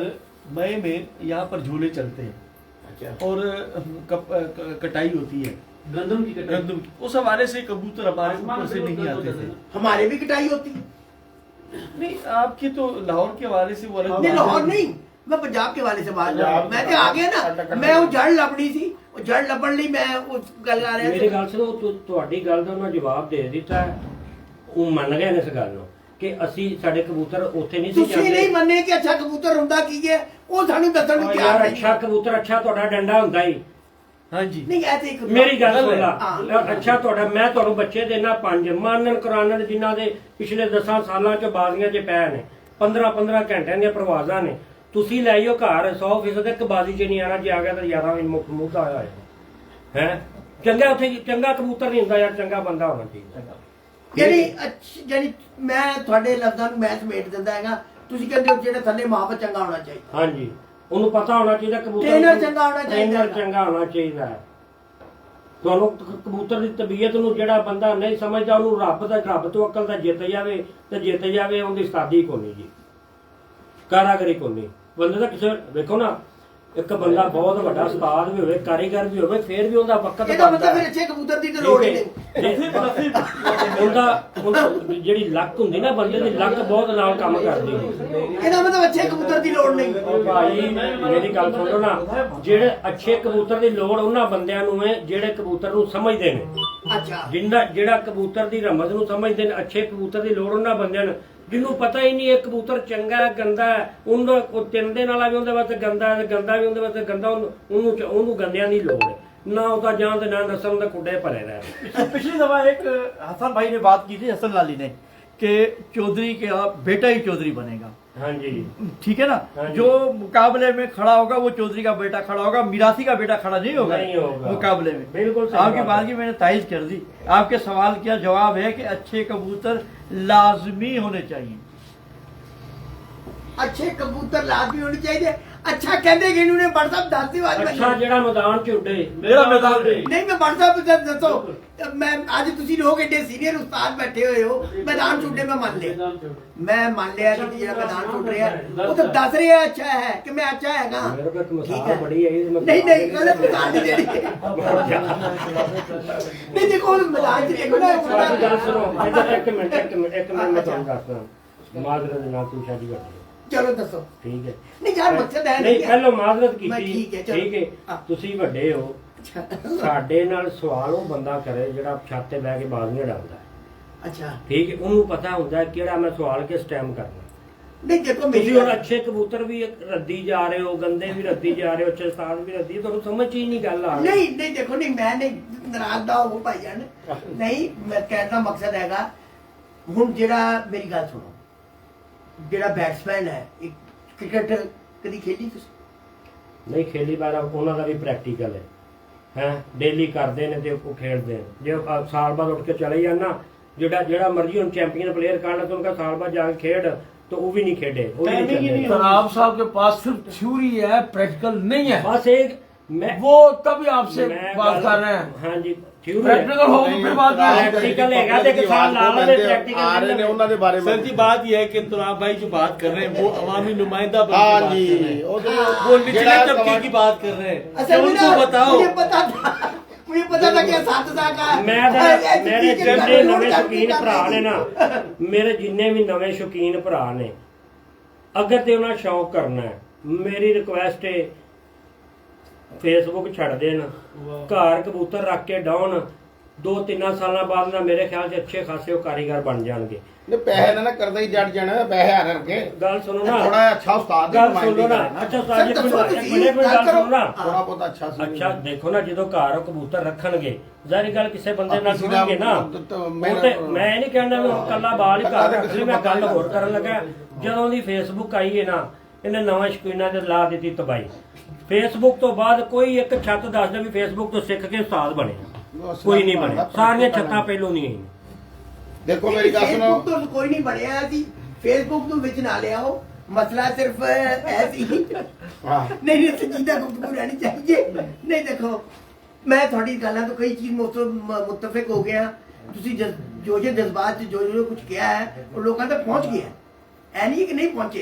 मई में यहाँ पर झूले चलते हैं और कटाई होती है, गंदम की गंदम की। उस हवाले से कबूतर हमारे ऊपर से नहीं आते थे। हमारे भी कटाई होती है। नहीं, आपकी तो लाहौर के हवाले से वो अलग नहीं, बात है। लाहौर नहीं, मैं पंजाब के वाले से बात कर रहा हूं। मैं तो आ गया ना, मैं वो जड़ लबनी सी, वो जड़ लबन ਲਈ मैं उस गल कर ਮੇਰੀ ਰਿਹਾ ਗੱਲ ਸੁਣੋ, ਤੁਹਾਡੀ ਗੱਲ ਦਾ ਉਹਨਾਂ ਜਵਾਬ ਦੇ ਦਿੱਤਾ ਹੈ। ਉਹ ਮੰਨ ਗਏ ਨੇ ਇਸ ਗੱਲ ਨੂੰ ਕਿ ਅਸੀਂ ਸਾਡੇ ਕਬੂਤਰ ਉੱਥੇ ਨਹੀਂ ਸੀ ਤੁਸੀਂ ਨਹੀਂ ਮੰਨੇ ਕਿ ਅੱਛਾ ਕਬੂਤਰ ਹੁੰਦਾ ਕੀ ਹੈ, ਉਹ ਸਾਨੂੰ ਦੱਸਣ ਨੂੰ ਤਿਆਰ ਯਾਰ ਨਹੀਂ। ਅੱਛਾ ਕਬੂਤਰ, ਅੱਛਾ ਤੁਹਾਡਾ ਡੰਡਾ ਹੁੰਦਾ ਹੀ। हाँ जी। ਨਹੀਂ ਐ ਤੇ ਇੱਕ ਮੇਰੀ ਗੱਲ ਸੁਣ ਲਾ, ਹਾਂ। ਅੱਛਾ ਤੁਹਾਡਾ, ਮੈਂ ਤੁਹਾਨੂੰ ਬੱਚੇ ਦੇਣਾ 5 ਮਾਨਨ ਕੁਰਾਨਨ ਜਿਨ੍ਹਾਂ ਦੇ ਪਿਛਲੇ 10 ਸਾਲਾਂ ਚ ਬਾਜ਼ੀਆਂ 'ਚ ਪੈ ਨੇ, 15-15 ਘੰਟਿਆਂ ਦੀਆਂ ਪ੍ਰਵਾਜ਼ਾਂ ਨੇ। ਤੁਸੀਂ ਲੈ ਆਇਓ ਘਰ 100% ਇੱਕ ਬਾਜ਼ੀ 'ਚ ਨਹੀਂ ਆਣਾ, ਜੇ ਆ ਗਿਆ ਤਾਂ 11 ਵਜੇ ਮੁੱਖ ਮੂੰਹ ਦਾ ਆਇਆ ਹੈ। ਚੰਗਾ ਉੱਥੇ ਚੰਗਾ ਕਬੂਤਰ ਨਹੀਂ ਹੁੰਦਾ ਯਾਰ, ਚੰਗਾ ਬੰਦਾ ਹੋਣਾ ਚਾਹੀਦਾ। ਯਾਨੀ ਮੈਂ ਤੁਹਾਡੇ ਲਫ਼ਜ਼ਾਂ ਨੂੰ ਮੈਂ ਸਮੇਟ ਦਿੰਦਾ ਹੈਗਾ। ਤੁਸੀਂ ਕਹਿੰਦੇ ਹੋ ਜਿਹੜਾ ਥੱਲੇ ਮਾਹੌਲ ਚੰਗਾ ਹੋਣਾ ਚਾਹੀਦਾ। ਹਾਂਜੀ, ਉਹਨੂੰ ਪਤਾ ਹੋਣਾ ਚਾਹੀਦਾ ਕਬੂਤਰ, ਟ੍ਰੇਨਰ ਚੰਗਾ ਹੋਣਾ ਚਾਹੀਦਾ। ਟ੍ਰੇਨਰ ਚੰਗਾ ਹੋਣਾ ਚਾਹੀਦਾ ਹੈ। ਤੁਹਾਨੂੰ ਕਬੂਤਰ ਦੀ ਤਬੀਅਤ ਨੂੰ ਜਿਹੜਾ ਬੰਦਾ ਨਹੀਂ ਸਮਝਦਾ, ਉਹਨੂੰ ਰੱਬ ਤੋਂ ਅਕਲ ਦਾ ਜਿੱਤ ਜਾਵੇ ਤੇ ਜਿੱਤ ਜਾਵੇ, ਉਹਦੀ ਉਸਤਾਦੀ ਕੋਈ ਨਹੀਂ ਜੀ, ਕਾਰਾਗਰੀ ਕੋਈ ਨਹੀਂ। ਬੰਦੇ ਦਾ ਕਿਸੇ ਵੇਖੋ ਨਾ, ਇੱਕ ਬੰਦਾ ਬਹੁਤ ਵੱਡਾ ਉਸਤਾਦ ਵੀ ਹੋਵੇ, ਕਾਰੀਗਰ ਵੀ ਹੋਵੇ, ਫੇਰ ਵੀ ਉਹਦਾ ਵਕਤ ਇਹਦਾ ਮਤਲਬ ਫਿਰ ਅੱਛੇ ਕਬੂਤਰ ਦੀ ਤਾਂ ਲੋੜ ਹੀ ਨਹੀਂ। ਉਹਦਾ ਜਿਹੜੀ ਲੱਕ ਹੁੰਦੀ ਨਾ ਬੰਦੇ ਦੀ, ਲੱਕ ਬਹੁਤ ਨਾਲ ਕੰਮ ਕਰਦੀ ਹੈ। ਇਹਦਾ ਮਤਲਬ ਅੱਛੇ ਕਬੂਤਰ ਦੀ ਲੋੜ ਨਹੀਂ। ਉਹ ਭਾਈ ਮੇਰੀ ਗੱਲ ਸੁਣੋ ਨਾ, ਜਿਹੜੇ ਅੱਛੇ ਕਬੂਤਰ ਦੀ ਲੋੜ ਉਹਨਾਂ ਬੰਦਿਆਂ ਨੂੰ ਹੈ ਜਿਹੜੇ ਕਬੂਤਰ ਨੂੰ ਸਮਝਦੇ ਨੇ। ਅੱਛਾ, ਜਿਹੜਾ ਕਬੂਤਰ ਦੀ ਰਮਜ਼ ਨੂੰ ਸਮਝਦੇ ਨੇ। ਅੱਛੇ ਕਬੂਤਰ ਦੀ ਲੋੜ ਉਹਨਾਂ ਬੰਦਿਆਂ ਨੂੰ ਜਿਹਨੂੰ ਪਤਾ ਹੀ ਨਹੀਂ ਇਹ ਕਬੂਤਰ ਚੰਗਾ ਹੈ ਗੰਦਾ ਹੈ, ਉਹਨੂੰ ਤਿੰਨ ਵਾਲਾ ਵੀ ਉਹਦੇ ਵਾਸਤੇ ਗੰਦਾ ਹੈ, ਗੰਦਾ ਵੀ ਉਹਦੇ ਵਾਸਤੇ ਗੰਦਾ, ਉਹਨੂੰ ਗੰਦਿਆਂ ਦੀ ਲੋੜ ਹੈ ना। ਉਹਦਾ ਜਾਂ ਤੇ ਨਾ ਦੱਸਣ ਦੇ ਕੁੱਡੇ ਭਰੇ ਰਹੇ। पिछली दफा एक हसन भाई ने बात की थी, हसन लाली ने, कि चौधरी के बेटा ही चौधरी बनेगा। हाँ जी, ठीक है ना। जो मुकाबले में खड़ा होगा वो चौधरी का बेटा खड़ा होगा, मिरासी का बेटा खड़ा नहीं होगा, नहीं होगा मुकाबले में। बिल्कुल आपकी बात की मैंने तायद कर दी। आपके सवाल का जवाब है कि अच्छे कबूतर लाजमी होने चाहिए। अच्छे कबूतर लाजमी होने चाहिए। अच्छा कहते कि इन्होंने बड़ साहब दस दी बात अच्छा ਜਿਹੜਾ ਮੈਦਾਨ ਚ ਉੱਡੇ, मेरा मैदान नहीं, मैं बड़ साहब दसो, मैं आज तुसी लोग एडे सीनियर उस्ताद बैठे हुए हो, मैदान छुट्टे मैं मान लिया, मैं मान लिया कि ਜਿਹੜਾ मैदान छुट रहा है वो तो दस रहा है अच्छा है कि मैं अच्छा है ना। ਮੇਰੇ ਕੋਲ ਇੱਕ ठीक ਮਿਸਾਲ है। ਬੜੀ ਆਈ ਤੇ ਮੈਂ नहीं नहीं, गलत मिसाल नहीं देनी। नहीं देखो मैदान च देखो ना, ਤੁਹਾਡੀ ਗੱਲ ਸੁਣੋ, ਇੱਧਰ ਇੱਕ ਮਿੰਟ ਮੈਂ ਤੁਹਾਨੂੰ ਦੱਸਦਾ। ਮਾਜ਼ਰਤ ਨਾਲ ਤੂੰ ਸ਼ਾਦੀ ਕਰ ਲਈ, चलो दसो। ਠੀਕ ਹੈ। नहीं यार मकसद है ਨਹੀਂ ਪਹਿਲਾਂ ਮਾਜ਼ਰਤ मैं ਕੀਤੀ, ठीक है, चलो। ਠੀਕ ਹੈ। हाँ। ਤੁਸੀਂ ਵੱਡੇ ਹੋ, अच्छा ਸਾਡੇ ਨਾਲ ਸਵਾਲ ਉਹ ਬੰਦਾ ਕਰੇ ਜਿਹੜਾ ਛੱਤ ਤੇ ਬਹਿ ਕੇ ਬਾਜ਼ੀਆਂ ਡਾਲਦਾ ਹੈ, अच्छा, ਠੀਕ ਹੈ। ਉਹਨੂੰ ਪਤਾ ਹੁੰਦਾ ਕਿਹੜਾ ਮੈਂ ਸਵਾਲ ਕਿਸ ਟਾਈਮ ਕਰਨਾ। नहीं देखो ਤੁਸੀਂ मेरी ਹੁਣ ਅੱਛੇ ਕਬੂਤਰ ਵੀ ਰੱਦੀ ਜਾ ਰਹੇ ਹੋ, ਗੰਦੇ ਵੀ ਰੱਦੀ ਜਾ ਰਹੇ ਹੋ, ਅੱਛੇ ਉਸਤਾਦ ਵੀ ਰੱਦੀ, ਤੁਹਾਨੂੰ ਸਮਝ ਹੀ ਨਹੀਂ ਗੱਲ ਆ ਰਹੀ। नहीं नहीं देखो, नहीं मैं नहीं नाराज ना हो भाईजान, नहीं मैं कहना मकसद हैगा हुन जेड़ा मेरी गल सुनो, जेड़ा बैट्समैन है एक क्रिकेट कदी खेली तुसी ਨਹੀਂ ਖੇਲੀ ਬਾਰਾ ਉਹਨਾਂ ਦਾ ਵੀ ਪ੍ਰੈਕਟੀਕਲ ਹੈ ਡੇਲੀ ਕਰਦੇ ਨੇ ਤੇ ਉਹ ਖੇਡਦੇ ਨੇ। ਜੇ ਉਹ ਸਾਲ ਬਾਅਦ ਉੱਠ ਕੇ ਚਲੇ ਜਾਣ ਨਾ, ਜਿਹੜਾ ਮਰਜ਼ੀ ਹੁਣ ਚੈਂਪੀਅਨ ਪਲੇਅਰ ਕੱਢ ਲੈ, ਉਹਨਾਂ ਸਾਲ ਬਾਅਦ ਜਾ ਕੇ ਖੇਡ, तो वो भी नहीं खेले, वो भी नहीं खेले। तनाब साहब के पास सिर्फ थ्योरी है, प्रैक्टिकल नहीं है। बस एक मैं वो तभी आपसे बात कर रहे हैं। हाँ जी, प्रैक्टिकल होगा फिर बात प्रैक्टिकल है, देख साल ला ले प्रैक्टिकल आ रहे ने ਉਹਨਾਂ ਦੇ ਬਾਰੇ सर जी बात यह है कि तुराब भाई जो बात कर रहे हैं वो अवामी नुमाइंदा बन के हाँ बात जी, कर रहे हैं। वो वो निचले तबके की बात कर रहे हैं। अच्छा तो उनको बताओ। मुझे पता था कि सातसा का ਮੇਰੇ ਜਿੰਨੇ ਨਵੇਂ ਸ਼ੌਕੀਨ ਭਰਾ ਨੇ ਨਾ, ਮੇਰੇ ਜਿੰਨੇ ਵੀ ਨਵੇਂ ਸ਼ੌਕੀਨ ਭਰਾ ਨੇ, ਅਗਰ ਤੇ ਉਹਨਾਂ ਸ਼ੌਕ ਕਰਨਾ ਹੈ, ਮੇਰੀ ਰਿਕੁਐਸਟ ਹੈ ਫੇਸਬੁੱਕ ਛੱਡ ਦੇਣ, ਘਰ ਕਬੂਤਰ ਰੱਖ ਕੇ ਡਾਉਣ, 2-3 ਸਾਲਾਂ ਬਾਅਦ ਨਾ ਮੇਰੇ ਖਿਆਲ 'ਚ ਅੱਛੇ ਖਾਸੇ ਉਹ ਕਾਰੀਗਰ ਬਣ ਜਾਣਗੇ। ਨੇ ਪੈਸੇ ਨਾ ਕਰਦਾ ਹੀ ਜੜ ਜਾਣਾ, ਪੈਸੇ ਹਾਰ ਕੇ ਗੱਲ ਸੁਣੋ ਨਾ, ਥੋੜਾ ਅੱਛਾ ਉਸਤਾਦ ਦੀ ਗੱਲ ਨੁਮਾਇੰਦਗੀ ਸੁਣੋ ਨਾ। ਕਰਨਾ। ਅੱਛਾ ਉਸਤਾਦ ਜੀ, ਸਰ, ਕੋਈ ਦੱਸੋ ਗੱਲ ਸੁਣੋ ਨਾ। ਥੋੜਾ ਬਹੁਤ ਅੱਛਾ ਸੀ। ਅੱਛਾ ਦੇਖੋ ਨਾ, ਜਦੋਂ ਘਰ ਉਹ ਕਬੂਤਰ ਰੱਖਣਗੇ, ਜ਼ਾਹਿਰ ਗੱਲ ਕਿਸੇ ਬੰਦੇ ਨਾਲ ਕਿਸੇ ਦਾ ਜੁੜਨਗੇ ਨਾ। ਉਹ ਤੇ ਮੈਂ ਇਹ ਨਹੀਂ ਕਹਿਣਾ ਵੀ ਹੁਣ ਕੱਲਾ ਬਾਲ ਹੀ ਘਰ ਰੱਖ ਲਈ। ਮੈਂ ਗੱਲ ਹੋਰ ਕਰਨ ਲੱਗਾ, ਜਦੋਂ ਦੀ ਫੇਸਬੁੱਕ ਆਈ ਹੈ ਨਾ, ਇਹਨੇ ਨਵਾਂ ਸ਼ਕੀਨਾਂ ਤੇ ਲਾ ਦਿੱਤੀ ਤਬਾਈ। ਫੇਸਬੁੱਕ ਤੋਂ ਬਾਅਦ ਕੋਈ ਇੱਕ ਛੱਤ ਦੱਸਦਾ ਵੀ ਫੇਸਬੁੱਕ ਤੋਂ ਸਿੱਖ ਕੇ ਉਸਤਾਦ ਬਣੇ, ਕੋਈ ਨਹੀਂ ਬਣਿਆ। ਸਾਰੀਆਂ ਛੱਤਾਂ ਪਹਿਲੋਂ ਨਹੀਂ ਆਈਆਂ। ਦੇਖੋ ਮੇਰੀ ਗੱਲ ਸੁਣੋ, ਫੇਸਬੁੱਕ ਤੋਂ ਕੋਈ ਨਹੀਂ ਬਣਿਆ ਸੀ, ਫੇਸਬੁੱਕ ਨੂੰ ਵਿੱਚ ਨਾ ਲਿਆਓ। मसला सिर्फ ऐसी नहीं संजीदा गुफ्तगू रहनी चाहिए। नहीं देखो मैं थोड़ी गल्लां तो कई चीज मुत्तफिक हो गया। तुसी जो जज्बात जो कुछ किया है वो लोगों तक पहुंच गया, ऐ नहीं कि नहीं पहुंचे।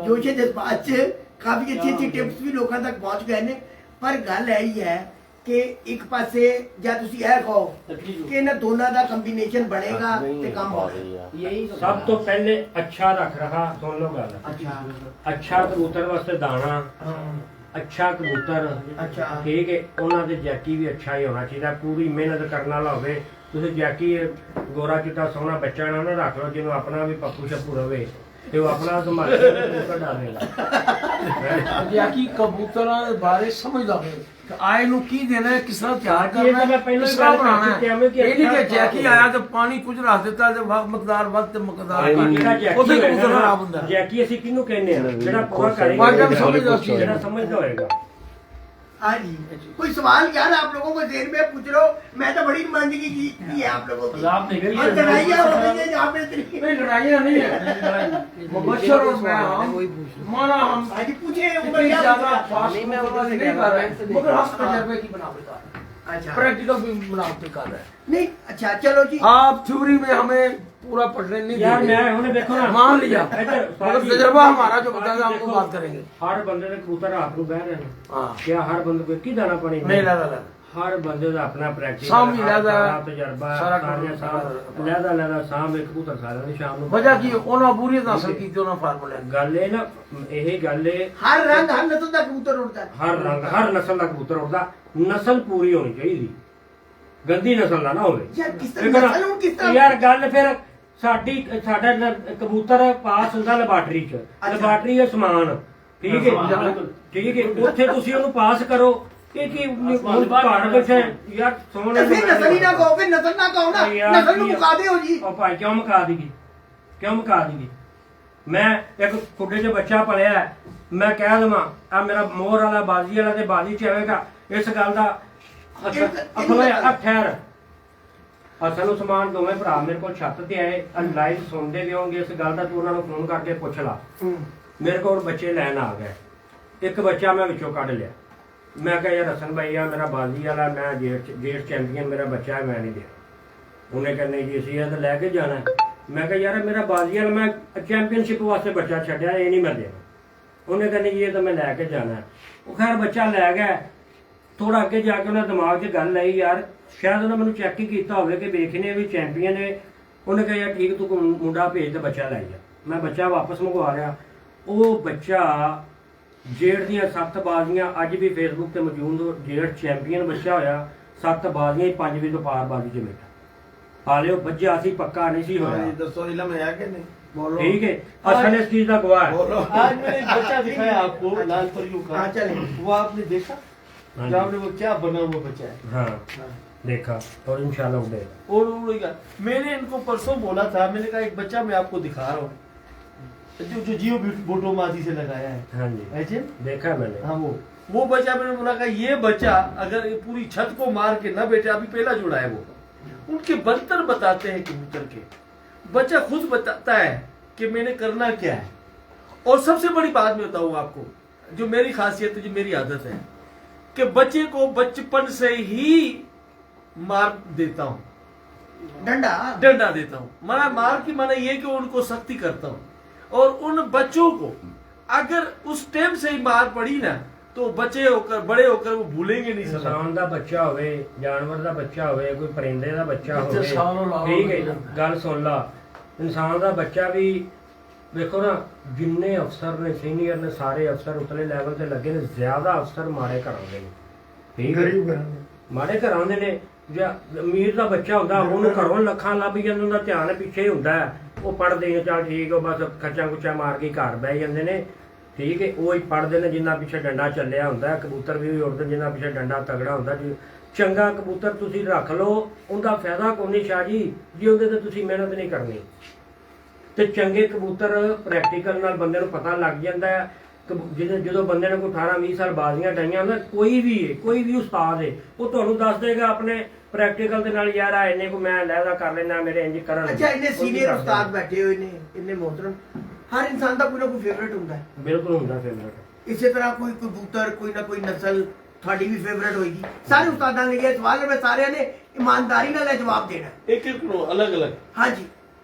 जो जज्बात काफी अच्छी अच्छी टिप्स भी लोगों तक पहुंच गए ने। पर गल यही है कि एक पासे ਜਾਂ ਤੁਸੀਂ ਇਹ ਕਹੋ ਕਿ ਇਹਨਾਂ ਦੋਨਾਂ ਦਾ ਕੰਬੀਨੇਸ਼ਨ ਬਣੇਗਾ ਤੇ ਕੰਮ ਹੋਏਗਾ। यही सब तो पहले अच्छा रख रहा, सुन लो गल। अच्छा कबूतर वास्ते दाना, अच्छा कबूतर, अच्छा ठीक है। उन्होंने दे जैकी भी अच्छा ही होना चाहिए, पूरी मेहनत करने वाला होवे। तुसीं जैकी गोरा चिट्टा सोहना बच्चा ना ना रख लो जिन्होंने अपना भी पप्पू शप्पू रवे ਤੇ ਉਹ ਆਪਣਾ ਸੰਭਾਲ ਕੇ ਕਬੂਤਰ ਡਾਲੇਗਾ। ਜੈਕੀ ਕਬੂਤਰਾਂ ਦੇ ਬਾਰੇ ਸਮਝਦਾ ਹੋਵੇ ਕਿ ਆਏ ਨੂੰ ਕੀ ਦੇਣਾ ਹੈ, ਕਿਸ ਤਰ੍ਹਾਂ ਤਿਆਰ ਇਹ ਤਾਂ ਕਰਨਾ ਮੈਂ ਹੈ, ਪਹਿਲਾਂ ਕਿਸ ਹੀ ਤਰ੍ਹਾਂ ਗੱਲ ਬਣਾਉਣਾ ਕੀਤੀ ਹੈ। ਐਵੇਂ ਕਿ ਇਹ ਨਹੀਂ ਕਿ ਅੱਛਾ ਜੈਕੀ ਆਇਆ ਤੇ ਪਾਣੀ ਕੁਝ ਰੱਖ ਦਿੱਤਾ ਤੇ ਮਕਦਾਰ ਵੱਧ ਤੇ ਮਕਦਾਰ ਜਿਹੜਾ ਘੱਟ, ਉਹਦੇ ਜੈਕੀ ਕਬੂਤਰ ਖਰਾਬ ਹੁੰਦਾ ਹੈ। ਜੈਕੀ ਅਸੀਂ ਕਿਹਨੂੰ ਕਹਿੰਦੇ ਆ? ਜਿਹੜਾ ਪੂਰਾ ਵਾਜਬ ਸਮਝਦਾ ਸੀ। ਜਿਹੜਾ ਸਮਝਦਾ ਹੋਏਗਾ। हाँ जी, कोई सवाल यार आप लोगों को देर में पूछ लो। मैं तो बड़ी नुमाइंदगी की है आप लोगों की। आप नहीं और लड़ाइयाँ हो गई हैं जहाँ पे इतनी। नहीं लड़ाइयाँ नहीं है, मुबशर और मैं हम माना हम हाँ जी पूछे इतनी ज्यादा फास्ट नहीं कर रहे हैं, मगर हम तजर्बे की बनावट कर रहे हैं, अच्छा प्रैक्टिकल भी बनावट कर रहे हैं। नहीं अच्छा चलो जी। आप थ्योरी में हमें पूरा पढ़ने नहीं यार देंगे। मैं उन्हें देखो ना, मान लिया इधर मगर तजर्बा हमारा जो बताएगा आपको बात करेंगे। हर बंदे ने कबूतर रात को बह रहे हैं। हाँ क्या हर बंदे को एक ही दाना पानी नहीं लगा हर बंदे का अपना प्रैक्टिस सामने लहदा तजर्बा सारा लहदा लहदा शाम एक कबूतर खा लेंगे शाम ਨੂੰ। वजह की ਉਹਨਾਂ ਬੁਰੀ ਹਾਸਲ ਕੀਤੀ ਉਹਨਾਂ ਫਾਰਮੂਲੇ ਗੱਲ ਇਹ ਨਾ, ਇਹ ਗੱਲ ਇਹ हर रंग हर नस्ल का कबूतर उड़ता है। ਹਰ ਰੰਗ ਹਰ ਨਸਲ ਦਾ ਕਬੂਤਰ ਉੱਡਦਾ। ਨਸਲ ਪੂਰੀ ਹੋਣੀ ਚਾਹੀਦੀ, ਗੰਦੀ ਨਸਲ ਦਾ ਨਾ ਹੋਵੇ। यार किस ਦੇਖੋ तरह ਨਾ, नस्ल किस तरह ਯਾਰ ਗੱਲ ਫਿਰ ਸਾਡਾ ਕਬੂਤਰ ਪਾਸ ਹੁੰਦਾ ਲੈਬਾਰਟਰੀ ਚ। ਲੈਬਾਰਟਰੀ ਹੈ ਸਮਾਨ, ਠੀਕ ਹੈ ਠੀਕ ਹੈ। ਉੱਥੇ ਤੁਸੀਂ ਉਹਨੂੰ ਪਾਸ ਕਰੋ। ਇਹ ਕੀ ਹੁਣ ਘਰ ਬੈਠੇ ਯਾਰ ਸੋਹਣੇ तो फिर नस्ल ही ना कहो, फिर नस्ल ना कहो ना, नस्ल ਨੂੰ ਮੁਕਾ ਦਿਓ ਜੀ। ਉਹ ਭਾਈ ਕਿਉਂ ਮੁਕਾ ਦੀਗੀ, ਕਿਉਂ ਮੁਕਾ ਦੀਗੀ? ਮੈਂ ਇੱਕ ਖੁੱਡੇ 'ਚ ਬੱਚਾ ਪਲਿਆ, ਮੈਂ ਕਹਿ ਦਵਾਂ ਆ ਮੇਰਾ ਮੋਹਰ ਵਾਲਾ ਬਾਜੀ ਵਾਲਾ ਤੇ ਬਾਜੀ ਚ ਆਵੇਗਾ, ਇਸ ਗੱਲ ਦਾ ਠਹਿਰ। ਅਸਲ ਉਸਮਾਨ ਦੋਵੇਂ ਭਰਾ ਮੇਰੇ ਕੋਲ ਛੱਤ ਤੇ ਆਏ, ਲਾਈਵ ਸੁਣਦੇ ਵੀ ਹੋਣਗੇ ਇਸ ਗੱਲ ਦਾ। ਤੂੰ ਉਹਨਾਂ ਨੂੰ ਫੋਨ ਕਰਕੇ ਪੁੱਛ ਲਾ। ਮੇਰੇ ਕੋਲ ਬੱਚੇ ਲੈਣ ਆ ਗਏ, ਇੱਕ ਬੱਚਾ ਮੈਂ ਵਿੱਚੋਂ ਕੱਢ ਲਿਆ। ਮੈਂ ਕਿਹਾ ਯਾਰ ਹਸਨ ਭਾਈ ਆ ਮੇਰਾ ਬਾਜੀ ਵਾਲਾ, ਮੈਂ ਜੇਠ ਚੈਂਪੀਅਨ ਮੇਰਾ ਬੱਚਾ ਹੈ, ਮੈਂ ਨਹੀਂ ਦੇਣਾ। ਉਹਨੇ ਕਹਿੰਦੇ ਜੀ ਅਸੀਂ ਇਹ ਤਾਂ ਲੈ ਕੇ ਜਾਣਾ। ਮੈਂ ਕਿਹਾ ਯਾਰ ਮੇਰਾ ਬਾਜੀ ਵਾਲਾ ਮੈਂ ਚੈਂਪੀਅਨਸ਼ਿਪ ਵਾਸਤੇ ਬੱਚਾ ਛੱਡਿਆ, ਇਹ ਨਹੀਂ ਮੈਂ ਦੇਣਾ। ਉਹਨੇ ਕਹਿੰਦੇ ਜੀ ਇਹ ਤਾਂ ਮੈਂ ਲੈ ਕੇ ਜਾਣਾ। ਉਹ ਖੈਰ ਬੱਚਾ ਲੈ ਗਿਆ। ਥੋੜਾ ਅੱਗੇ ਜਾ ਕੇ ਉਹਨਾਂ ਦਿਮਾਗ 'ਚ ਗੱਲ ਆਈ, ਯਾਰ ਸ਼ਾਇਦ ਉਹਨਾਂ ਮੈਨੂੰ ਚੈੱਕ ਹੀ ਕੀਤਾ ਹੋਵੇ ਕਿ ਵੇਖਨੇ ਵੀ ਚੈਂਪੀਅਨ ਨੇ। ਉਹਨੇ ਕਿਹਾ ਯਾਰ ਠੀਕ, ਤੂੰ ਮੁੰਡਾ ਭੇਜ ਤੇ ਬੱਚਾ ਲੈ ਜਾ। ਮੈਂ ਬੱਚਾ ਵਾਪਸ ਮੰਗਵਾ ਲਿਆ। ਉਹ ਬੱਚਾ ਜੇਠ ਦੀਆਂ 7 ਬਾਜ਼ੀਆਂ ਅੱਜ ਵੀ ਫੇਸਬੁੱਕ ਤੇ ਮੌਜੂਦ, ਜੇਠ ਚੈਂਪੀਅਨ ਬੱਚਾ ਹੋਇਆ। 7 ਬਾਜ਼ੀਆਂ ਹੀ 5 ਵਜੇ ਤੋਂ ਪਾਰ ਬਾਜ਼ੀ 'ਚ ਬੈਠਾ। ਹਾਲੇ ਉਹ ਬੱਜਿਆ ਸੀ, ਪੱਕਾ नहीं सी होया। ਦੱਸੋ ਇਲਮ ਹੈ ਕਿ ਨਹੀਂ? ਬੋਲੋ। ठीक है, असल इस चीज का गवाह है। बोलो। आज मैंने एक बच्चा दिखाया आपको लाल परियों का। हाँ, चले। वो आपने देखा? हाँ जो आपने वो क्या बना हुआ बच्चा है हाँ देखा, और इंशाल्लाह उड़ेगा। और उड़ेगा। मैंने इनको परसों बोला था, मैंने कहा एक बच्चा मैं आपको दिखा रहा हूँ जो जियो बोटो मादी से लगाया है। हाँ जी ऐसे देखा मैंने। हाँ वो बच्चा मैंने बोला कि ये बच्चा अगर ये पूरी छत को मार के न बैठे, अभी पहला जुड़ा है वो, उनके बंतर बताते हैं कबूतर के। बच्चा खुद बताता है कि मैंने करना क्या है। और सबसे बड़ी बात मैं बताऊं आपको, जो मेरी खासियत है, जो मेरी आदत है, कि बच्चे को बचपन से ही मार देता हूं, डंडा देता हूं। मार की माना ये कि उनको सख्ती करता हूं। और उन बच्चों को अगर उस टाइम से ही मार पड़ी ना, तो बच्चे होकर बड़े होकर वो भूलेंगे नहीं। इंसान ਦਾ ਬੱਚਾ ਹੋਵੇ, ਜਾਨਵਰ ਦਾ ਬੱਚਾ ਹੋਵੇ, ਕੋਈ ਪਰਿੰਦੇ ਦਾ ਬੱਚਾ ਹੋਵੇ, ਸਾਲੋਂ ਲਾਓ ਠੀਕ ਹੈ ਗੱਲ ਸੁਣ ਲਾ। ਇਨਸਾਨ ਦਾ ਬੱਚਾ ਵੀ ਵੇਖੋ ਨਾ, ਜਿੰਨੇ ਅਫਸਰ ਨੇ ਸੀਨੀਅਰ ਨੇ ਸਾਰੇ ਅਫਸਰ ਉਤਲੇ ਲੈਵਲ ਤੇ ਲੱਗੇ ਨੇ, ਜ਼ਿਆਦਾ ਅਫਸਰ ਮਾੜੇ ਘਰਾਂ ਦੇ ਨੇ। ਠੀਕ ਹੈ, ਮਾੜੇ ਘਰਾਂ ਦੇ ਨੇ। ਜੇ ਅਮੀਰ ਦਾ ਬੱਚਾ ਹੁੰਦਾ ਉਹਨੂੰ ਘਰੋਂ ਲੱਖਾਂ ਲੱਭ ਜਾਂਦੇ, ਉਹਦਾ ਧਿਆਨ ਪਿੱਛੇ ਹੁੰਦਾ ਹੈ, ਉਹ ਪੜ੍ਹਦੇ ਨੇ, ਚੱਲ ਠੀਕ, ਉਹ ਬਸ ਖਰਚਾ ਖੁਰਚਾ ਮਾਰ ਕੇ ਘਰ ਬਹਿ ਜਾਂਦੇ ਨੇ, ਠੀਕ ਹੈ। ਉਹ ਹੀ ਪੜ੍ਹਦੇ ਨੇ ਜਿੰਨਾ ਪਿੱਛੇ ਡੰਡਾ ਚੱਲਿਆ ਹੁੰਦਾ, ਕਬੂਤਰ ਵੀ ਉੜਦੇ ਜਿੰਨਾ ਪਿੱਛੇ ਡੰਡਾ ਤਗੜਾ ਹੁੰਦਾ। ਜੀ ਚੰਗਾ ਕਬੂਤਰ ਤੁਸੀਂ ਰੱਖ ਲਓ, ਉਹਦਾ ਫਾਇਦਾ ਕੋਈ ਨਹੀਂ ਸ਼ਾਹ ਜੀ ਉਹਦੇ ਤੇ ਤੁਸੀਂ ਮਿਹਨਤ ਨਹੀਂ ਕਰਨੀ। ਤੇ ਚੰਗੇ ਕਬੂਤਰ ਪ੍ਰੈਕਟੀਕਲ ਨਾਲ ਬੰਦੇ ਨੂੰ ਪਤਾ ਲੱਗ ਜਾਂਦਾ ਹੈ। ਜਦੋਂ ਬੰਦੇ ਨੇ ਕੋਈ 18-20 ਸਾਲ ਬਾਜ਼ੀਆਂ ਡਾਈਆਂ ਹੁੰਦਾ, ਕੋਈ ਵੀ ਉਸਤਾਦ ਹੈ, ਉਹ ਤੁਹਾਨੂੰ ਦੱਸ ਦੇਗਾ ਆਪਣੇ ਪ੍ਰੈਕਟੀਕਲ ਦੇ ਨਾਲ, ਯਾਰ ਆ ਇੰਨੇ ਕੋ ਮੈਂ ਲਹਿਦਾ ਕਰ ਲੈਣਾ, ਮੇਰੇ ਇੰਜ ਕਰਨ। अच्छा इन्ने सीनियर उस्ताद बैठे हुए ने, इन्ने मोहतरम, हर इंसान का कोई ना कोई फेवरेट होता है। बिल्कुल होता फेवरेट। इसी तरह कोई कबूतर, कोई ना कोई नस्ल थोड़ी भी फेवरेट होगी। सारे उस्तादां ने ये सवाल है, सारे ने ईमानदारी नाल जवाब देना है। एक एक अलग अलग। हाँ जी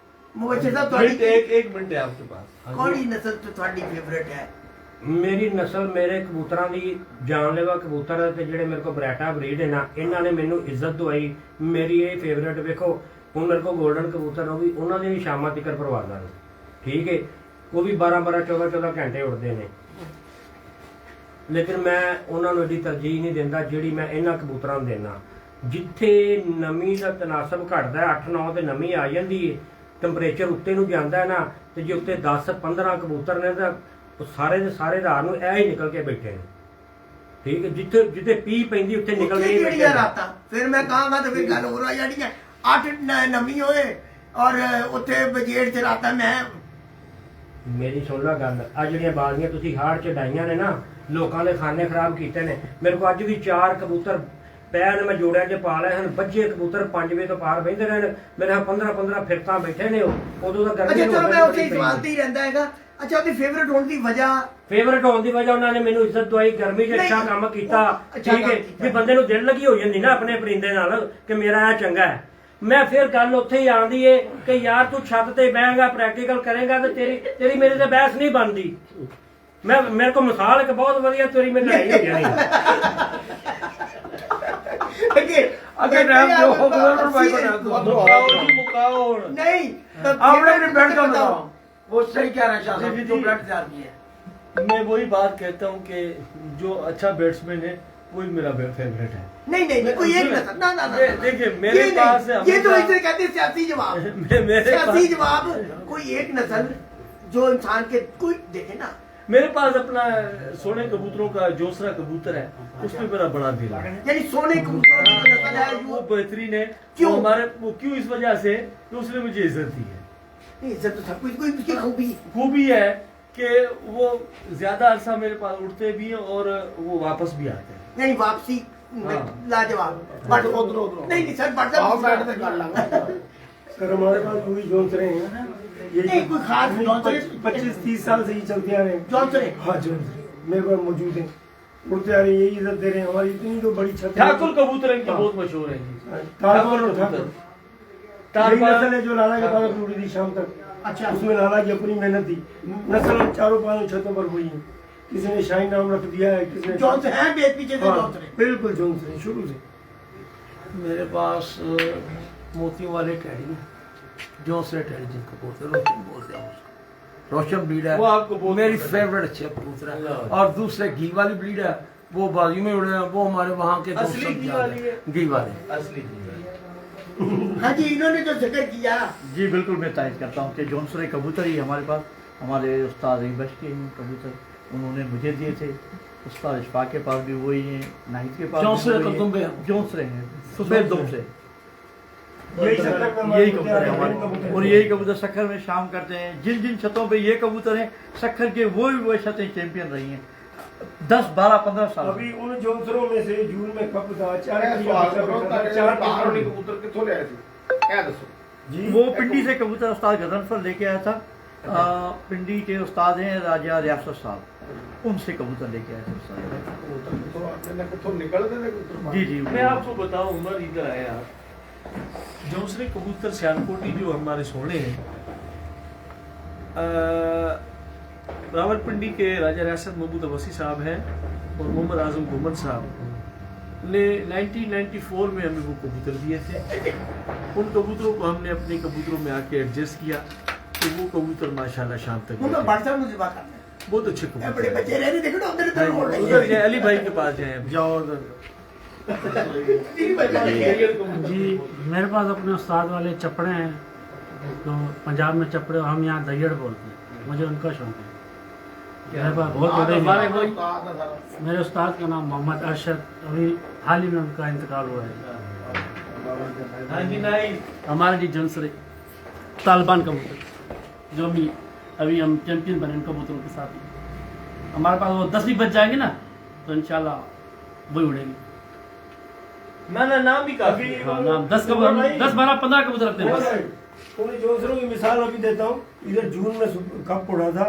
मुबश्शिर साहब, थोड़ी एक मिनट है आपके पास। कौन नस्ल तो थोड़ी फेवरेट है? ਮੇਰੀ ਨਸਲ, ਮੇਰੇ ਕਬੂਤਰਾਂ ਦੀ ਜਾਨਲੇਵਾ ਕਬੂਤਰ ਤੇ ਜਿਹੜੇ ਮੇਰੇ ਕੋਲ ਬਰੈਟਾ ਬਰੀਡ ਹੈ ਨਾ, ਇਹਨਾਂ ਨੇ ਮੈਨੂੰ ਇੱਜ਼ਤ ਦਵਾਈ। ਮੇਰੀ ਇਹ ਫੇਵਰੇਟ ਵੇਖੋ, ਹੁਣ ਮੇਰੇ ਕੋਲ ਗੋਲਡਨ ਕਬੂਤਰ, ਉਹ ਵੀ ਉਹਨਾਂ ਦੇ ਵੀ ਸ਼ਾਮਾਂ ਤੱਕ ਪਰਵਾਜ਼ਾਂ ਨੇ, ਠੀਕ ਹੈ। ਉਹ ਵੀ 12-12 14-14 ਘੰਟੇ ਉੱਡਦੇ ਨੇ, ਲੇਕਿਨ ਮੈਂ ਉਹਨਾਂ ਨੂੰ ਐਡੀ ਤਰਜੀਹ ਨਹੀਂ ਦਿੰਦਾ ਜਿਹੜੀ ਮੈਂ ਇਹਨਾਂ ਕਬੂਤਰਾਂ ਨੂੰ ਦਿੰਦਾ। ਜਿੱਥੇ ਨਮੀ ਦਾ ਤਨਾਸਬ ਘਟਦਾ, 8-9 ਤੇ ਨਮੀ ਆ ਜਾਂਦੀ ਹੈ, ਟੈਂਪਰੇਚਰ ਉੱਤੇ ਨੂੰ ਜਾਂਦਾ ਨਾ, ਤੇ ਜੇ ਉੱਤੇ 10-15 ਕਬੂਤਰ ਨੇ ਤਾਂ ਸਾਰੇ ਦੇ ਸਾਰੇ ਰਾਤ ਨੂੰ ਐ ਹੀ ਨਿਕਲ ਕੇ ਬੈਠੇ ਨੇ, ਠੀਕ ਹੈ। ਜਿੱਥੇ ਪੀ ਪੈਂਦੀ ਉੱਥੇ ਨਿਕਲ ਕੇ ਬੈਠੇ ਨੇ। ਰਾਤਾਂ ਫਿਰ ਮੈਂ ਕਹਾਂਗਾ ਤੇ ਫਿਰ ਗੱਲ ਹੋਰ ਆ ਜਾਣੀ ਹੈ। 8 ਨਮੀ ਹੋਏ ਔਰ ਉੱਥੇ ਬਜੇੜ ਚ ਰਾਤਾਂ ਮੈਂ। ਮੇਰੀ ਸੁਣ ਲਾ ਗੱਲ, ਆ ਜਿਹੜੀਆਂ ਬਾਜ਼ੀਆਂ ਤੁਸੀਂ ਹਾੜ ਚ ਡਾਈਆਂ ਨੇ ਨਾ, ਲੋਕਾਂ ਦੇ ਖਾਨੇ ਖਰਾਬ ਕੀਤੇ ਨੇ। ਮੇਰੇ ਕੋਲ ਅੱਜ ਵੀ 4 ਕਬੂਤਰ ਪੈਨ ਮੈਂ ਜੋੜਿਆਂ 'ਚ ਪਾ ਲਏ ਹਨ, ਬੱਜੇ ਕਬੂਤਰ 5 ਵਜੇ ਤੋਂ ਪਾਰ ਬਹਿੰਦੇ ਰਹੇ। ਮੇਰੇ 15-15 ਫਿਰਤਾਂ ਬੈਠੇ ਨੇ, ਉਹ ਉਦੋਂ ਦਾ ਗਰਮੀ ਚਲੋ ਮੈਂ ਉੱਥੇ ਹੀ ਸਵਾਲ ਤੇ ਹੀ ਰਹਿੰਦਾ ਹੈਗਾ। ਅੱਛਾ, ਉਹਦੀ ਫੇਵਰੇਟ ਹੋਣ ਦੀ ਵਜ੍ਹਾ ਉਹਨਾਂ ਨੇ ਮੈਨੂੰ ਇੱਜ਼ਤ ਦਵਾਈ, ਗਰਮੀ 'ਚ ਅੱਛਾ ਕੰਮ ਕੀਤਾ, ਠੀਕ ਹੈ। ਵੀ ਬੰਦੇ ਨੂੰ ਦਿਲ ਲੱਗੀ ਹੋ ਜਾਂਦੀ ਨਾ ਆਪਣੇ ਪਰਿੰਦੇ ਨਾਲ ਕਿ ਮੇਰਾ ਇਹ ਚੰਗਾ ਹੈ। ਮੈਂ ਫਿਰ ਗੱਲ ਉੱਥੇ ਹੀ ਆਉਂਦੀ ਏ ਕਿ ਯਾਰ ਤੂੰ ਛੱਤ ਤੇ ਬਹਿਗਾ, ਪ੍ਰੈਕਟੀਕਲ ਕਰੇਗਾ ਤੇ ਤੇਰੀ ਮੇਰੇ ਤੇ ਬਹਿਸ ਨਹੀਂ ਬਣਦੀ। ਮੇਰੇ ਕੋਲ ਮਿਸਾਲ ਇੱਕ ਬਹੁਤ ਵਧੀਆ, ਤੇਰੀ ਮੇਰੀ ਲੜਾਈ ਹੋ ਜਾਣੀ। अगर रैम जो हो गया भाई मुकाओ नहीं, आपने अपने ब्लड का बताओ, वो सही कह रहे हैं शाह साहब, जो ब्लड तैयार किया है। मैं वही बात कहता हूँ कि जो अच्छा बैट्समैन है वही मेरा फेवरेट है। नहीं कोई एक नस्ल ना देखिए मेरे पास ये तो इसे कहते हैं सियासी जवाब। सियासी जवाब, कोई एक नस्ल जो इंसान के कोई देखे ना। मेरे पास अपना सोने कबूतरों का जोसरा कबूतर है, उसमें मेरा बड़ा दिल है। यानी सोने कबूतर वो बेहतरीन है। क्यों? वो क्यों इस वजह से कि उसने मुझे इज्जत दी है। इज्जत तो सब कुछ, कोई उसकी खूबी है कि वो ज्यादा अरसा मेरे पास उड़ते भी हैं और वो वापस भी आते हैं। नहीं वापसी लाजवाब। नहीं सर, सर हमारे पास पूरी जोंसरे हैं, नहीं कोई खास 25-30 साल से ही चलते आ रहे हैं। जोंसरे, हाँ जोंसरे मेरे पास मौजूद हैं, उड़ते आ रहे हैं, यही इज्जत दे रहे हैं। हमारी इतनी तो बड़ी छत, ठाकुर कबूतर इनके बहुत मशहूर है। यही नस्ल है जो लाला के पास उड़ी थी शाम तक। अच्छा, उसमें लाला की अपनी मेहनत थी। नस्ल 4-5 छतों पर हुई है। किसी ने शाही नाम रख दिया है, किसी ने जोंसरे हैं बेच पीछे से। हाँ, जोंसरे बिल्कुल जोंसरे शुरू से। मेरे पास मोतियों वाले टैडी, जोसरे टैडी जिनको बोलते हैं, रोशन बोलते हैं उसको। रोशन ब्रीड है, वो आपको बहुत मेरी फेवरेट अच्छे कबूतर है। और दूसरे घी वाली ब्रीड है, वो बाजू में उड़े हैं, वो हमारे वहाँ के दोस्त असली सब घी जानते वाली हैं। घी वाले असली हाँ जी, इन्होंने जो जिक्र किया। जी बिल्कुल, मैं तारीफ करता हूँ कि जोनसरे कबूतर ही हमारे पास, हमारे उस्ताद बश के हैं कबूतर, उन्होंने मुझे दिए थे। उस्ताद इशफाक के पास भी वही हैं, नाहिद के पास जोनसरे हैं, सफेद दुम से। यही कबूतर है हमारे, और यही कबूतर सखर में शाम करते हैं। जिन जिन छतों पे ये कबूतर हैं, सखर के वो छतें चैंपियन रही हैं 10, 12, 15 साल। अभी उन जोंसरों में से जून में कब था 4 कबूतर कितों ले आए थे क्या दसो जी। वो पिंडी से कबूतर उस्ताद गदनफर लेके आया था। पिंडी के उस्ताद हैं राजा रियासत साहब, उनसे कबूतर लेके आए थे उस्ताद। जी जी, मैं आपको बताऊं, उमर इधर आए आप, जोसरे कबूतर सियालकोटी जो हमारे सोने हैं, रावलपिंडी के राजा रियासत महमूद अब्बासी साहब हैं और मोहम्मद आजम घुमन साहब ने 1994 में हमें वो कबूतर दिए थे। उन कबूतरों को हमने अपने कबूतरों में आके एडजस्ट किया, तो वो कबूतर माशाल्लाह शाम तक बहुत अच्छे कबूतर बड़े बच्चे रह रहे, देखो ना उधर उधर अली भाई के पास जाए। जाओ उधर। जी मेरे पास अपने उस्ताद वाले चपड़े हैं, तो पंजाब में चपड़े, हम यहाँ दहियड़ बोलते हैं, मुझे उनका शौक है। मेरे पास बहुत बड़े मेरे उस्ताद का नाम मोहम्मद अरशद, अभी हाल ही में उनका इंतकाल हुआ है। हाँ जी नहीं हमारे जी जंसरे तालिबान कबूतर, जो भी अभी हम चैंपियन बने उन कबूतरों के साथ ही। हमारे पास वो 10 भी बच जाएंगे ना, तो इंशाल्लाह वही उड़ेंगे। ना नाम भी काफी हाँ, नाम 10 कबूतर, 10 12 15 कबूतर रखते हैं बस। उन झोंसरों की मिसाल अभी देता हूँ। इधर जून में कप उड़ा था,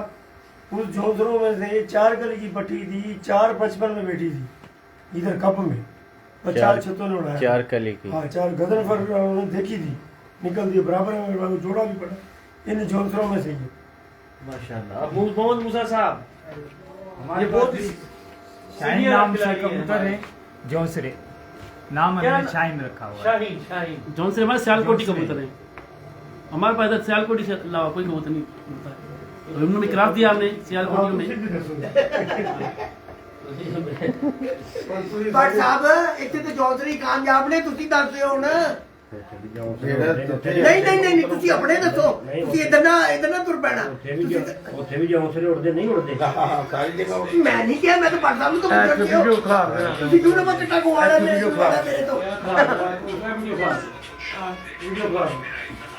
उस झोंसरों में से 4 कली की पट्टी थी, 4:55 में बैठी थी इधर कप में, और 4 छतों ने उड़ाया। 4 कली की। हाँ, 4 गदर पर उन्होंने देखी थी, निकल दी बराबर में, मेरे पास जोड़ा भी पड़ा इन झोंसरों में से ही। माशाल्लाह। मोहम्मद मूसा साहब, हमारे ये बहुत शाहीन नाम से कबूतर है, जौसरे नाम हमने शाहीन रखा हुआ है। शाहीन जौन से हमारे सियालकोटी कबूतर है, हमारे पास इधर सियालकोटी से अलावा कोई कबूतर नहीं मिलता है। तो उन्होंने क्रास दिया हमने सियालकोटी में। ਪਰ ਸਾਹਿਬ ਇੱਥੇ ਤੇ ਜੌਂਸਰੀ ਕਾਮਯਾਬ ਨੇ, ਤੁਸੀਂ ਦੱਸਦੇ ਹੋ ਨਾ। ਨਹੀਂ ਤੁਸੀਂ ਆਪਣੇ ਦੱਸੋ, ਤੁਸੀਂ ਇਧਰ ਨਾ ਤੁਰ ਪੈਣਾ। ਉੱਥੇ ਵੀ ਜੌਂਸਰੇ ਉੜਦੇ ਨਹੀਂ ਉੜਦੇ। ਸਾਰੀ ਜਗ੍ਹਾ ਮੈਂ ਨਹੀਂ ਕਿਹਾ, ਮੈਂ ਤਾਂ ਪਰ ਸਾਹਿਬ ਨੂੰ ਤਾਂ ਪੁੱਛ ਰਿਹਾ ਤੁਸੀਂ ਕਿਉਂ ਨਾ ਮੈਂ ਕਿੱਟਾ ਗਵਾੜਾ ਮੇਰੇ ਤੋਂ।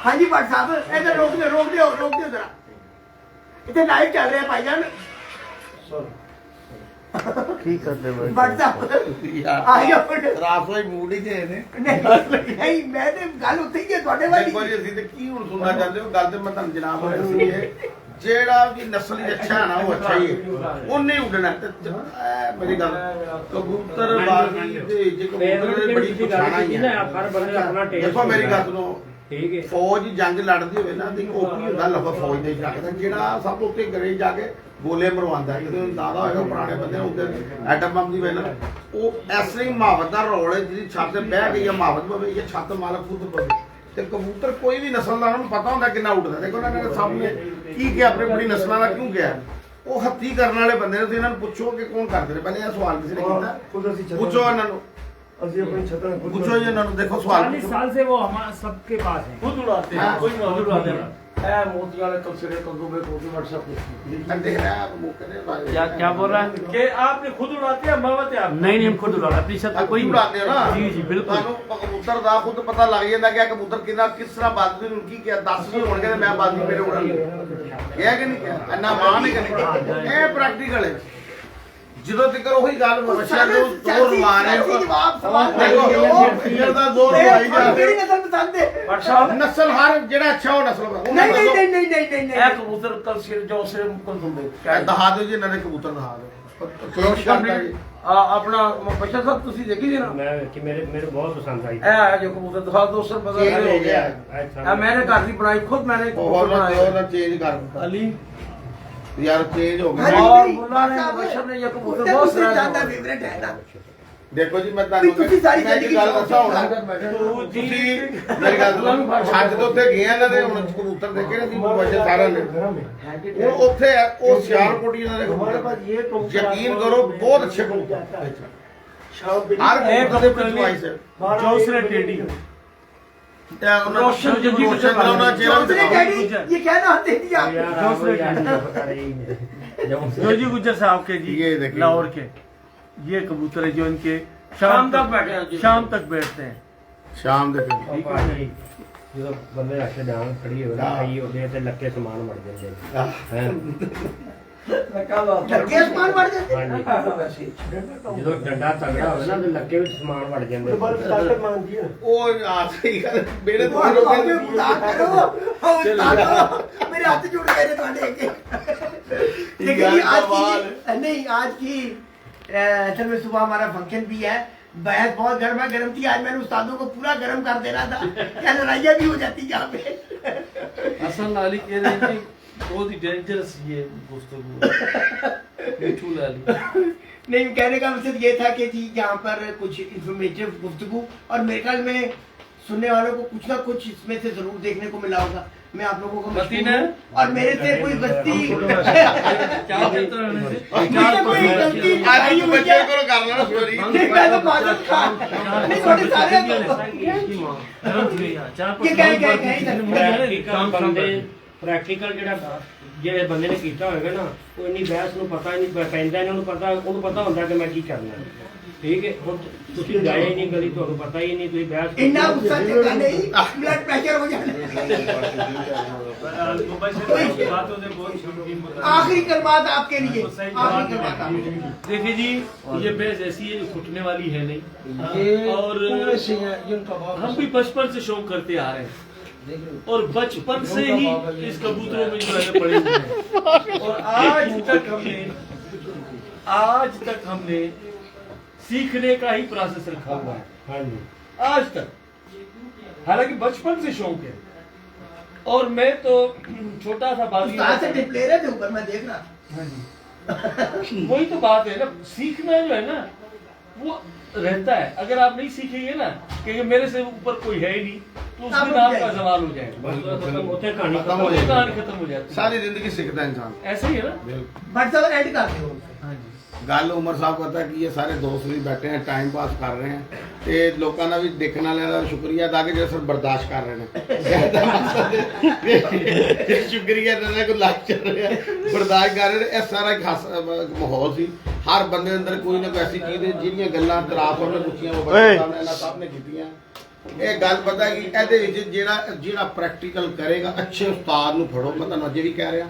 ਹਾਂਜੀ ਪਰ ਸਾਹਿਬ ਇਧਰ ਰੋਕ ਦਿਓ ਜਰਾ, ਇੱਥੇ ਲਾਈਵ ਚੱਲ ਰਿਹਾ ਭਾਈਜਾਨ। ਕੀ ਕਰਦੇ ਬਈ ਪਰ ਸਾਹਿਬ ਆਇਆ ਪਰ ਰਾਸੋਈ ਮੂਡ ਹੀ ਤੇ ਨੇ। ਨਹੀਂ ਮੈਂ ਤੇ ਗੱਲ ਉੱਥੇ ਹੀ ਹੈ ਤੁਹਾਡੇ ਵਾਲੀ। ਦੇਖੋ ਜੀ ਅਸੀਂ ਤੇ ਕੀ ਹੁਣ ਸੁਣਨਾ ਚਾਹੁੰਦੇ ਹੋ, ਗੱਲ ਤੇ ਮੈਂ ਤੁਹਾਨੂੰ ਜਨਾਬ ਦੱਸੀ ਹੈ, ਜਿਹੜਾ ਵੀ ਨਸਲੀ ਅੱਛਾ ਹੈ ਨਾ ਉਹ ਅੱਛਾ ਹੀ ਹੈ, ਉਹਨੇ ਉੱਡਣਾ। ਤੇ ਮੇਰੀ ਗੱਲ ਕਬੂਤਰ ਬਾਜ਼ੀ ਦੇ ਜੇ ਕਬੂਤਰ ਦੀ ਬੜੀ ਪਛਾਣ ਆਈ ਹੈ। ਹਰ ਬੰਦੇ ਦਾ ਆਪਣਾ ਟੇਸਟ। ਦੇਖੋ ਮੇਰੀ ਗੱਲ ਸੁਣੋ, ਠੀਕ ਹੈ, ਫੌਜ ਜੰਗ ਲੜਦੀ ਹੋਵੇ ਨਾ ਤੇ ਕੋਪੀ ਹੁੰਦਾ ਲਫਾ ਫੌਜ ਦੇ ਰੱਖਦਾ, ਜਿਹੜਾ ਸਭ ਤੋਂ ਉੱਤੇ ਗਰੇ ਜਾ ਕੇ ਗੋਲੇ ਮਰਵਾਉਂਦਾ, ਜਦੋਂ ਦਾਦਾ ਹੋਏਗਾ ਪੁਰਾਣੇ ਬੰਦੇ ਉੱਤੇ ਐਟਮ ਬੰਬ ਦੀ ਵੇਲਾ, ਉਹ ਐਸੇ ਹੀ ਮੁਹੱਬਤ ਦਾ ਰੋਲ ਹੈ ਜਿਹਦੀ ਛੱਤ ਤੇ ਬਹਿ ਗਈ ਹੈ ਮੁਹੱਬਤ ਪਵੇ ਜਾਂ ਛੱਤ ਮਾਲਕ ਖੁਦ ਪਵੇ। ਤੇ ਕਬੂਤਰ ਕੋਈ ਵੀ ਨਸਲ ਦਾ ਉਹਨੂੰ ਪਤਾ ਹੁੰਦਾ ਕਿੰਨਾ ਉੱਡਦਾ। ਦੇਖੋ ਉਹਨਾਂ ਨੇ ਸਾਹਮਣੇ ਕੀ ਕਿਹਾ, ਆਪਣੀ ਆਪਣੀ ਨਸਲਾਂ ਦਾ ਕਿਉਂ ਕਿਹਾ। ਉਹ ਹੱਥੀ ਕਰਨ ਵਾਲੇ ਬੰਦੇ ਨੇ, ਤੁਸੀਂ ਇਹਨਾਂ ਨੂੰ ਪੁੱਛੋ ਕਿ ਕੌਣ ਕਰਦੇ ਨੇ। ਪਹਿਲੇ ਇਹ ਸਵਾਲ ਕਿਸੇ ਨੇ ਕੀਤਾ, ਪੁੱਛੋ ਇਹਨਾਂ ਨੂੰ, ਅਸੀਂ ਆਪਣੀ ਛਤਰਾਂ ਪੁੱਛੋ ਜੀ ਇਹਨਾਂ ਨੂੰ। ਦੇਖੋ ਸਵਾਲ 40 साल से वो हमारे सबके पास है। खुद उड़ाते हैं, कोई खुद उड़ाते हैं। मोती वाले कब्जे कब्जे कोटी व्हाट्सएप देख रहा है मौके ने भाई। क्या बोल रहा है कि आपने खुद उड़ाते हैं मरवाते हैं आप? नहीं हम खुद उड़ा अपनी छत पे कोई उड़ाते हो ना। जी बिल्कुल। ਤੁਹਾਨੂੰ ਕਬੂਤਰ ਦਾ ਖੁਦ ਪਤਾ ਲੱਗ ਜਾਂਦਾ ਕਿ ਕਬੂਤਰ ਕਿਸ ਤਰ੍ਹਾਂ ਬਾਜ਼ੀ ਨੂੰ ਕੀ ਕਿਹਾ, 10 ਵੀ ਹੋਣਗੇ ਤੇ ਮੈਂ ਬਾਜ਼ੀ ਮੇਰੇ ਉੜਾਂ ਕਿਹਾ ਕਿ ਨਹੀਂ ਕਿਹਾ, ਇੰਨਾ ਮਾਣ ਹੈ ਕਿ ਨਹੀਂ। ਇਹ ਪ੍ਰੈਕਟੀਕਲ ਹੈ। ਜਦੋਂ ਤੱਕ ਉਹੀ ਗੱਲ ਬੱਚਿਆਂ ਨੂੰ ਜ਼ੋਰ ਮਾਰੇ ਦੇਖੋ ਦਾ ਜ਼ੋਰ ਆਈ ਜਾ। ਕਿਹੜੀ ਨਸਲ ਪਸੰਦ ਹੈ? ਪਰ ਸਾਹਿਬ ਨਸਲ ਹਰ ਜਿਹੜਾ ਅੱਛਾ ਉਹ ਨਸਲ ਨਹੀਂ ਇਹ ਕਬੂਤਰ ਕਲਸੀਰ ਜੌਸਰੇ ਮੁਕਲ ਹੁੰਦੇ। ਦਿਖਾ ਦਿਓ ਜੀ ਇਹਨਾਂ ਦੇ ਕਬੂਤਰ ਦਿਖਾ ਦਿਓ। ਆਪਣਾ ਬੱਚਾ ਸਾਹਿਬ ਤੁਸੀਂ ਦੇਖੀ ਜੀ ਨਾ, ਮੈਂ ਕਿ ਮੇਰੇ ਬਹੁਤ ਪਸੰਦ ਆਈ। ਇਹ ਹੈ ਜੋ ਕਬੂਤਰ ਦਿਖਾ ਦੋ ਸਰ ਪਤਾ ਹੋ ਗਿਆ। ਇਹ ਮੈंने घर की बनाई, खुद मैंने कबूतर बनाया। ਉਹਨਾਂ ਚੇਂਜ ਕਰ ਦਿੱਤਾ अली ਯਾਰ, ਚੇਂਜ ਹੋ हाँ ਗਿਆ। और मुल्ला ने बशर ने ये कबूतर बहुत बहुत सारा ज्यादा फेवरेट है ना। ਦੇਖੋ ਜੀ ਮੈਂ ਵੀ ਤੁਸੀਂ ਸਾਰੀ ਮੈਂ ਇੱਕ ਜ਼ਿੰਦਗੀ ਗੱਲ ਦੱਸਾਂ ਹੁਣ, ਸ਼ੌਕ ਤੁਸੀਂ ਮੇਰੀ ਗੱਲ ਸੁਣੋ, ਛੱਜ ਤੋਂ ਉੱਤੇ ਗਏ ਇਹਨਾਂ ਦੇ ਹੁਣ ਕਬੂਤਰ ਦੇਖੇ ਨਾ, ਦੀ ਬੱਚੇ ਸਾਰਿਆਂ ਨੇ ਹੁਣ ਉੱਥੇ ਹੈ, ਉਹ ਸਿਆਲਕੋਟੀ ਇਹਨਾਂ ਦੇ ਕਬੂਤਰ, ਯਕੀਨ ਕਰੋ ਬਹੁਤ ਅੱਛੇ ਕਬੂਤਰ। ਹਰ एक ਕਬੂਤਰ ਦੀ ਚੁਆਇਸ ਹੈ। जौसरे टेडी रोशन जी रोशन का उन्होंने चेहरा भी जौसरे दिखाओ। डैडी, ये कहना आते नहीं आप। जोजी गुज्जर साहब के जी, ये देखिए। लाहौर के, ये कबूतर है जो इनके शाम तक बैठे हैं जी। शाम तक बैठते हैं। ਸ਼ਾਮ ਦੇ ਕਬੂਤਰ। ਭਾਜੀ ਜਦੋਂ ਬੰਦੇ ਰੱਖ ਕੇ ਡਾਂਗ ਖੜੀ ਹੋਵੇ ਨਾ, ਕਈ ਉਹਦੇ ਤੇ ਲੱਕੇ ਸਮਾਨ ਵੜ ਜਾਂਦੇ ਨੇ। ਹੈਂ। लड़के आसमान बढ़ जाते हैं। ਹਾਂਜੀ, ਜਦੋਂ ਡੰਡਾ ਤਗੜਾ ਹੋਵੇ ਨਾ, ਤੇ ਲੱਕੇ ਵਿੱਚ ਸਮਾਨ ਵੜ ਜਾਂਦੇ ਨੇ। ਉਹ ਆ ਸਹੀ ਗੱਲ, ਮੇਰੇ ਤੋਂ वो ਲੋਕਾਂ हमें बुला करो, और उतारो। मेरे हाथ जुड़ गए थे तुम्हारे के। लेकिन ये आज की नहीं, आज की असल में सुबह हमारा फंक्शन भी है, बहस बहुत गर्मा गर्म थी। आज मैंने उस्तादों को पूरा गर्म कर देना था, क्या लड़ाइयाँ भी हो जाती यहाँ पे। हसन अली कह रहे हैं कि बहुत ही डेंजरस ये गुफ्तगू मिठू अली। नहीं, कहने का मकसद ये था कि जी यहाँ पर कुछ इंफॉर्मेटिव गुफ्तगू, और मेरे ख्याल में सुनने वालों को कुछ ना कुछ इसमें से जरूर देखने को मिला होगा। मैं आप लोगों को मतीन मशहूर है। हूं और मेरे से कोई गलती क्या कहते रहने से मुझसे कोई गलती ਅੱਜ ਨੂੰ ਬੱਚੇ ਕੋਲ ਕਰ ਲੈਣਾ ਸਟੋਰੀ नहीं मैं तो माजूद था नहीं थोड़े सारे ये ਪ੍ਰੈਕਟੀਕਲ ਬੰਦੇ ਪ੍ਰੈਕਟੀਕਲ ਜਿਹੜੇ ਬੰਦੇ ਨੇ ਕੀਤਾ ਹੋਵੇਗਾ ਨਾ ਉਹ ਇੰਨੀ ਬਹਿਸ ਨੂੰ ਪਤਾ ਹੀ ਨਹੀਂ ਪੈਂਦਾ ਇਹਨਾਂ ਨੂੰ ਪਤਾ ਉਹਨੂੰ ਪਤਾ ਹੁੰਦਾ ਕਿ ਮੈਂ ਕੀ ਕਰਨਾ ਠੀਕ ਹੈ ਹੁਣ ਤੁਸੀਂ ਗਏ ਹੀ ਨਹੀਂ ਗਲੀ ਤੁਹਾਨੂੰ ਪਤਾ ਹੀ ਨਹੀਂ ਤੁਸੀਂ ਬਹਿਸ इतना गुस्सा चलता नहीं ब्लड प्रेशर हो जाना आखिरी कलमात आपके लिए आखिरी कलमात आपके लिए देखिए जी ये भैंस ऐसी है जो फुटने वाली है नहीं ये और पूरे से हैं जिनका भाव हम भी बचपन से शौक करते आ रहे हैं और बचपन से ही इस कबूतरों में जो है पड़े हुए हैं और आज तक हमने सीखने का ही प्रोसेस रखा हुआ है हाँ जी आज तक हालांकि बचपन से शौक है और मैं तो छोटा था उस्ताद से टिप ले रहे थे ऊपर मैं देख रहा वही तो बात है ना सीखना जो है ना वो रहता है अगर आप नहीं सीखेंगे ना क्योंकि मेरे से ऊपर कोई है ही नहीं तो उस दिन आपका सवाल हो जाएगा ਉੱਥੇ ਕਹਾਣੀ खत्म हो जाएगी कहानी खत्म हो जाती सारी जिंदगी सीखता है इंसान है ऐसा ही है ना व्हाट्सएप एंड करते हो ਗੱਲ ਉਮਰ ਸਾਹਿਬ ਪਤਾ ਕੀ ਹੈ ਸਾਰੇ ਦੋਸਤ ਵੀ ਬੈਠੇ ਆ ਟਾਈਮ ਪਾਸ ਕਰ ਰਹੇ ਆ ਤੇ ਲੋਕਾਂ ਦਾ ਵੀ ਦੇਖਣ ਵਾਲਿਆਂ ਦਾ ਸ਼ੁਕਰੀਆ ਅਦਾ ਕਿ ਜਿਹੜੇ ਸਿਰ ਬਰਦਾਸ਼ਤ ਕਰ ਰਹੇ ਨੇ ਸ਼ੁਕਰੀਆ ਇਹਨਾਂ ਕੋ ਲਾਈਕ ਚੱਲ ਰਿਹਾ ਬਰਦਾਸ਼ਤ ਕਰ ਰਹੇ ਨੇ ਇਹ ਸਾਰਾ ਇੱਕ ਮਾਹੌਲ ਸੀ ਹਰ ਬੰਦੇ ਦੇ ਅੰਦਰ ਕੋਈ ਨਾ ਕੋਈ ਐਸੀ ਚੀਜ਼ ਹੈ ਜਿਹੜੀਆਂ ਗੱਲਾਂ ਤਰਾਫ ਉਹਨੇ ਪੁੱਛੀਆਂ ਉਹ ਬੱਚੇ ਸਾਹਮਣੇ ਇਹਨਾਂ ਸਭ ਨੇ ਕੀਤੀਆਂ ਇਹ ਗੱਲ ਪਤਾ ਕਿ ਇਹਦੇ ਵਿੱਚ ਜਿਹੜਾ ਪ੍ਰੈਕਟੀਕਲ ਕਰੇਗਾ ਅੱਛੇ ਉਸਤਾਦ ਨੂੰ ਫੜੋ ਮੈਂ ਤੁਹਾਨੂੰ ਅੱਗੇ ਵੀ ਕਹਿ ਰਿਹਾ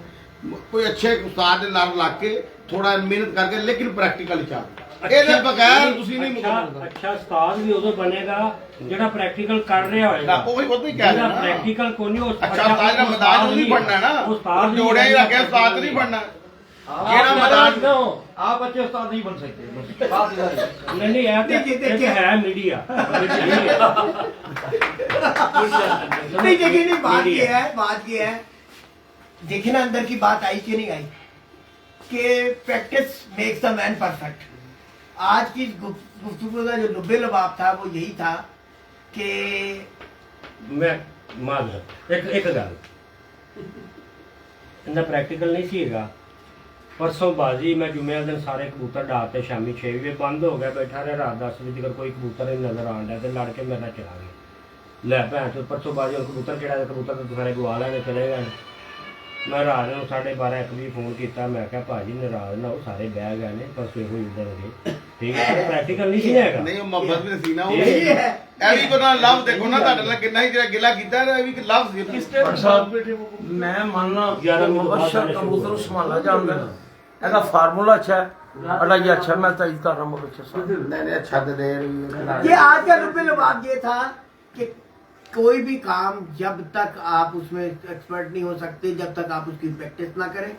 ਕੋਈ ਅੱਛੇ ਉਸਤਾਦ ਦੇ ਨਾਲ ਲੱਗ ਕੇ ਥੋੜਾ ਮਿਹਨਤ ਕਰਕੇ ਲੇਕਿਨ ਪ੍ਰੈਕਟੀਕਲ ਚਾਹ ਇਹਦੇ ਬਗੈਰ ਤੁਸੀਂ ਨਹੀਂ ਮੁਕਾਬਲਾ ਅੱਛਾ ਉਸਤਾਦ ਵੀ ਉਦੋਂ ਬਣੇਗਾ ਜਿਹੜਾ ਪ੍ਰੈਕਟੀਕਲ ਕਰ ਰਿਹਾ ਹੋਏਗਾ ਉਹ ਹੀ ਕਹਿ ਰਿਹਾ ਨਾ ਪ੍ਰੈਕਟੀਕਲ ਕੋਈ ਨਹੀਂ ਅੱਛਾ ਉਸਤਾਦ ਦਾ ਮੈਦਾਨ ਉਹ ਨਹੀਂ ਬਣਨਾ ਨਾ ਉਸਤਾਦ ਜੋੜਿਆ ਹੀ ਰੱਖਿਆ ਉਸਤਾਦ ਨਹੀਂ ਬਣਨਾ ਜਿਹੜਾ ਮੈਦਾਨ ना हो आप अच्छे उस्ताद नहीं बन सकते बात इधर है। नहीं देखिए। है मीडिया नहीं देखिए नहीं बात ये है देखिए ना अंदर की बात आई कि नहीं आई कि practice makes the man perfect आज की गुफ्तगू का जो लुब्बे लबाब था वो यही था कि ਮੈਂ ਮਾਜ਼ਰਤ ਇੱਕ ਗੱਲ ਇੰਨਾ ਪ੍ਰੈਕਟੀਕਲ ਨਹੀਂ ਸੀਗਾ परसों बाजी मैं जुम्मे वाले दिन सारे कबूतर डालते शामी 6 बजे बंद हो गया बैठा रहा रात 10 बजे तक कोई कबूतर नहीं नजर आ रहा तो लड़ के मेरे नाल चला गया लै भैन चो परसों बाजी और कबूतर केड़ा कबूतर तो सारे गवा लेने चले गए मैं रात ਨੂੰ 12:30 1 ਵਜੇ ਫੋਨ ਕੀਤਾ ਮੈਂ ਕਿਹਾ ਭਾਜੀ ਨਾਰਾਜ਼ ਨਾ ਉਹ ਸਾਰੇ ਬਹਿ ਗਏ ਨੇ ਪਰਸੋਂ ਹੋਈ ਉਧਰ ਦੇ ਠੀਕ ਹੈ ਪ੍ਰੈਕਟੀਕਲ ਨਹੀਂ ਸੀ ਹੈਗਾ ਨਹੀਂ ਉਹ ਮੁਹੱਬਤ ਵੀ ਸੀ ਨਾ ਉਹ ਇਹ ਵੀ ਕੋਨਾ ਲਵ ਦੇਖੋ ਨਾ ਤੁਹਾਡੇ ਨਾਲ ਕਿੰਨਾ ਹੀ ਜਿਹੜਾ ਗਿਲਾ ਕੀਤਾ ਇਹ ਵੀ ਲਵ ਸੀ किस टाइम साथ बैठे वो मैं मानना 11 मिनट बाद अच्छा कबूतर संभाला जानदा ਇਹਦਾ फार्मूला अच्छा है अल्लाह ये अच्छा मैं ताईद कर रहा हूं बच्चे साहब नहीं अच्छा दे ये आज का लुब्बे लबाब ये था कि कोई भी काम जब तक आप उसमें एक्सपर्ट नहीं हो सकते जब तक आप उसकी प्रैक्टिस ना करें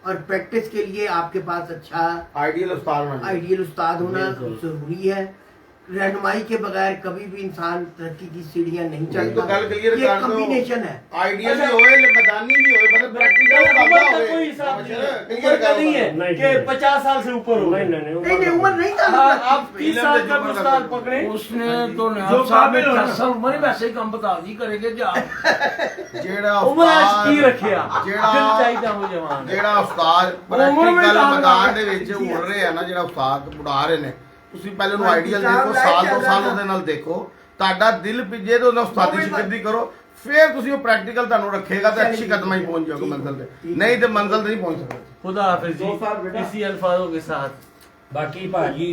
और प्रैक्टिस के लिए आपके पास अच्छा आइडियल उस्ताद होना जरूरी है रहनुमाई के बगैर कभी भी इंसान तरक्की की सीढ़ियां नहीं चलता तो गल क्लियर ये कर दो कॉम्बिनेशन है आइडियल भी होए मैदानी भी होए मतलब प्रैक्टिकल उम्र बाबा का होए कोई हिसाब नहीं है क्लियर उम्र का कर नहीं है नहीं, कि नहीं। 50 साल से ऊपर हो नहीं उम्र नहीं था हाँ, आप 30 साल का उस्ताद पकड़े उसने तो जो नाम साहब ने काबिल होना। 10 साल उम्र ही वैसे ही काम बता दी करेंगे कि आप ਜਿਹੜਾ उम्र आज की रखिया ਜਿਹੜਾ दिल चाहिए हो जवान ਜਿਹੜਾ ਉਸਤਾਦ ਪ੍ਰੈਕਟੀਕਲ ਮੈਦਾਨ ਦੇ ਵਿੱਚ ਉੜ ਰਹੇ ਆ ਨਾ ਜਿਹੜਾ ਉਸਤਾਦ ਉਡਾ ਰਹੇ ਨੇ ਤੁਸੀਂ ਪਹਿਲੇ ਉਹਨੂੰ ਆਈਡੀਅਲ ਦੇਖੋ ਸਾਲ ਦੋ ਸਾਲ ਉਹਦੇ ਨਾਲ ਦੇਖੋ ਤੁਹਾਡਾ ਦਿਲ ਪਿੱਜੇ ਤੇ ਉਹਦਾ ਉਸਤਾਦੀ ਸ਼ਿਕਰਦੀ ਕਰੋ ਫਿਰ ਤੁਸੀਂ ਉਹ ਪ੍ਰੈਕਟੀਕਲ ਤੁਹਾਨੂੰ ਰੱਖੇਗਾ ਤੇ ਅੱਛੀ ਕਦਮਾਂ ਹੀ ਪਹੁੰਚ ਜਾਓਗੇ ਮੰਜ਼ਿਲ ਤੇ ਨਹੀਂ ਤੇ ਮੰਜ਼ਿਲ ਤੇ ਨਹੀਂ ਪਹੁੰਚ ਸਕਦੇ खुदा हाफिज जी इसी अल्फाजों के साथ ਬਾਕੀ ਭਾਜੀ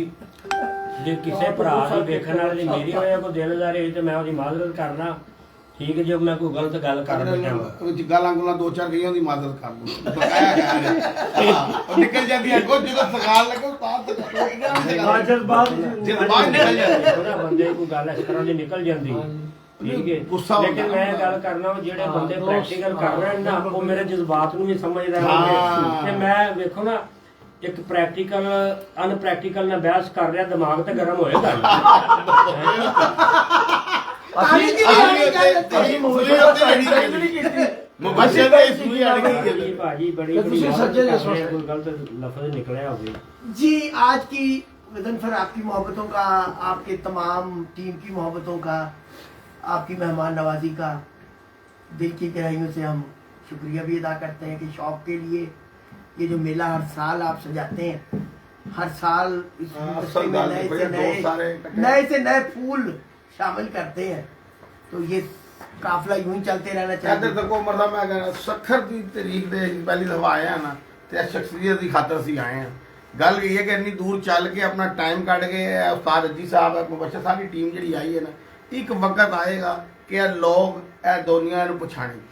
ਜੇ ਕਿਸੇ ਭਰਾ ਦੀ ਵੇਖਣ ਵਾਲੇ ਦੀ ਮੇਰੀ ਹੋਇਆ ਕੋਈ ਦਿਲਦਾਰੀ ਹੋਈ ਤੇ ਮੈਂ ਉਹਦੀ ਮਾਜ਼ਰਤ ਕਰਨਾ ਠੀਕ ਹੈ ਜੇ ਮੈਂ ਕੋਈ ਗਲਤ ਗੱਲ ਕਰ ਬੈਠਾ ਵਿੱਚ ਗਾਲਾਂ ਗੁਲਾਂ ਦੋ ਚਾਰ ਗਈਆਂ ਦੀ ਮਦਦ ਕਰ ਦੋ ਬਕਾਇਆ ਉਹ ਨਿਕਲ ਜਾਂਦੀ ਹੈ ਕੁਝ ਜਦੋਂ ਸਗਾਲ ਲੱਗੇ ਉਸਤਾਦ ਜਜ਼ਬਾਤ ਨਿਕਲ ਜਾਂਦੀ ਉਹਦਾ ਬੰਦੇ ਕੋਈ ਗੱਲ ਇਸ ਤਰ੍ਹਾਂ ਦੀ ਨਿਕਲ ਜਾਂਦੀ ਠੀਕ ਹੈ ਗੁੱਸਾ ਲੇਕਿਨ ਮੈਂ ਗੱਲ ਕਰਨਾ ਜਿਹੜੇ ਬੰਦੇ ਪ੍ਰੈਕਟੀਕਲ ਕਰ ਰਹੇ ਨੇ ਨਾ ਉਹ ਮੇਰੇ ਜਜ਼ਬਾਤ ਨੂੰ ਵੀ ਸਮਝਦੇ ਹਾਂ। ਤੇ ਮੈਂ ਵੇਖੋ ਨਾ ਇੱਕ ਪ੍ਰੈਕਟੀਕਲ ਅਨਪ੍ਰੈਕਟੀਕਲ ਨਾਲ ਬਹਿਸ ਕਰ ਰਿਹਾ ਦਿਮਾਗ ਤੇ ਗਰਮ ਹੋਏਗਾ ਭਾਜੀ ਬੜੀ ਤੁਸੀਂ ਸੱਚੇ ਜੇ ਕੋਈ ਗਲਤ ਲਫ਼ਜ਼ ਨਿਕਲਿਆ ਹੋਵੇ जी आज की गदनफर आपकी मोहब्बतों का आपके तमाम टीम की मोहब्बतों का आपकी मेहमान नवाजी का दिल की गहराइयों से हम शुक्रिया भी अदा करते हैं कि शौक के लिए ये जो मेला हर साल आप सजाते हैं, हर साल इस गुलदस्ते में नए से नए फूल शामिल करते हैं, तो ये काफिला यूं ही चलते रहना ਇੱਧਰ चाहिए। ਤੱਕ ਉਮਰ ਦਾ ਮੈਂ ਕਹਿੰਦਾ ਸੱਖਰ ਦੀ ਤਰੀਕ ਦੇ ਅਸੀਂ ਪਹਿਲੀ ਦਫਾ ਆਏ ਆ ਨਾ, ਤੇ ਸ਼ਖਸੀਅਤ ਦੀ ਖਾਤਰ ਅਸੀਂ ਆਏ ਆ। ਗੱਲ ਇਹ ਹੈ ਕਿ ਇੰਨੀ ਦੂਰ ਚੱਲ ਕੇ ਆਪਣਾ ਟਾਈਮ ਕੱਢ ਕੇ ਉਸਤਾਦ ਅੱਜੀ ਸਾਹਿਬ ਮੁਬਸ਼ਰ ਸਾਡੀ ਟੀਮ ਜਿਹੜੀ ਆਈ ਹੈ ਨਾ, ਇੱਕ ਵਕਤ ਆਏਗਾ ਕਿ ਇਹ ਲੋਕ ਇਹ ਦੁਨੀਆ ਨੂੰ ਪਛਾਣੇਗੇ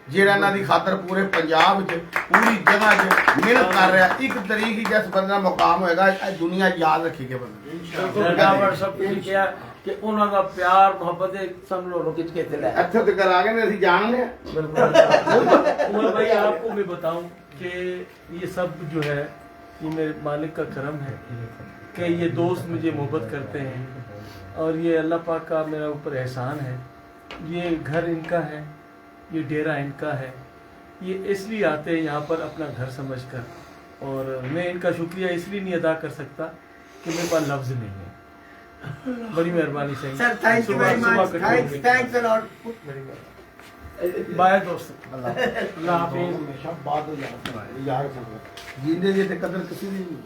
ਜਿਹੜਾ ਇਹਨਾਂ ਦੀ ਖਾਤਰ ਪੂਰੇ ਪੰਜਾਬ 'ਚ ਪੂਰੀ ਜਗ੍ਹਾ 'ਚ ਮਿਹਨਤ ਕਰ ਰਿਹਾ। ਇੱਕ ਤਰੀਕ ਹੀ ਜਿਸ ਬੰਦੇ ਦਾ ਮੁਕਾਮ ਹੋਏਗਾ ਇਹ ਦੁਨੀਆ ਯਾਦ ਰੱਖੇਗੀ ਬੰਦੇ ਡਾਵਰ ਸਭ ਕੁਝ ਕਿਹਾ ਕਿ ਉਹਨਾਂ ਦਾ ਪਿਆਰ ਮੁਹੱਬਤ सब लोगों खिंच के चला है। ਇੱਥੇ ਤੱਕ ਆ ਗਏ ਨੇ, ਅਸੀਂ ਜਾਣਦੇ ਆ। उमर भाई आपको मैं बताऊं कि ये सब जो है ये मेरे मालिक का करम है कि ये दोस्त मुझे मोहब्बत करते हैं और ये अल्लाह पाक का मेरा ऊपर एहसान है। ये घर इनका है, ये डेरा इनका है, ये इसलिए आते हैं यहाँ पर अपना घर समझकर, और मैं इनका शुक्रिया इसलिए नहीं अदा कर सकता कि मेरे पास लफ्ज़ नहीं है। बड़ी मेहरबानी से sir thank you very much, thanks a lot. Bye दोस्त, अल्लाह हाफिज़। हमेशा बात हो जाती है यार, जीने जी ते कदर किसी दी नहीं।